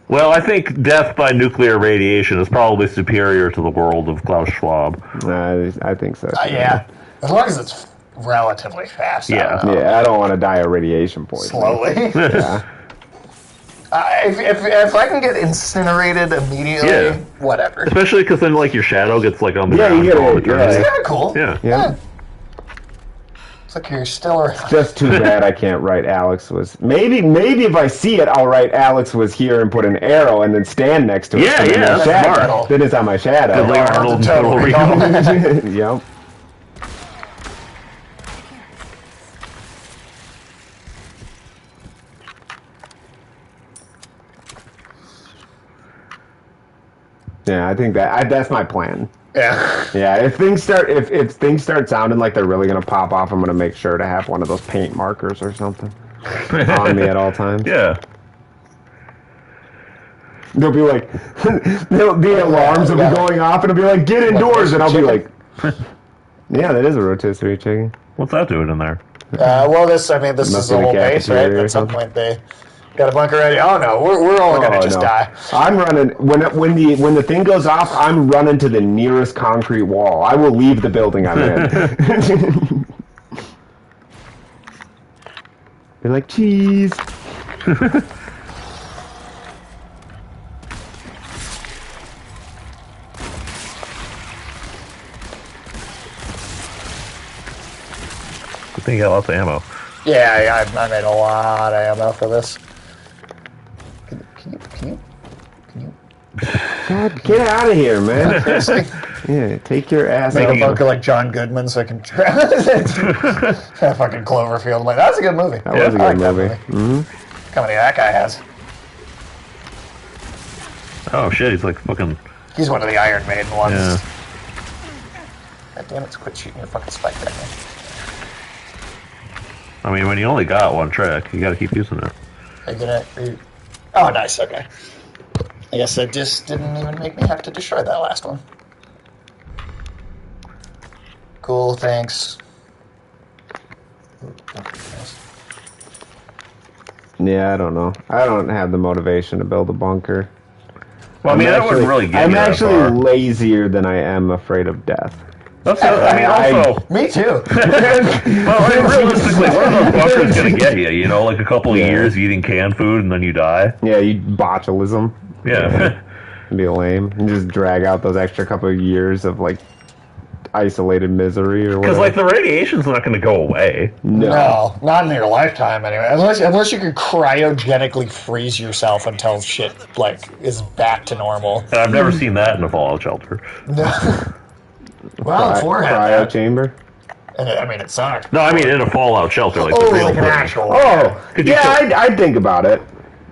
Well, I think death by nuclear radiation is probably superior to the world of Klaus Schwab. I think so. Yeah. As long as it's relatively fast. Yeah. Yeah, I don't want to die of radiation poisoning. Slowly. Yeah. If I can get incinerated immediately, Yeah. whatever. Especially because then, like, your shadow gets, like, on the Yeah, ground you for get all it, eternity. It's kind of cool. Yeah. Yeah. It's like you're still around. Just too bad I can't write Alex was. Maybe if I see it, I'll write Alex was here and put an arrow and then stand next to it. Yeah, so then yeah, it's that's shadow. smart. Then it's on my shadow. Good like Arnold and Total Total Recall. Recall. Yep. Yeah, I think that's my plan. Yeah. Yeah, if things start sounding like they're really gonna pop off, I'm gonna make sure to have one of those paint markers or something on me at all times. Yeah. They'll be like, the alarms will be going off, and it'll be like, get indoors, and I'll be like, yeah, that is a rotisserie chicken. What's that doing in there? Well, this is Must the be the whole base, right? cafeteria or At some something. point they got a bunker ready. Oh no, we're all gonna just die. I'm running when the thing goes off. I'm running to the nearest concrete wall. I will leave the building I'm in. Be like cheese. I think you got lots of ammo. Yeah, I made a lot of ammo for this. Can you? God, get out of here, man. Seriously? Yeah, take your ass Make out. a bunker like John Goodman so I can fucking Cloverfield. Like, that's a good movie. That was a I good like movie. that How many that guy has? Oh shit, he's like fucking. He's one of the Iron Maiden ones. Yeah. God damn it, quit shooting your fucking spike at me. I mean, when you only got one trick, you gotta keep using it. Are you gonna... Oh, nice, okay. I guess that just didn't even make me have to destroy that last one. Cool, thanks. Yeah, I don't know. I don't have the motivation to build a bunker. Well, I mean, that wouldn't really get I'm you that actually far. lazier than I am afraid of death. That's I mean, also, Me too. well, I mean, realistically, what are those bunkers going to get you? You know, like a couple of years eating canned food and then you die? Yeah, you botulism. Yeah. It'd be lame. And just drag out those extra couple of years of, like, isolated misery or whatever. Because, like, the radiation's not going to go away. No, not in your lifetime anyway. Unless you could cryogenically freeze yourself until shit like is back to normal. And I've never seen that in a Fallout shelter. No. Well, four had Cryo that. chamber? And I mean, it sucked. No, I mean in a Fallout shelter, like the real like an thing. actual. Oh, Could you yeah, kill- I'd think about it.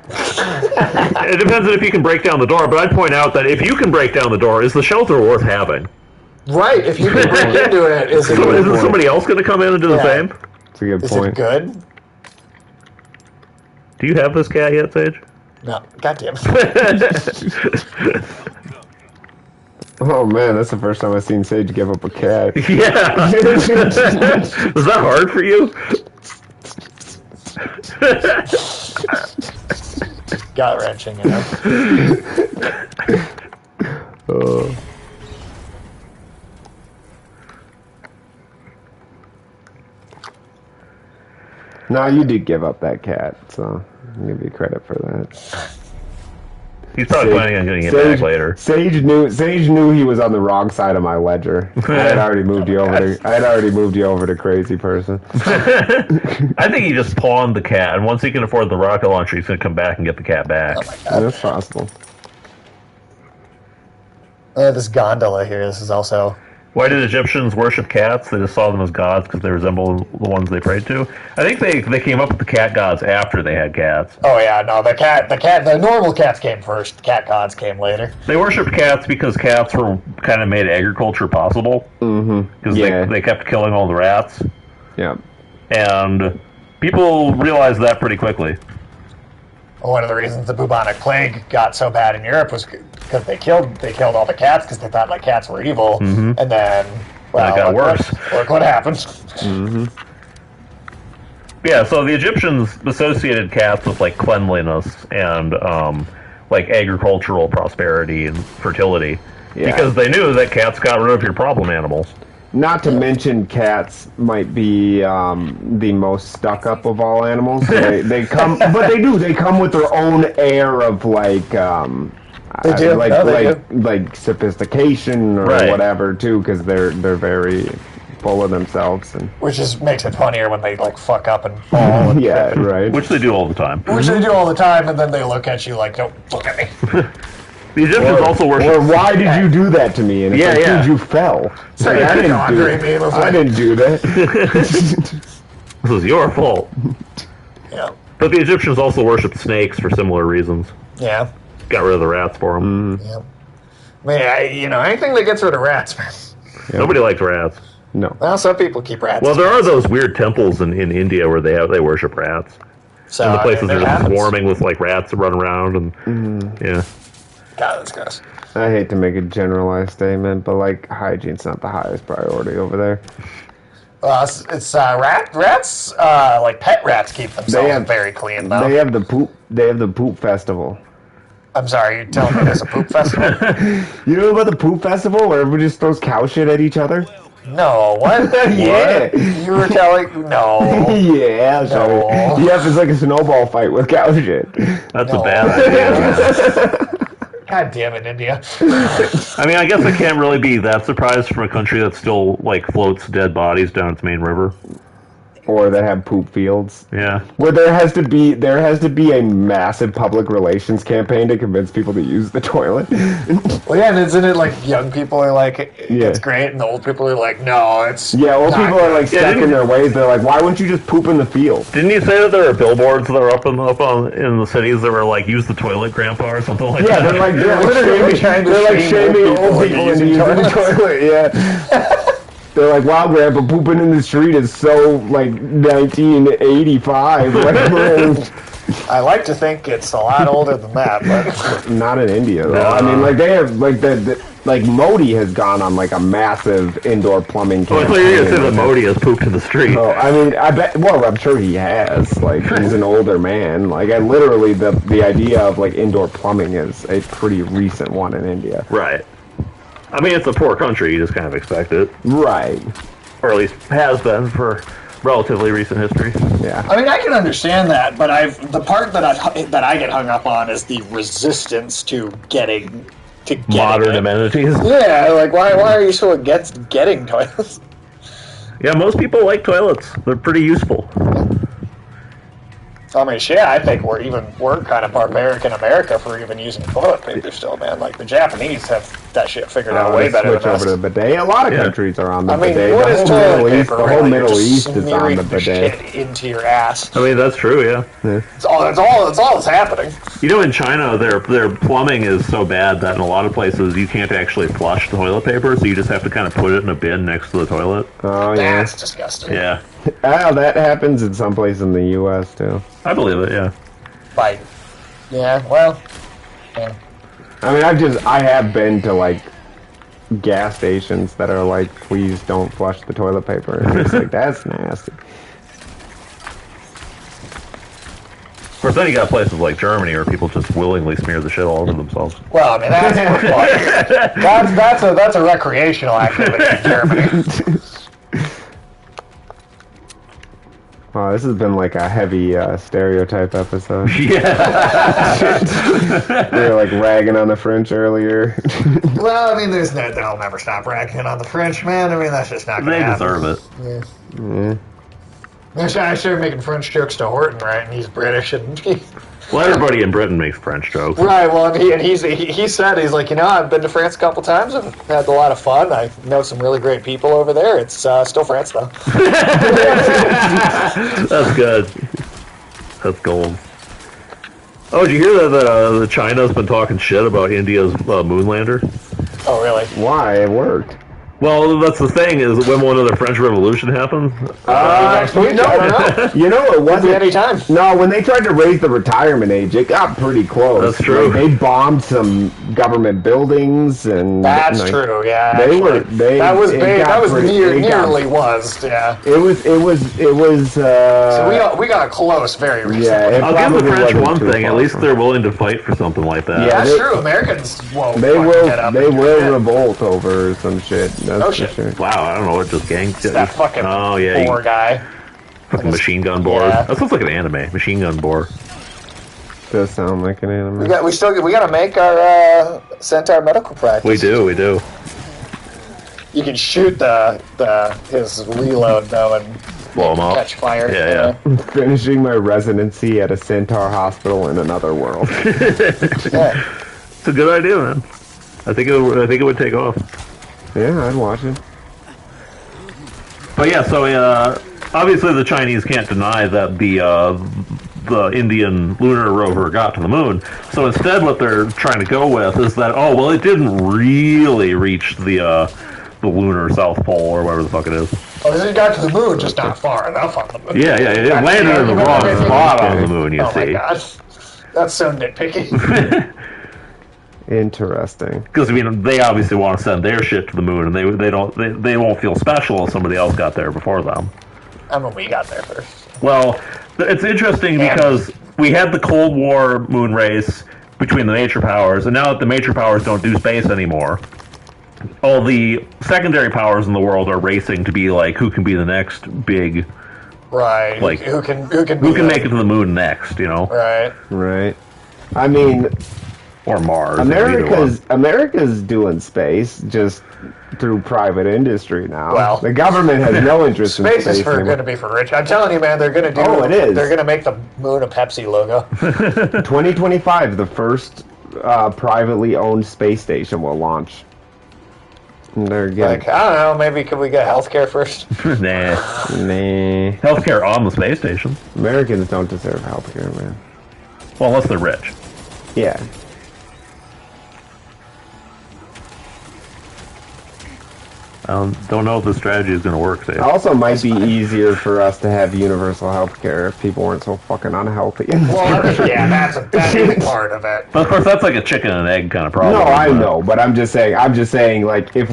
It depends on if you can break down the door, but I'd point out that if you can break down the door, is the shelter worth having? Right, if you can break into it, Isn't somebody else going to come in and do the Yeah. same? That's a good is point. it good? Do you have this cat yet, Sage? No, goddamn. Oh man, that's the first time I've seen Sage give up a cat. Yeah. Was that hard for you? Gut wrenching, you know. No, you did give up that cat, so I'll give you credit for that. He's probably planning on getting it back later. Sage knew he was on the wrong side of my ledger. I had already moved you over to crazy person. I think he just pawned the cat, and once he can afford the rocket launcher, he's going to come back and get the cat back. Oh my god. That's possible. This gondola here, this is also... Why did Egyptians worship cats? They just saw them as gods because they resemble the ones they prayed to. I think they came up with the cat gods after they had cats. Oh yeah, no, the normal cats came first. The cat gods came later. They worshipped cats because cats were kind of made agriculture possible. Mm-hmm. Because Yeah. they kept killing all the rats. Yeah. And people realized that pretty quickly. One of the reasons the bubonic plague got so bad in Europe was because they killed all the cats because they thought like cats were evil, and then well, it got worse. Look what happened. Mm-hmm. Yeah, so the Egyptians associated cats with like cleanliness and like agricultural prosperity and fertility because they knew that cats got rid of your problem animals. Not to mention cats might be the most stuck up of all animals. They come, but they come with their own air of like They do. like sophistication or Right. whatever too, because they're very full of themselves and Which makes it funnier when they like fuck up and fall. And yeah, right. Which they do all the time. Which they do all the time, and then they look at you like, "Don't look at me." The Egyptians also worship. Or why did you do that to me? And it's Yeah, like, yeah. dude, you fell. It's like, Yeah, I Andre meme of like- didn't do that. This is your fault. Yeah, But the Egyptians also worshipped snakes for similar reasons. yeah, Got rid of the rats for them. yeah. Man, anything that gets rid of rats, man. Nobody likes rats. No. Well, some people keep rats. Well, there are those weird temples in India where they worship rats. so, And the places it are just happens. swarming with like rats that run around and yeah. God, that's gross. I hate to make a generalized statement, but like hygiene's not the highest priority over there. It's rats. Like pet rats keep themselves very clean, though. They have the poop festival. I'm sorry, you're telling me there's a poop festival? You know about the poop festival where everybody just throws cow shit at each other? No, what? Yeah. What? You were telling no. Yeah, I'll show No. you. Yeah, it's like a snowball fight with cow shit. That's No. a bad idea. God damn it, India. I mean, I guess I can't really be that surprised from a country that still like floats dead bodies down its main river. Or that have poop fields. Yeah. Where there has to be a massive public relations campaign to convince people to use the toilet. Well, yeah, and isn't it like young people are like, Yeah. it's great, and the old people are like, no, it's Yeah, old not people are like good. stuck in their ways. They're like, why wouldn't you just poop in the field? Didn't you say that there are billboards that are up in the cities that were like use the toilet, grandpa, or something like Yeah, that? they're like literally trying to shaming shame old old people people into into using the using toilet. Yeah. They're like, wow, Grandpa, pooping in the street is so, like, 1985. Like, I like to think it's a lot older than that, but not in India, though. I mean, like, they have, like, like, Modi has gone on, like, a massive indoor plumbing Well, I campaign. thought you were going to say that Modi has pooped in the street. Oh, I mean, I bet. Well, I'm sure he has. Like, he's an older man. Like, I literally the idea of like indoor plumbing is a pretty recent one in India. Right. I mean, it's a poor country. You just kind of expect it, Right. or at least has been for relatively recent history. Yeah. I mean, I can understand that, but the part that I get hung up on is the resistance to getting Modern it. amenities. Yeah, like why are you so against getting toilets? Yeah, most people like toilets. They're pretty useful. I mean, shit, I think we're kind of barbaric in America for even using toilet paper still, man. Like the Japanese have that shit figured out way better Switch than us. over to the bidet. A lot of Yeah. countries are on the I mean, bidet. what The is whole toilet Middle East, paper? the whole Really? You're Middle just East is on smearing the the bidet. shit into your ass. I mean, that's true. Yeah. That's all that's happening. You know, in China, their plumbing is so bad that in a lot of places you can't actually flush the toilet paper, so you just have to kind of put it in a bin next to the toilet. Oh yeah. That's disgusting. Yeah, Oh, that happens in some places in the U.S. too. I believe it. Yeah. Like, yeah, well, yeah. I mean, I have been to like gas stations that are like, please don't flush the toilet paper. And it's like, that's nasty. Of course, then you got places like Germany where people just willingly smear the shit all over themselves. Well, I mean, that's that's a recreational activity in Germany. Wow, this has been like a heavy stereotype episode. Yeah. We were like ragging on the French earlier. Well, I mean, they'll never stop ragging on the French, man. I mean, that's just not going to They happen. deserve it. Yeah. I started making French jokes to Horton, right? And he's British, and Well, everybody in Britain makes French jokes. right. Well, and he said he's like, I've been to France a couple times and had a lot of fun. I know some really great people over there. It's still France though. That's good. That's gold. Oh, did you hear that China's been talking shit about India's moon lander? Oh, really? Why? It worked. Well, that's the thing, is when one of the French Revolution happened. Next week, I don't know. You know, it wasn't Any time. No, when they tried to raise the retirement age, it got pretty close. That's true. Like, they bombed some government buildings, and That's like, true. Yeah. They actually. were. They. That was it big. got That was pretty- it got- nearly was. Yeah. It was. So we got close very recently. Yeah, it I'll give the probably French wasn't one too thing, at far least from- they're willing to fight for something like that. Yeah. That's they- true. Americans won't. They fucking will. get up They and do will that. revolt over some shit. That's Oh, for shit. sure. Wow, I don't know what just gang. It's that fucking Oh yeah, poor guy. fucking machine gun bore. Yeah. That sounds like an anime. Machine gun bore. Does sound like an anime. We got to make our Centaur medical practice. We do. You can shoot his reload though and Blow 'em up. catch fire. Yeah. Finishing my residency at a Centaur hospital in another world. Yeah. It's a good idea, man. I think it would take off. Yeah, I'd watch it. But yeah, so obviously the Chinese can't deny that the Indian lunar rover got to the moon. So instead, what they're trying to go with is that it didn't really reach the lunar South Pole or whatever the fuck it is. Oh, it got to the moon, just not far enough on the moon. Yeah, it landed in the wrong spot on the moon. You Oh my see, god, that's so nitpicky. Interesting. because I mean they obviously want to send their shit to the moon, and they won't feel special if somebody else got there before them. I mean, we got there first. Well, it's interesting because we had the Cold War moon race between the major powers, and now that the major powers don't do space anymore, all the secondary powers in the world are racing to be like who can be the next big, Right. Like, who can make it to the moon next, you know, Right. Right. I mean, or Mars. either one. America's doing space just through private industry now. Well, the government has no interest in Space space. is going anymore. to be for rich. I'm telling you, man, they're going to do. Oh, it is. They're going to make the moon a Pepsi logo. 2025, the first privately owned space station will launch. And they're getting Like, I don't know. Maybe could we get healthcare first? Nah, nah. healthcare on the space station. Americans don't deserve healthcare, man. Well, unless they're rich. Don't know if the strategy is going to work, Dave. Also, might be easier for us to have universal health care if people weren't so fucking unhealthy. Well, yeah, that is part of it. But of course, that's like a chicken and egg kind of problem. No, I know, but I'm just saying, like, it's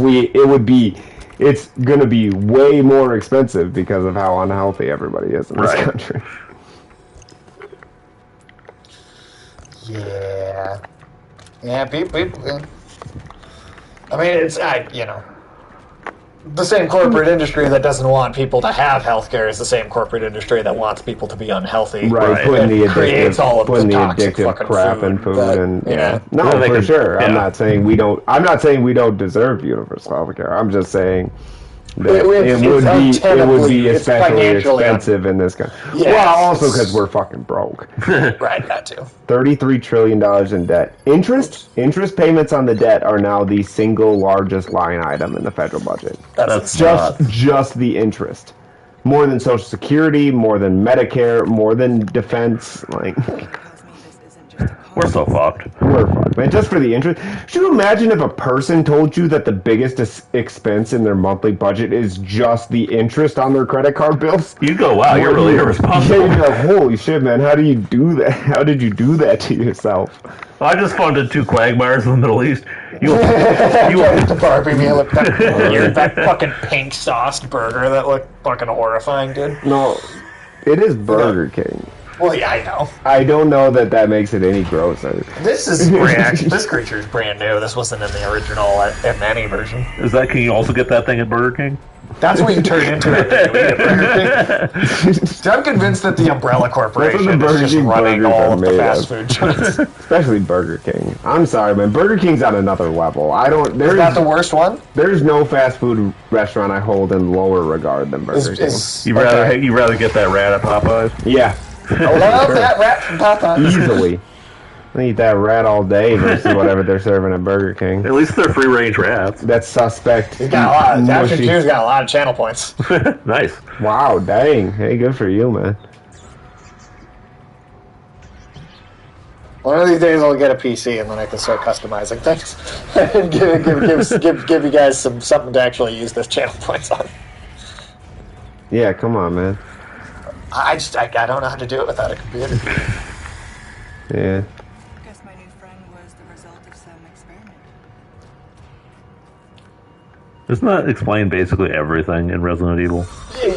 gonna be way more expensive because of how unhealthy everybody is in this country. Yeah. Yeah, people. I mean, it's, the same corporate industry that doesn't want people to have healthcare is the same corporate industry that wants people to be unhealthy. Right, putting the creates all of the toxic addictive fucking crap in food that, and No, for sure. Yeah. I'm not saying we don't deserve universal healthcare. I'm just saying that it would be especially expensive in this country. Yes. Well, also because we're fucking broke. Right, that too. $33 trillion in debt. Interest payments on the debt are now the single largest line item in the federal budget. That's Just the interest. More than Social Security, more than Medicare, more than defense. Like, We're so fucked. we're fucked, man. Just for the interest. Should you imagine if a person told you that the biggest expense in their monthly budget is just the interest on their credit card bills? You go, wow, you're really irresponsible. Yeah, you'd be like, holy shit, man, how do you do that? How did you do that to yourself? I just funded 2 quagmires in the Middle East. You the Barbie meal with that fucking pink sauced burger that looked fucking horrifying, dude. No, it is Burger King. Well, yeah, I know. I don't know that makes it any grosser. This creature is brand new. This wasn't in the original in any version. Is that? Can you also get that thing at Burger King? That's what you turn into after you eat at Burger King. I'm convinced that the Umbrella Corporation is just running all of the fast food joints. Especially Burger King. I'm sorry, man. Burger King's on another level. Is that the worst one? There's no fast food restaurant I hold in lower regard than Burger King. You rather get that rat at Popeyes? Yeah. I love that rat from Popeyes. Easily. I eat that rat all day versus whatever they're serving at Burger King. At least they're free-range rats. That's suspect. He's got a lot. Ashton Q's got a lot of channel points. Nice. Wow, dang. Hey, good for you, man. One of these days I'll get a PC and then I can start customizing things and give you guys something to actually use those channel points on. Yeah, come on, man. I don't know how to do it without a computer. Yeah. I guess my new friend was the result of some experiment. Doesn't that explain basically everything in Resident Evil?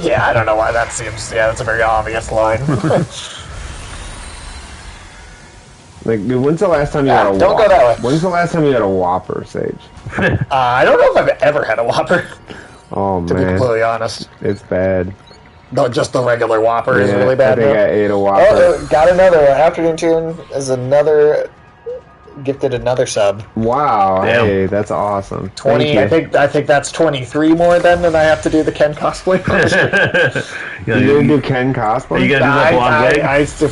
Yeah, I don't know why that seems... Yeah, that's a very obvious line. Like, dude, when's the last time you had a Whopper? Don't go that way. When's the last time you had a Whopper, Sage? I don't know if I've ever had a Whopper, Oh, to be man. completely honest. It's bad. No, just the regular Whopper is really I bad. think now. I ate a Whopper. Oh, got another. Afternoon Tune is gifted another sub. Wow, Damn. hey, that's awesome. 20. I think that's 23 more than I have to do the Ken cosplay. You didn't do Ken cosplay? Are you gonna do that blonde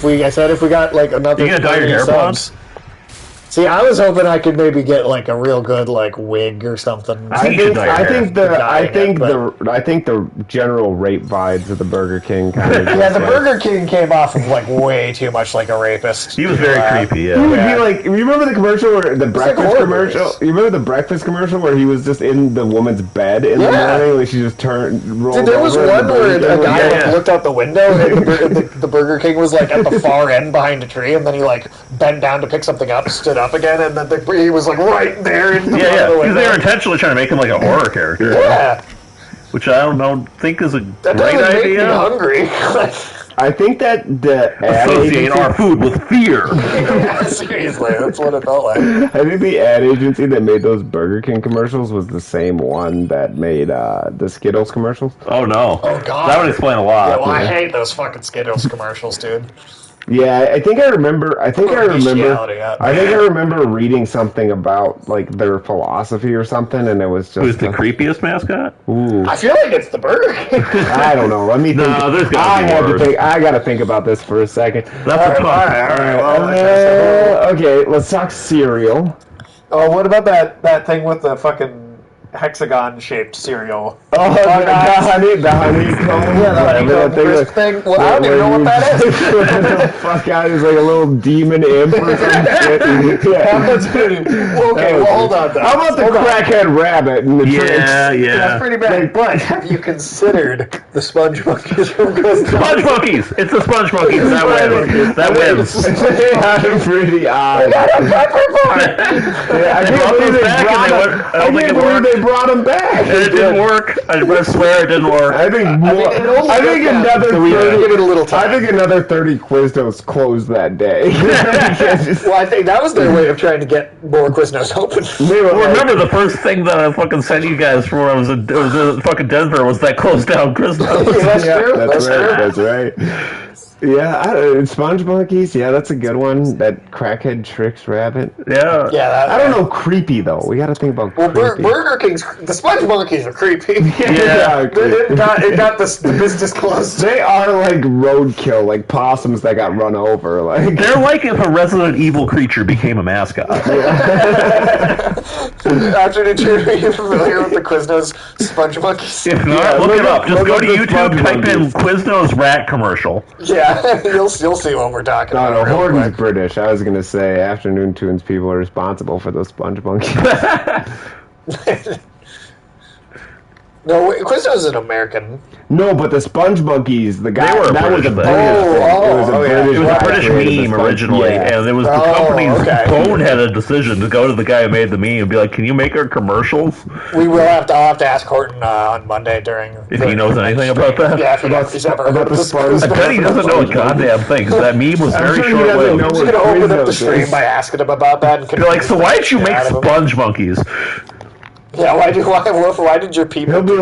wig? I said if we got like another. You gonna dye your hair blonde? See, I was hoping I could maybe get like a real good like wig or something. I think the general rape vibes of the Burger King kind of. Yeah, the Burger King came off of like way too much like a rapist. He was very creepy. He would Yeah. be like, you remember the commercial where the breakfast horror commercial? movies. You remember the breakfast commercial where he was just in the woman's bed in the morning, like she just rolled Dude, there was over and one the where Burger a King guy was- like, looked out the window and the Burger King was like at the far end behind a tree, and then he like bent down to pick something up, stood up again, and then he was like right there in the front of the Because window. they were intentionally trying to make him like a horror character. Yeah, Which I don't think is a that great doesn't make me idea. hungry. I think that the ad Associate agency, our food with fear. Yeah, seriously, that's what it felt like. I think the ad agency that made those Burger King commercials was the same one that made the Skittles commercials. Oh no. Oh, God. That would explain a lot. Yeah, well, I hate those fucking Skittles commercials, dude. Yeah, I think I remember Bestiality, yeah. reading something about like their philosophy or something, and it was just Who's the creepiest mascot? Ooh, I feel like it's the Burger King. I don't know. Let me think. No, there's gotta be worse. I gotta think about this for a second. That's a tough. Okay, let's talk cereal. Oh, what about that thing with the fucking hexagon-shaped cereal. Oh, the honeycomb. Yeah, the honeycomb crisp thing. Well, I don't even know what that is. The fuck out is like a little demon imp or some shit. That's pretty. Okay, well, hold on. How about the crackhead rabbit and the tricks? That's pretty bad. But have you considered the sponge monkeys from Ghost? Sponge monkeys! It's the sponge monkeys. That wins. That wins. That's pretty odd. Yeah, I can't believe they brought him back. And it didn't work. I swear it didn't work. I think another 30 Quiznos closed that day. Well, I think that was their way of trying to get more Quiznos open. Well, remember the first thing that I fucking sent you guys for when I was in fucking Denver was that closed down Christmas. That's true. That's right. Yeah, Sponge Monkeys. Yeah, that's a good one. That crackhead tricks rabbit. Yeah. Yeah. I don't know. Creepy though. We got to think about. Well, creepy. Burger King's the Sponge Monkeys are creepy. Yeah. It got the business closed. They are like roadkill, like possums that got run over. Like They're like if a Resident Evil creature became a mascot. After are you familiar with the Quiznos Sponge Monkeys? If not, look it up. Just go to YouTube, type in Quiznos rat commercial. Yeah, you'll see what we're talking about. No, real Horton's quick. British. I was gonna say Afternoon Tunes people are responsible for those Sponge Monkeys. No, Quiznos is an American. No, but the Sponge Monkeys, the guy They were a that was a British British thing. thing. It was a British It was guy a British created the meme Sponge- originally, yeah. and it was the company's boneheaded decision to go to the guy who made the meme and be like, "Can you make our commercials?" I'll have to ask Horton on Monday during. If he knows anything about that. Yeah, if he's ever heard of this. I bet he doesn't know a goddamn thing, because that meme was very sure he doesn't short-lived. know I'm just gonna open up the stream by asking him about that. And Be like, so why did you make Sponge? sponge monkeys? Yeah, why did your people? He'll be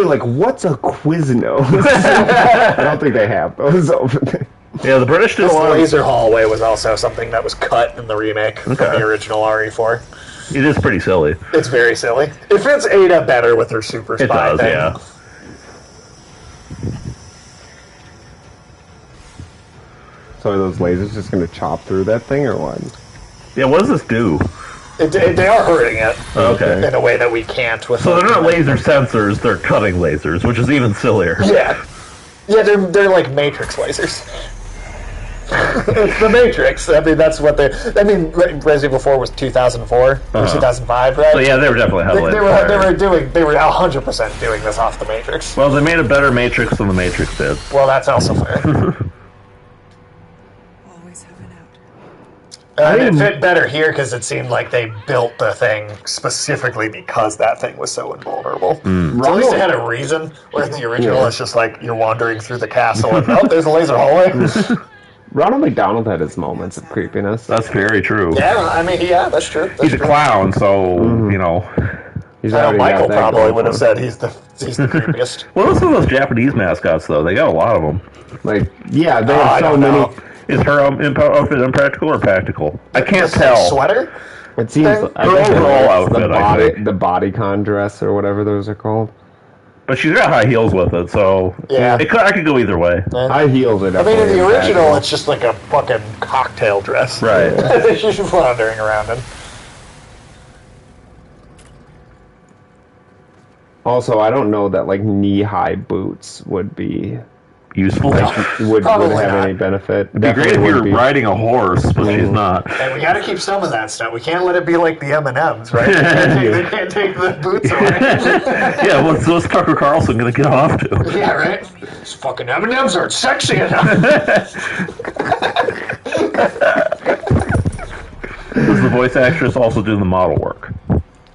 like, what's a Quizno? I don't think they have those over there. Yeah, the British did a This lot of... laser hallway was also something that was cut in the remake from the original RE4. It is pretty silly. It's very silly. It fits Ada better with her super spy It does, thing. yeah. So are those lasers just going to chop through that thing or what? Yeah, what does this do? They are hurting it Okay. in a way that we can't with. So they're not laser sensors, they're cutting lasers, which is even sillier. Yeah, they're like Matrix lasers. It's the Matrix. I mean, that's what they. I mean, Resident Evil 4 was 2004 or 2005, right? So yeah, they were definitely heavily They were 100% doing this off the Matrix. Well, they made a better Matrix than the Matrix did. Well, that's also fair. Always have an out. And it fit better here because it seemed like they built the thing specifically because that thing was so invulnerable. So at least it had a reason. Whereas the original, it's just like you're wandering through the castle and there's a laser hallway. Ronald McDonald had his moments of creepiness. That's very true. Yeah, I mean, yeah, that's true. He's a clown, so, you know... He's I know already Michael got that probably going would have for said he's the creepiest. What are some of those Japanese mascots, though? They got a lot of them. him. Like, yeah, they I have so don't many. know. Is her outfit impractical or practical? I can't tell. Sweater? It seems Her I think overall it's outfit, I think. the bodycon dress or whatever those are called. But she's got high heels with it, so Yeah. I could go either way. High heels are I mean, in definitely the original, impractical. it's just like a fucking cocktail dress. Right. She's just wandering around in. Also, I don't know that like knee-high boots would be Useful. would Probably have not. any benefit. It'd be great if you're riding a horse, but she's not. And we gotta keep some of that stuff. We can't let it be like the M&Ms, right? They can't take the boots away. Yeah, what's Tucker Carlson gonna get off to? Yeah, right? These fucking M&Ms aren't sexy enough. Does the voice actress also do the model work?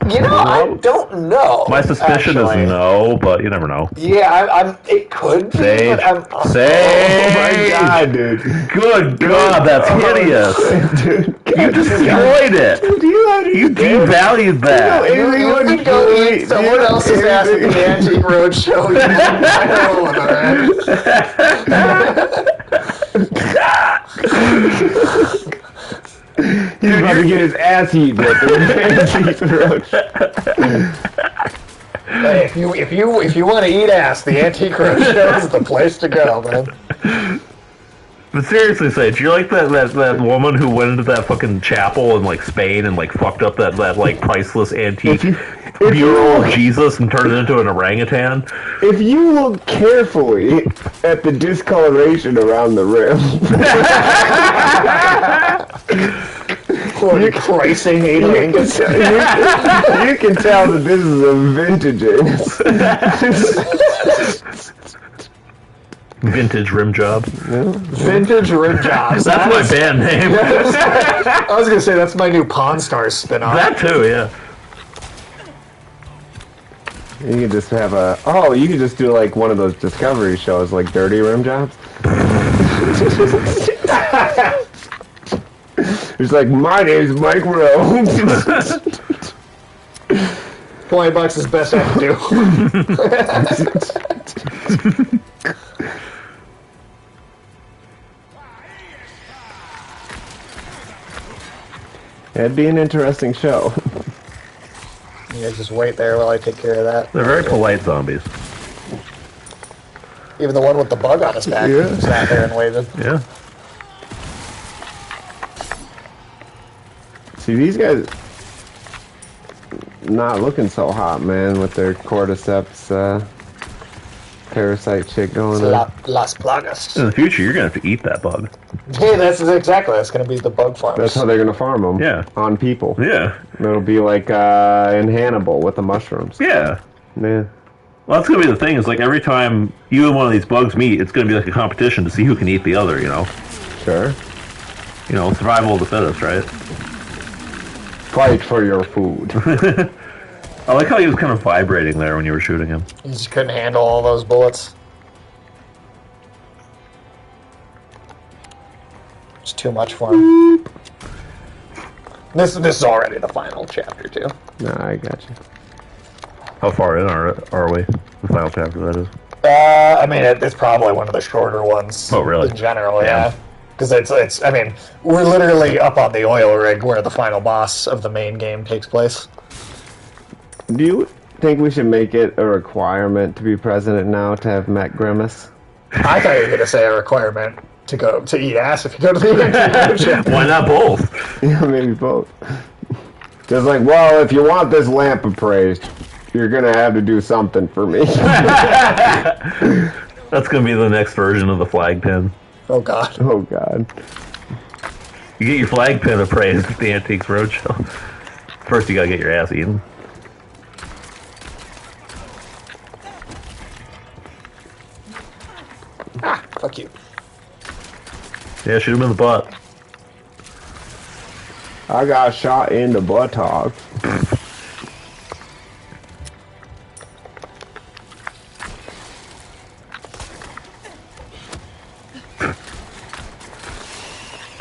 You know, I don't know. My suspicion actually. is no, but you never know. Yeah, it could be, Sage. but I'm... Sage. Oh my god, dude! Good God, that's hideous! Dude, You destroyed it! You devalued that! You can go eat someone else's ass at the Antique Roadshow. You viral with it. He's about to get his ass eaten at the Hey, if you want to eat ass, the Antique Roadshow is the place to go, man. But seriously, Sage, you're like that woman who went into that fucking chapel in like Spain and like fucked up that like priceless antique bureau of Jesus and turned it into an orangutan. If you look carefully at the discoloration around the rim, You're Christing you can tell that this is a vintage anus. Vintage rim job. Vintage rim jobs. That's my band name. I was gonna say that's my new Pawn Stars spin-off. That too, yeah. You can just have you can just do like one of those Discovery shows, like Dirty Rim Jobs. It's like, my name's Mike Rowe. $20 is best I can do. It'd be an interesting show. You guys just wait there while I take care of that. They're very polite zombies. Even the one with the bug on his back sat there and waited. Yeah. See, these guys not looking so hot, man, with their cordyceps parasite shit going on. Las Plagas. In the future, you're gonna have to eat that bug. Yeah, that's gonna be the bug farms. That's how they're gonna farm them. Yeah. On people. Yeah. It'll be like in Hannibal with the mushrooms. Yeah. Yeah. Well, that's gonna be the thing. Is like every time you and one of these bugs meet, it's gonna be like a competition to see who can eat the other. You know. Sure. You know, survival of the fittest, right? Fight for your food. I like how he was kind of vibrating there when you were shooting him. You just couldn't handle all those bullets. It's too much for him. This is already the final chapter too. Nah, I got you. How far in are we? The final chapter, that is. I mean, it's probably one of the shorter ones. Oh, really? In general, yeah. Because it's. I mean, we're literally up on the oil rig where the final boss of the main game takes place. Do you think we should make it a requirement to be president now to have met Grimace? I thought you were going to say a requirement to go to eat ass if you go to the interview. Why not both? Yeah, maybe both. Just like, well, if you want this lamp appraised, you're going to have to do something for me. That's going to be the next version of the flag pin. Oh, God. Oh, God. You get your flag pin appraised at the Antiques Roadshow. First, you got to get your ass eaten. Fuck you. Yeah, shoot him in the butt. I got shot in the buttock.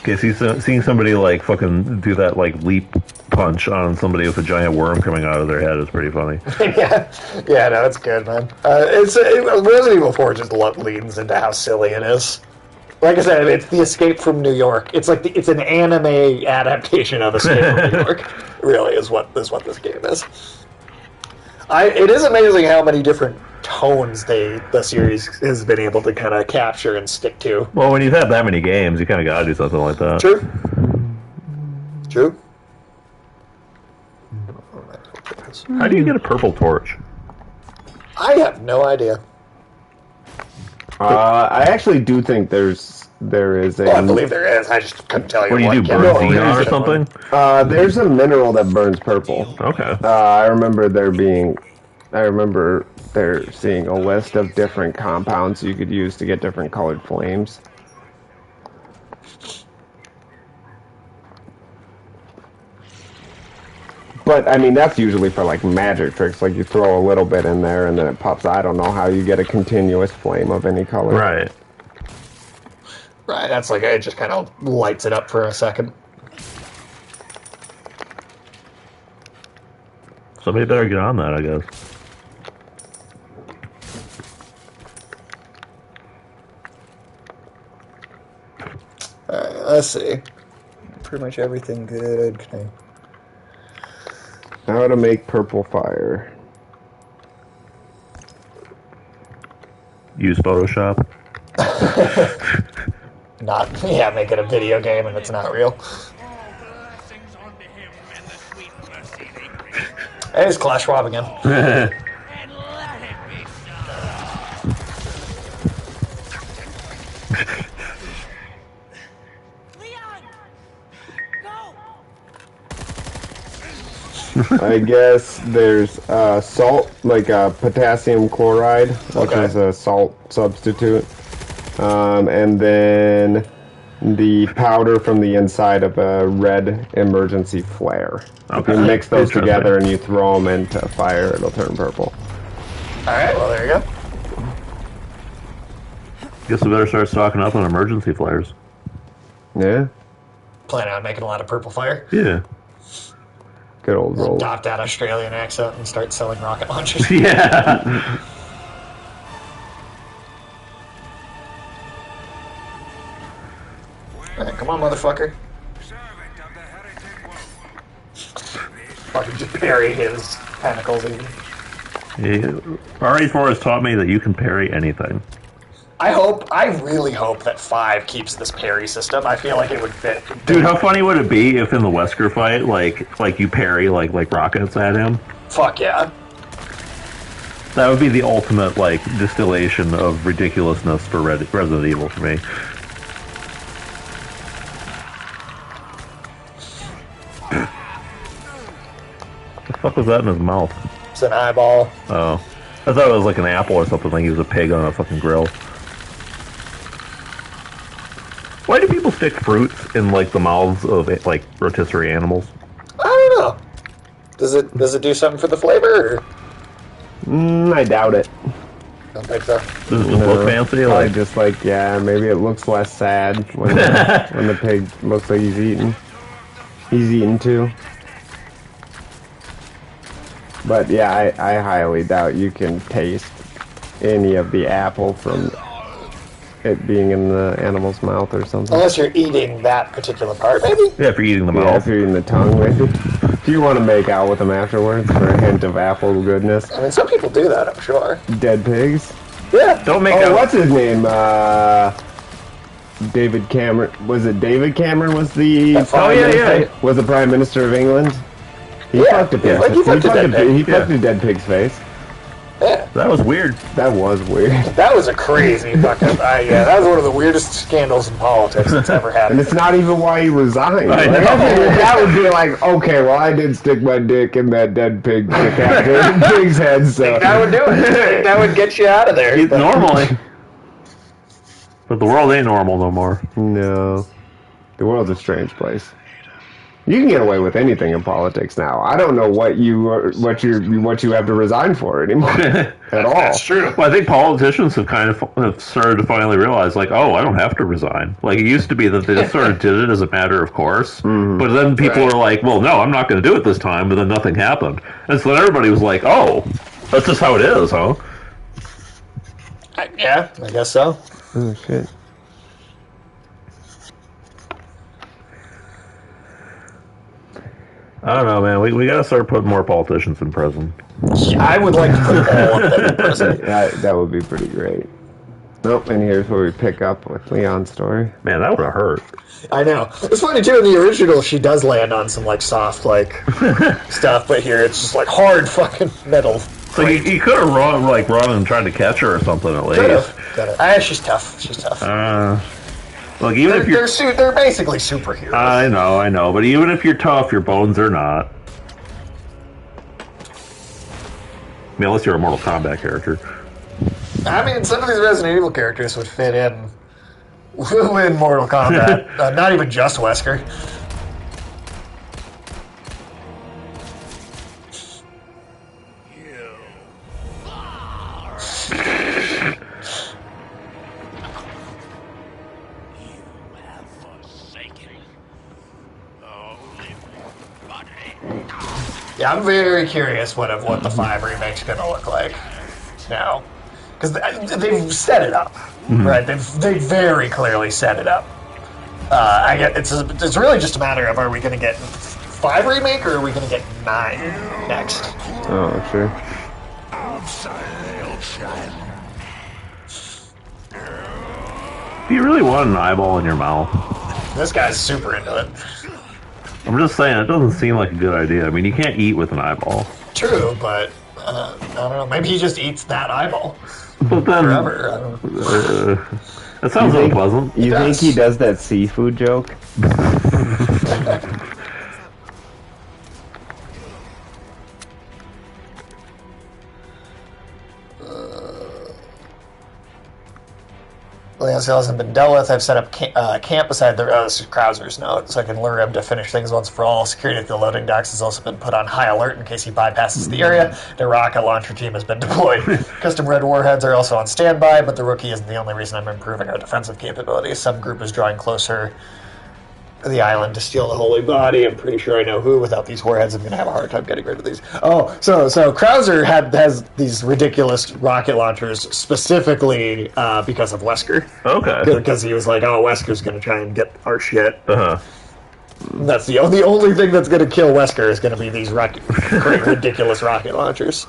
Okay, seeing somebody like fucking do that like leap punch on somebody with a giant worm coming out of their head is pretty funny. yeah, no, it's good, man. Resident Evil 4 just leans into how silly it is. Like I said, it's the Escape from New York. It's like it's an anime adaptation of Escape from New York. Really, is what this game is. It is amazing how many different tones the series has been able to kind of capture and stick to. Well, when you've had that many games, you kind of got to do something like that. True. How do you get a purple torch? I have no idea. I actually do think there is a. Well, I believe there is. I just couldn't tell you What do you do, burn xenon or something? There's a mineral that burns purple. Okay. I remember there seeing a list of different compounds you could use to get different colored flames. But, I mean, that's usually for, like, magic tricks. Like, you throw a little bit in there and then it pops. I don't know how you get a continuous flame of any color. Right. Right, that's like, it just kind of lights it up for a second. Somebody better get on that, I guess. Alright, let's see. Pretty much everything good. Okay. How to make purple fire. Use Photoshop. not make it a video game and it's not real. Blessings unto him and the sweet mercy they bring. Hey, it's Clash Schwab again. And let it be so. Leon! Go! I guess there's salt, like potassium chloride, which Okay. is a salt substitute. And then the powder from the inside of a red emergency flare. If you Okay. mix those Interesting. together and you throw them into fire, it'll turn purple. Alright, well, there you go. Guess we better start stocking up on emergency flares. Yeah, Planning on making a lot of purple fire. Yeah. good old roll. Adopt that Australian accent and start selling rocket launchers. Yeah. Alright, come on, motherfucker. Servant of the heretic wolf. Fucking just parry his pentacles even. Yeah. RE4 has taught me that you can parry anything. I really hope that 5 keeps this parry system. I feel like it would fit. Dude, how funny would it be if in the Wesker fight, like you parry like rockets at him? Fuck yeah. That would be the ultimate like distillation of ridiculousness for Resident Evil for me. The fuck was that in his mouth? It's an eyeball. Oh, I thought it was like an apple or something. Like he was a pig on a fucking grill. Why do people stick fruits in like the mouths of like rotisserie animals? I don't know. Does it do something for the flavor? Or? I doubt it. Don't think so. Does it just look fancy? Probably Like, just like, yeah, maybe it looks less sad when the pig looks like he's eating. He's eating too. But yeah, I highly doubt you can taste any of the apple from it being in the animal's mouth or something. Unless you're eating that particular part, maybe? yeah, if you're eating the Yeah, mouth. if you're eating the tongue, maybe. If you want to make out with them afterwards for a hint of apple goodness. I mean, some people do that, I'm sure. Dead pigs. Yeah. Don't make Oh, out. what's his name? David Cameron. Was it David Cameron was the That's- prime oh, yeah, minister? yeah. Was the prime minister of England? He Yeah, fucked a pig. like he fucked a dead pig. He fucked Yeah. a dead pig's face. Yeah. That was weird. That was weird. That was a crazy fucking... yeah, that was one of the weirdest scandals in politics that's ever And happened. it's not even why he resigned. I Like, know. that would be like, okay, well, I did stick my dick in that dead pig decapitated pig's head, so That would do it. That would get you out of there. But- Normally. But the world ain't normal no more. no. The world's a strange place. You can get away with anything in politics now. I don't know what you have to resign for anymore at all. That's true. Well, I think politicians have kind of have started to finally realize, like, oh, I don't have to resign. Like, it used to be that they just sort of did it as a matter of course. But then people Right. were like, well, no, I'm not going to do it this time. But then nothing happened. And so then everybody was like, oh, that's just how it is, huh? Yeah, I guess so. Oh shit. I don't know, man. We got to start putting more politicians in prison. Yeah, I would like to put all of them in prison. That would be pretty great. Nope, and here's where we pick up with Leon's story. Man, that would have hurt. I know. It's funny too. In the original, she does land on some like soft like stuff, but here it's just like hard fucking metal. So he could have run and tried to catch her or something at least. Could've. She's tough. She's tough. Look, even if you're, They're basically superheroes. I know, but even if you're tough, your bones are not. I mean, unless you're a Mortal Kombat character. I mean, some of these Resident Evil characters would fit in Mortal Kombat. Not even just Wesker. have forsaken the living body. Yeah, I'm very curious what the 5 remake's gonna look like now, because they've set it up, right? They very clearly set it up. I get it's really just a matter of, are we gonna get 5 remake or are we gonna get 9 next? Oh, sure. you really want an eyeball in your mouth? This guy's super into it. I'm just saying, it doesn't seem like a good idea. I mean, you can't eat with an eyeball. True, but I don't know. Maybe he just eats that eyeball But then, forever. I don't know. that sounds unpleasant. You think does. he does that seafood joke? Leon hasn't been dealt with. I've set up camp beside the this is Krauser's note, so I can lure him to finish things once for all. Security at the loading docks has also been put on high alert in case he bypasses the area. The rocket launcher team has been deployed. Custom red warheads are also on standby, but the rookie isn't the only reason I'm improving our defensive capabilities. Some group is drawing closer to the island to steal the holy body. I'm pretty sure I know who. Without these warheads, I'm going to have a hard time getting rid of these. Oh, so Krauser has these ridiculous rocket launchers specifically because of Wesker. Okay. Because he was like, oh, Wesker's going to try and get our shit. Uh-huh. That's the only thing that's going to kill Wesker is going to be these great ridiculous rocket launchers.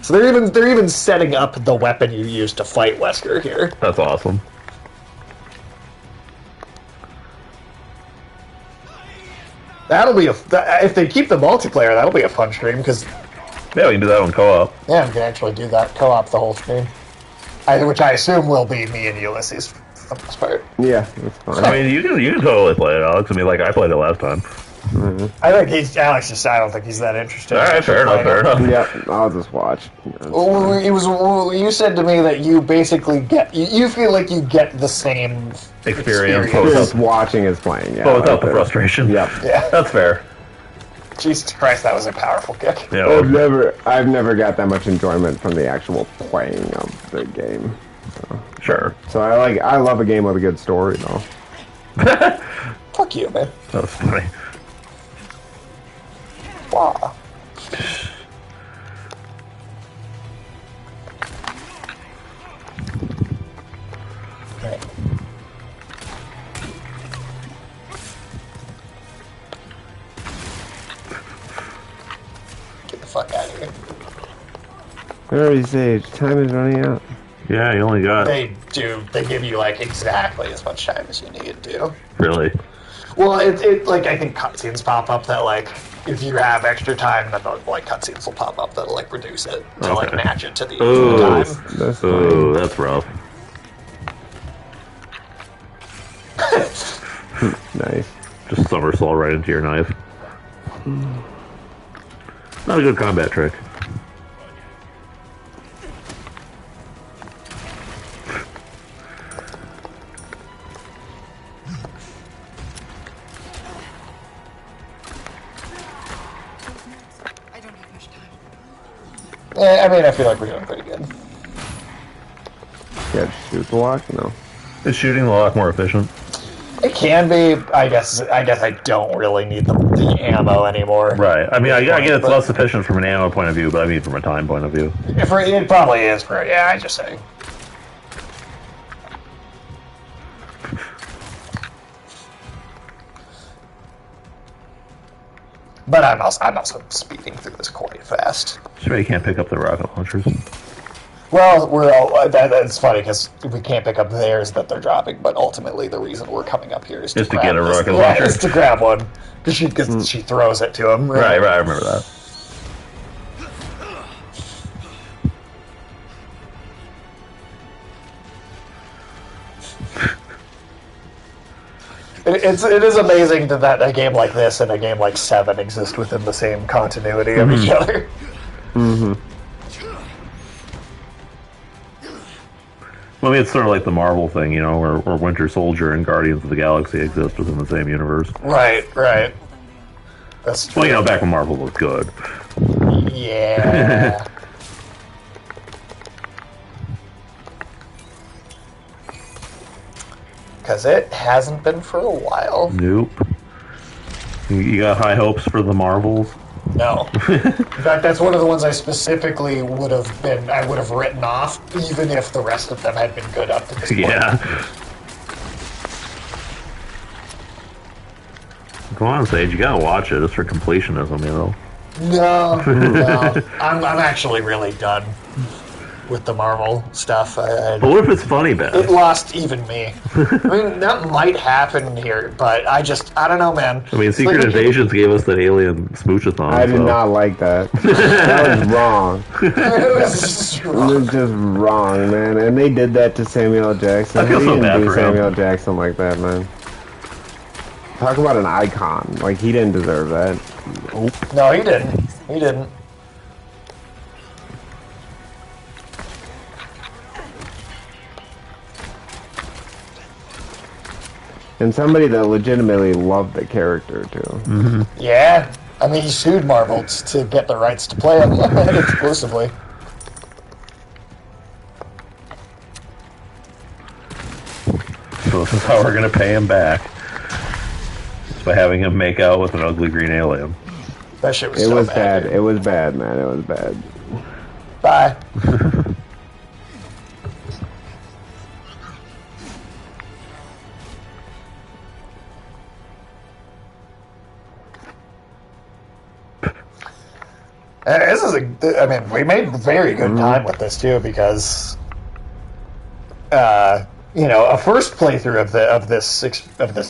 So they're even setting up the weapon you use to fight Wesker here. That's awesome. That'll be if they keep the multiplayer, that'll be a fun stream because Yeah, we can do that on co-op. yeah, we can actually do that co-op the whole stream. Which I assume will be me and Ulysses for the most part. Yeah, that's fine. I mean, you can totally play it, Alex. I mean, like, I played it last time. I think Alex. I don't think he's that interested. All right, fair enough. Yeah, I'll just watch. You said to me that you basically get. You feel like you get the same Experience. Just watching is playing, yeah. But without the frustration. Yep. Yeah. That's fair. Jesus Christ, that was a powerful kick. Yeah. I've never got that much enjoyment from the actual playing of the game. Sure. So I love a game with a good story, though. Fuck you, man. That was funny. Wow. Okay. Get the fuck out of here. Early stage, time is running out. Yeah, you only got... They do. They give you like exactly as much time as you need to. Really? Well, it like I think cutscenes pop up that like if you have extra time, then like cutscenes will pop up that'll like reduce it to like Okay. match it to the Ooh. time. That's Oh, that's rough. nice. Just somersault right into your knife. Not a good combat trick. I don't have much time. I mean, I feel like we're doing pretty good. Yeah, shoot the lock? No. Is shooting a lot more efficient? It can be. I guess I don't really need the ammo anymore. Right. I mean, I get it's less efficient from an ammo point of view, but I mean from a time point of view. It probably is. Yeah, I just say. But I'm also speeding through this quite fast. Sure, you can't pick up the rocket launchers. Well, that's funny because we can't pick up theirs that they're dropping, but ultimately the reason we're coming up here is Just to grab get a this- rocket yeah, launcher. is to grab one because she throws it to him. Right, I remember that. It is amazing that a game like this and a game like 7 exist within the same continuity of each other. Mm-hmm. Well, I mean, it's sort of like the Marvel thing, you know, where Winter Soldier and Guardians of the Galaxy exist within the same universe. Right. That's true. Well, you know, back when Marvel was good. Yeah. Because it hasn't been for a while. Nope. You got high hopes for the Marvels? No. In fact, that's one of the ones I specifically would have written off, even if the rest of them had been good up to this point. Yeah. Come on, Sage, you gotta watch it. It's for completionism, you know. No. I'm actually really done with the Marvel stuff. But what if it's funny, Ben? It lost even me. I mean, that might happen here, but I don't know, man. I mean, Secret Invasions gave us that alien smoochathon. I did not like that. That was wrong. It was just It was just wrong, man. And they did that to Samuel L. Jackson. I feel He so didn't bad do for him. Samuel L. Jackson like that, man. Talk about an icon. Like, he didn't deserve that. No, he didn't. He didn't. And somebody that legitimately loved the character, too. Yeah. I mean, he sued Marvel to get the rights to play him exclusively. So this is how we're gonna pay him back. It's by having him make out with an ugly green alien. That shit was It so was bad. bad. It was bad, man. It was bad. Bye. This is I mean, we made very good time with this too because, you know, a first playthrough of this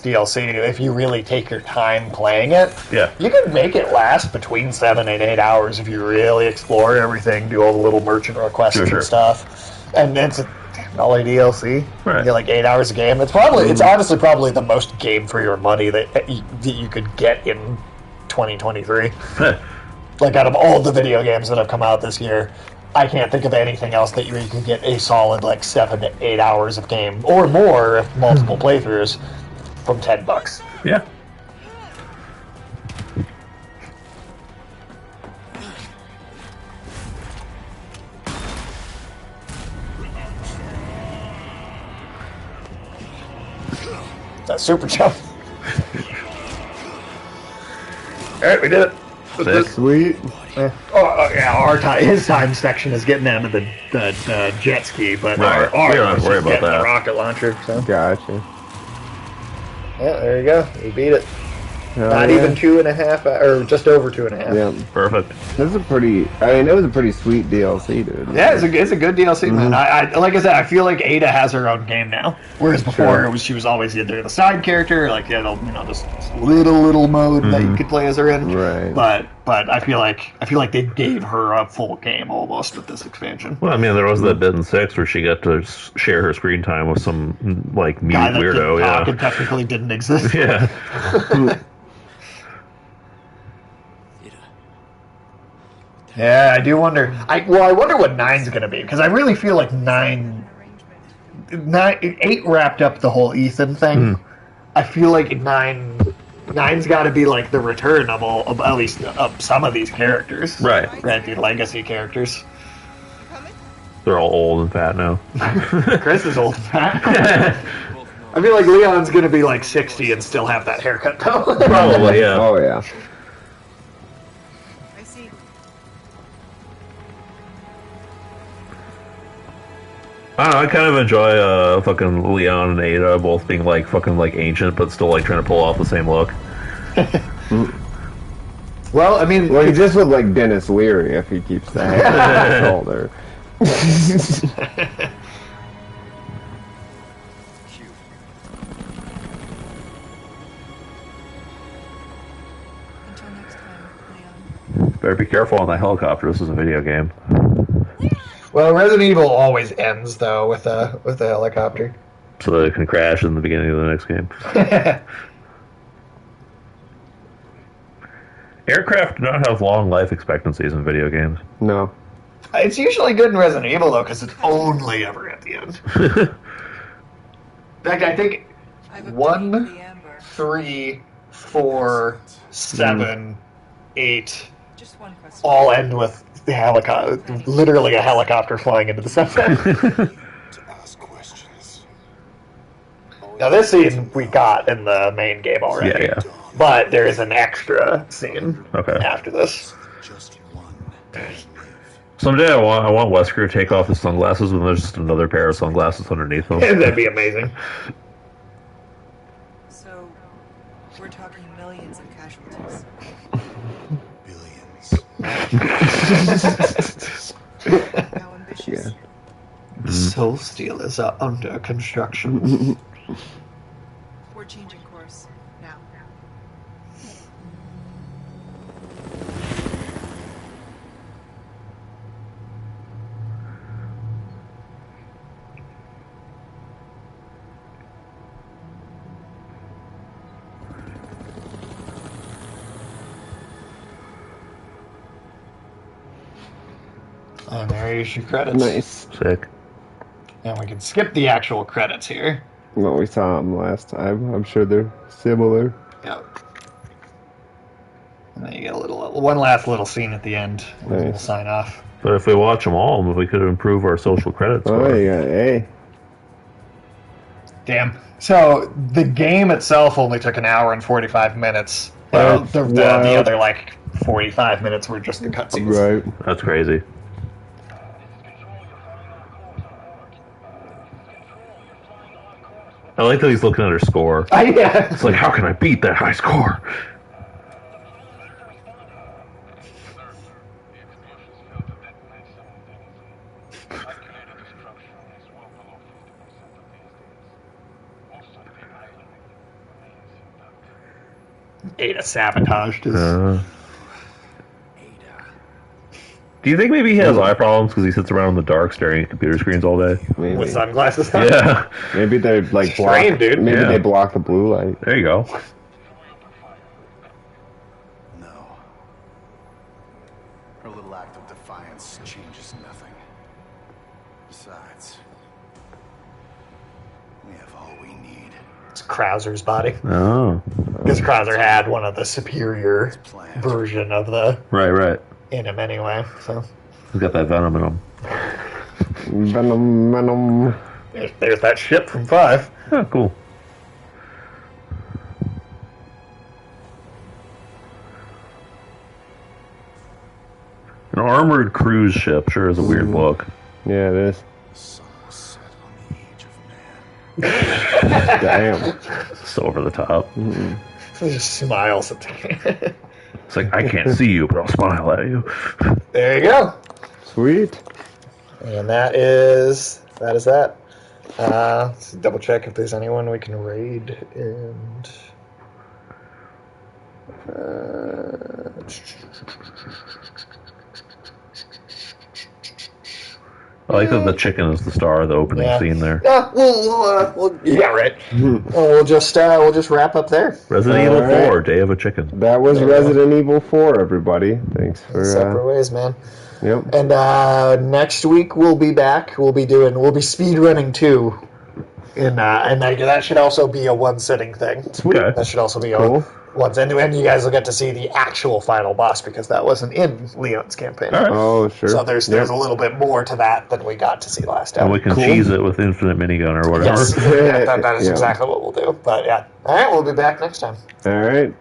DLC, if you really take your time playing it, Yeah. you can make it last between 7 and 8 hours if you really explore everything, do all the little merchant requests Sure. and stuff, and it's a $10 DLC. Right. You get like 8 hours a game. It's honestly probably the most game for your money that you could get in 2023. Like, out of all the video games that have come out this year, I can't think of anything else that you can get a solid, like, 7 to 8 hours of game, or more, if multiple playthroughs, from $10. Yeah. That super jump. Alright, we did it. Sick. Sweet. Yeah, his time section is getting out of the jet ski, but Right. our We don't have to worry is about getting that. the rocket launcher. So Gotcha. yeah, there you go. You beat it. Hell Not yeah. even 2.5, or just over 2.5. Yeah. Perfect. This is a pretty... I mean, it was a pretty sweet DLC, dude. Yeah, it's a good DLC, man. I like I said, I feel like Ada has her own game now, whereas before she was always either the side character, like this little mode that you could play as her in. Right. But I feel like they gave her a full game almost with this expansion. Well, I mean, there was that bit in 6 where she got to share her screen time with some, like, mute Guy that weirdo. didn't talk Yeah. and technically didn't exist. Yeah. Yeah, I do wonder. I wonder what 9's gonna be, because I really feel like 8 wrapped up the whole Ethan thing. I feel like 9's got to be like the return of at least of some of these characters, Right. The legacy characters. They're all old and fat now. Chris is old and fat. I feel like Leon's gonna be like 60 and still have that haircut though. Probably, yeah. Oh, yeah. I see. I don't know, I kind of enjoy fucking Leon and Ada both being like fucking like ancient, but still like trying to pull off the same look. Well, I mean, Well, he just looked like Dennis Leary if he keeps the hair on his shoulder. Until next time, Leon. Better be careful on that helicopter. This is a video game. well, Resident Evil always ends though with a helicopter. So that it can crash in the beginning of the next game. Aircraft do not have long life expectancies in video games. No. It's usually good in Resident Evil though, because it's only ever at the end. In fact, I think I've obtained 1, the amber. 3, 4, 7, 8 Just one question. all end with the helicopter, literally a helicopter flying into the sunset. To ask questions. Now this scene we got in the main game already, Yeah. but there is an extra scene Okay. after this. Just one. to live. Someday I want Wesker to take off his sunglasses and there's just another pair of sunglasses underneath them. That'd be amazing. So, we're talking millions of casualties. Billions. How ambitious. Soul Steel is under construction. We're changing course now. And there's your credits. Nice. Sick. And we can skip the actual credits here. Well, we saw them last time. I'm sure they're similar. Yep. And then you get one last little scene at the end. Nice. We'll sign off. But if we watch them all, we could improve our social credits. Oh, yeah, hey. Damn. So the game itself only took an hour and 45 minutes. The other 45 minutes were just the cutscenes. Right. That's crazy. I like that he's looking at her score. Yeah. It's like, how can I beat that high score? Ada sabotaged his... Do you think maybe he has eye problems because he sits around in the dark staring at computer screens all day? Maybe. With sunglasses on? Yeah. Maybe they block. Strange, dude. Maybe Yeah. they block the blue light. There you go. No. Her little act of defiance changes nothing. Besides, we have all we need. It's Krauser's body. Oh. Because Krauser had one of the superior version of the... Right. in him anyway, so... He's got that venom in him. Venom. There's that ship from 5. Oh, cool. An armored cruise ship sure is a weird look. Yeah, it is. The sun was set on the age of man. Damn. So over the top. So he just smiles at the... It's like, I can't see you, but I'll smile at you. There you go. Sweet. And that is that. Let's double check if there's anyone we can raid and... I like that the chicken is the star of the opening scene there. Yeah, right. We'll just wrap up there. Resident Evil All 4, Day of a Chicken. That was Resident Evil 4, everybody. Thanks for... Separate ways, man. Yep. And next week we'll be back. We'll be speed running 2. And that should also be a one-sitting thing. Sweet. Okay. That should also be Cool. once. And you guys will get to see the actual final boss because that wasn't in Leon's campaign. All right. Oh, sure. So there's a little bit more to that than we got to see last time. And we can cheese it with infinite minigun or whatever. Yes, that is exactly what we'll do. But yeah. All right, we'll be back next time. All right.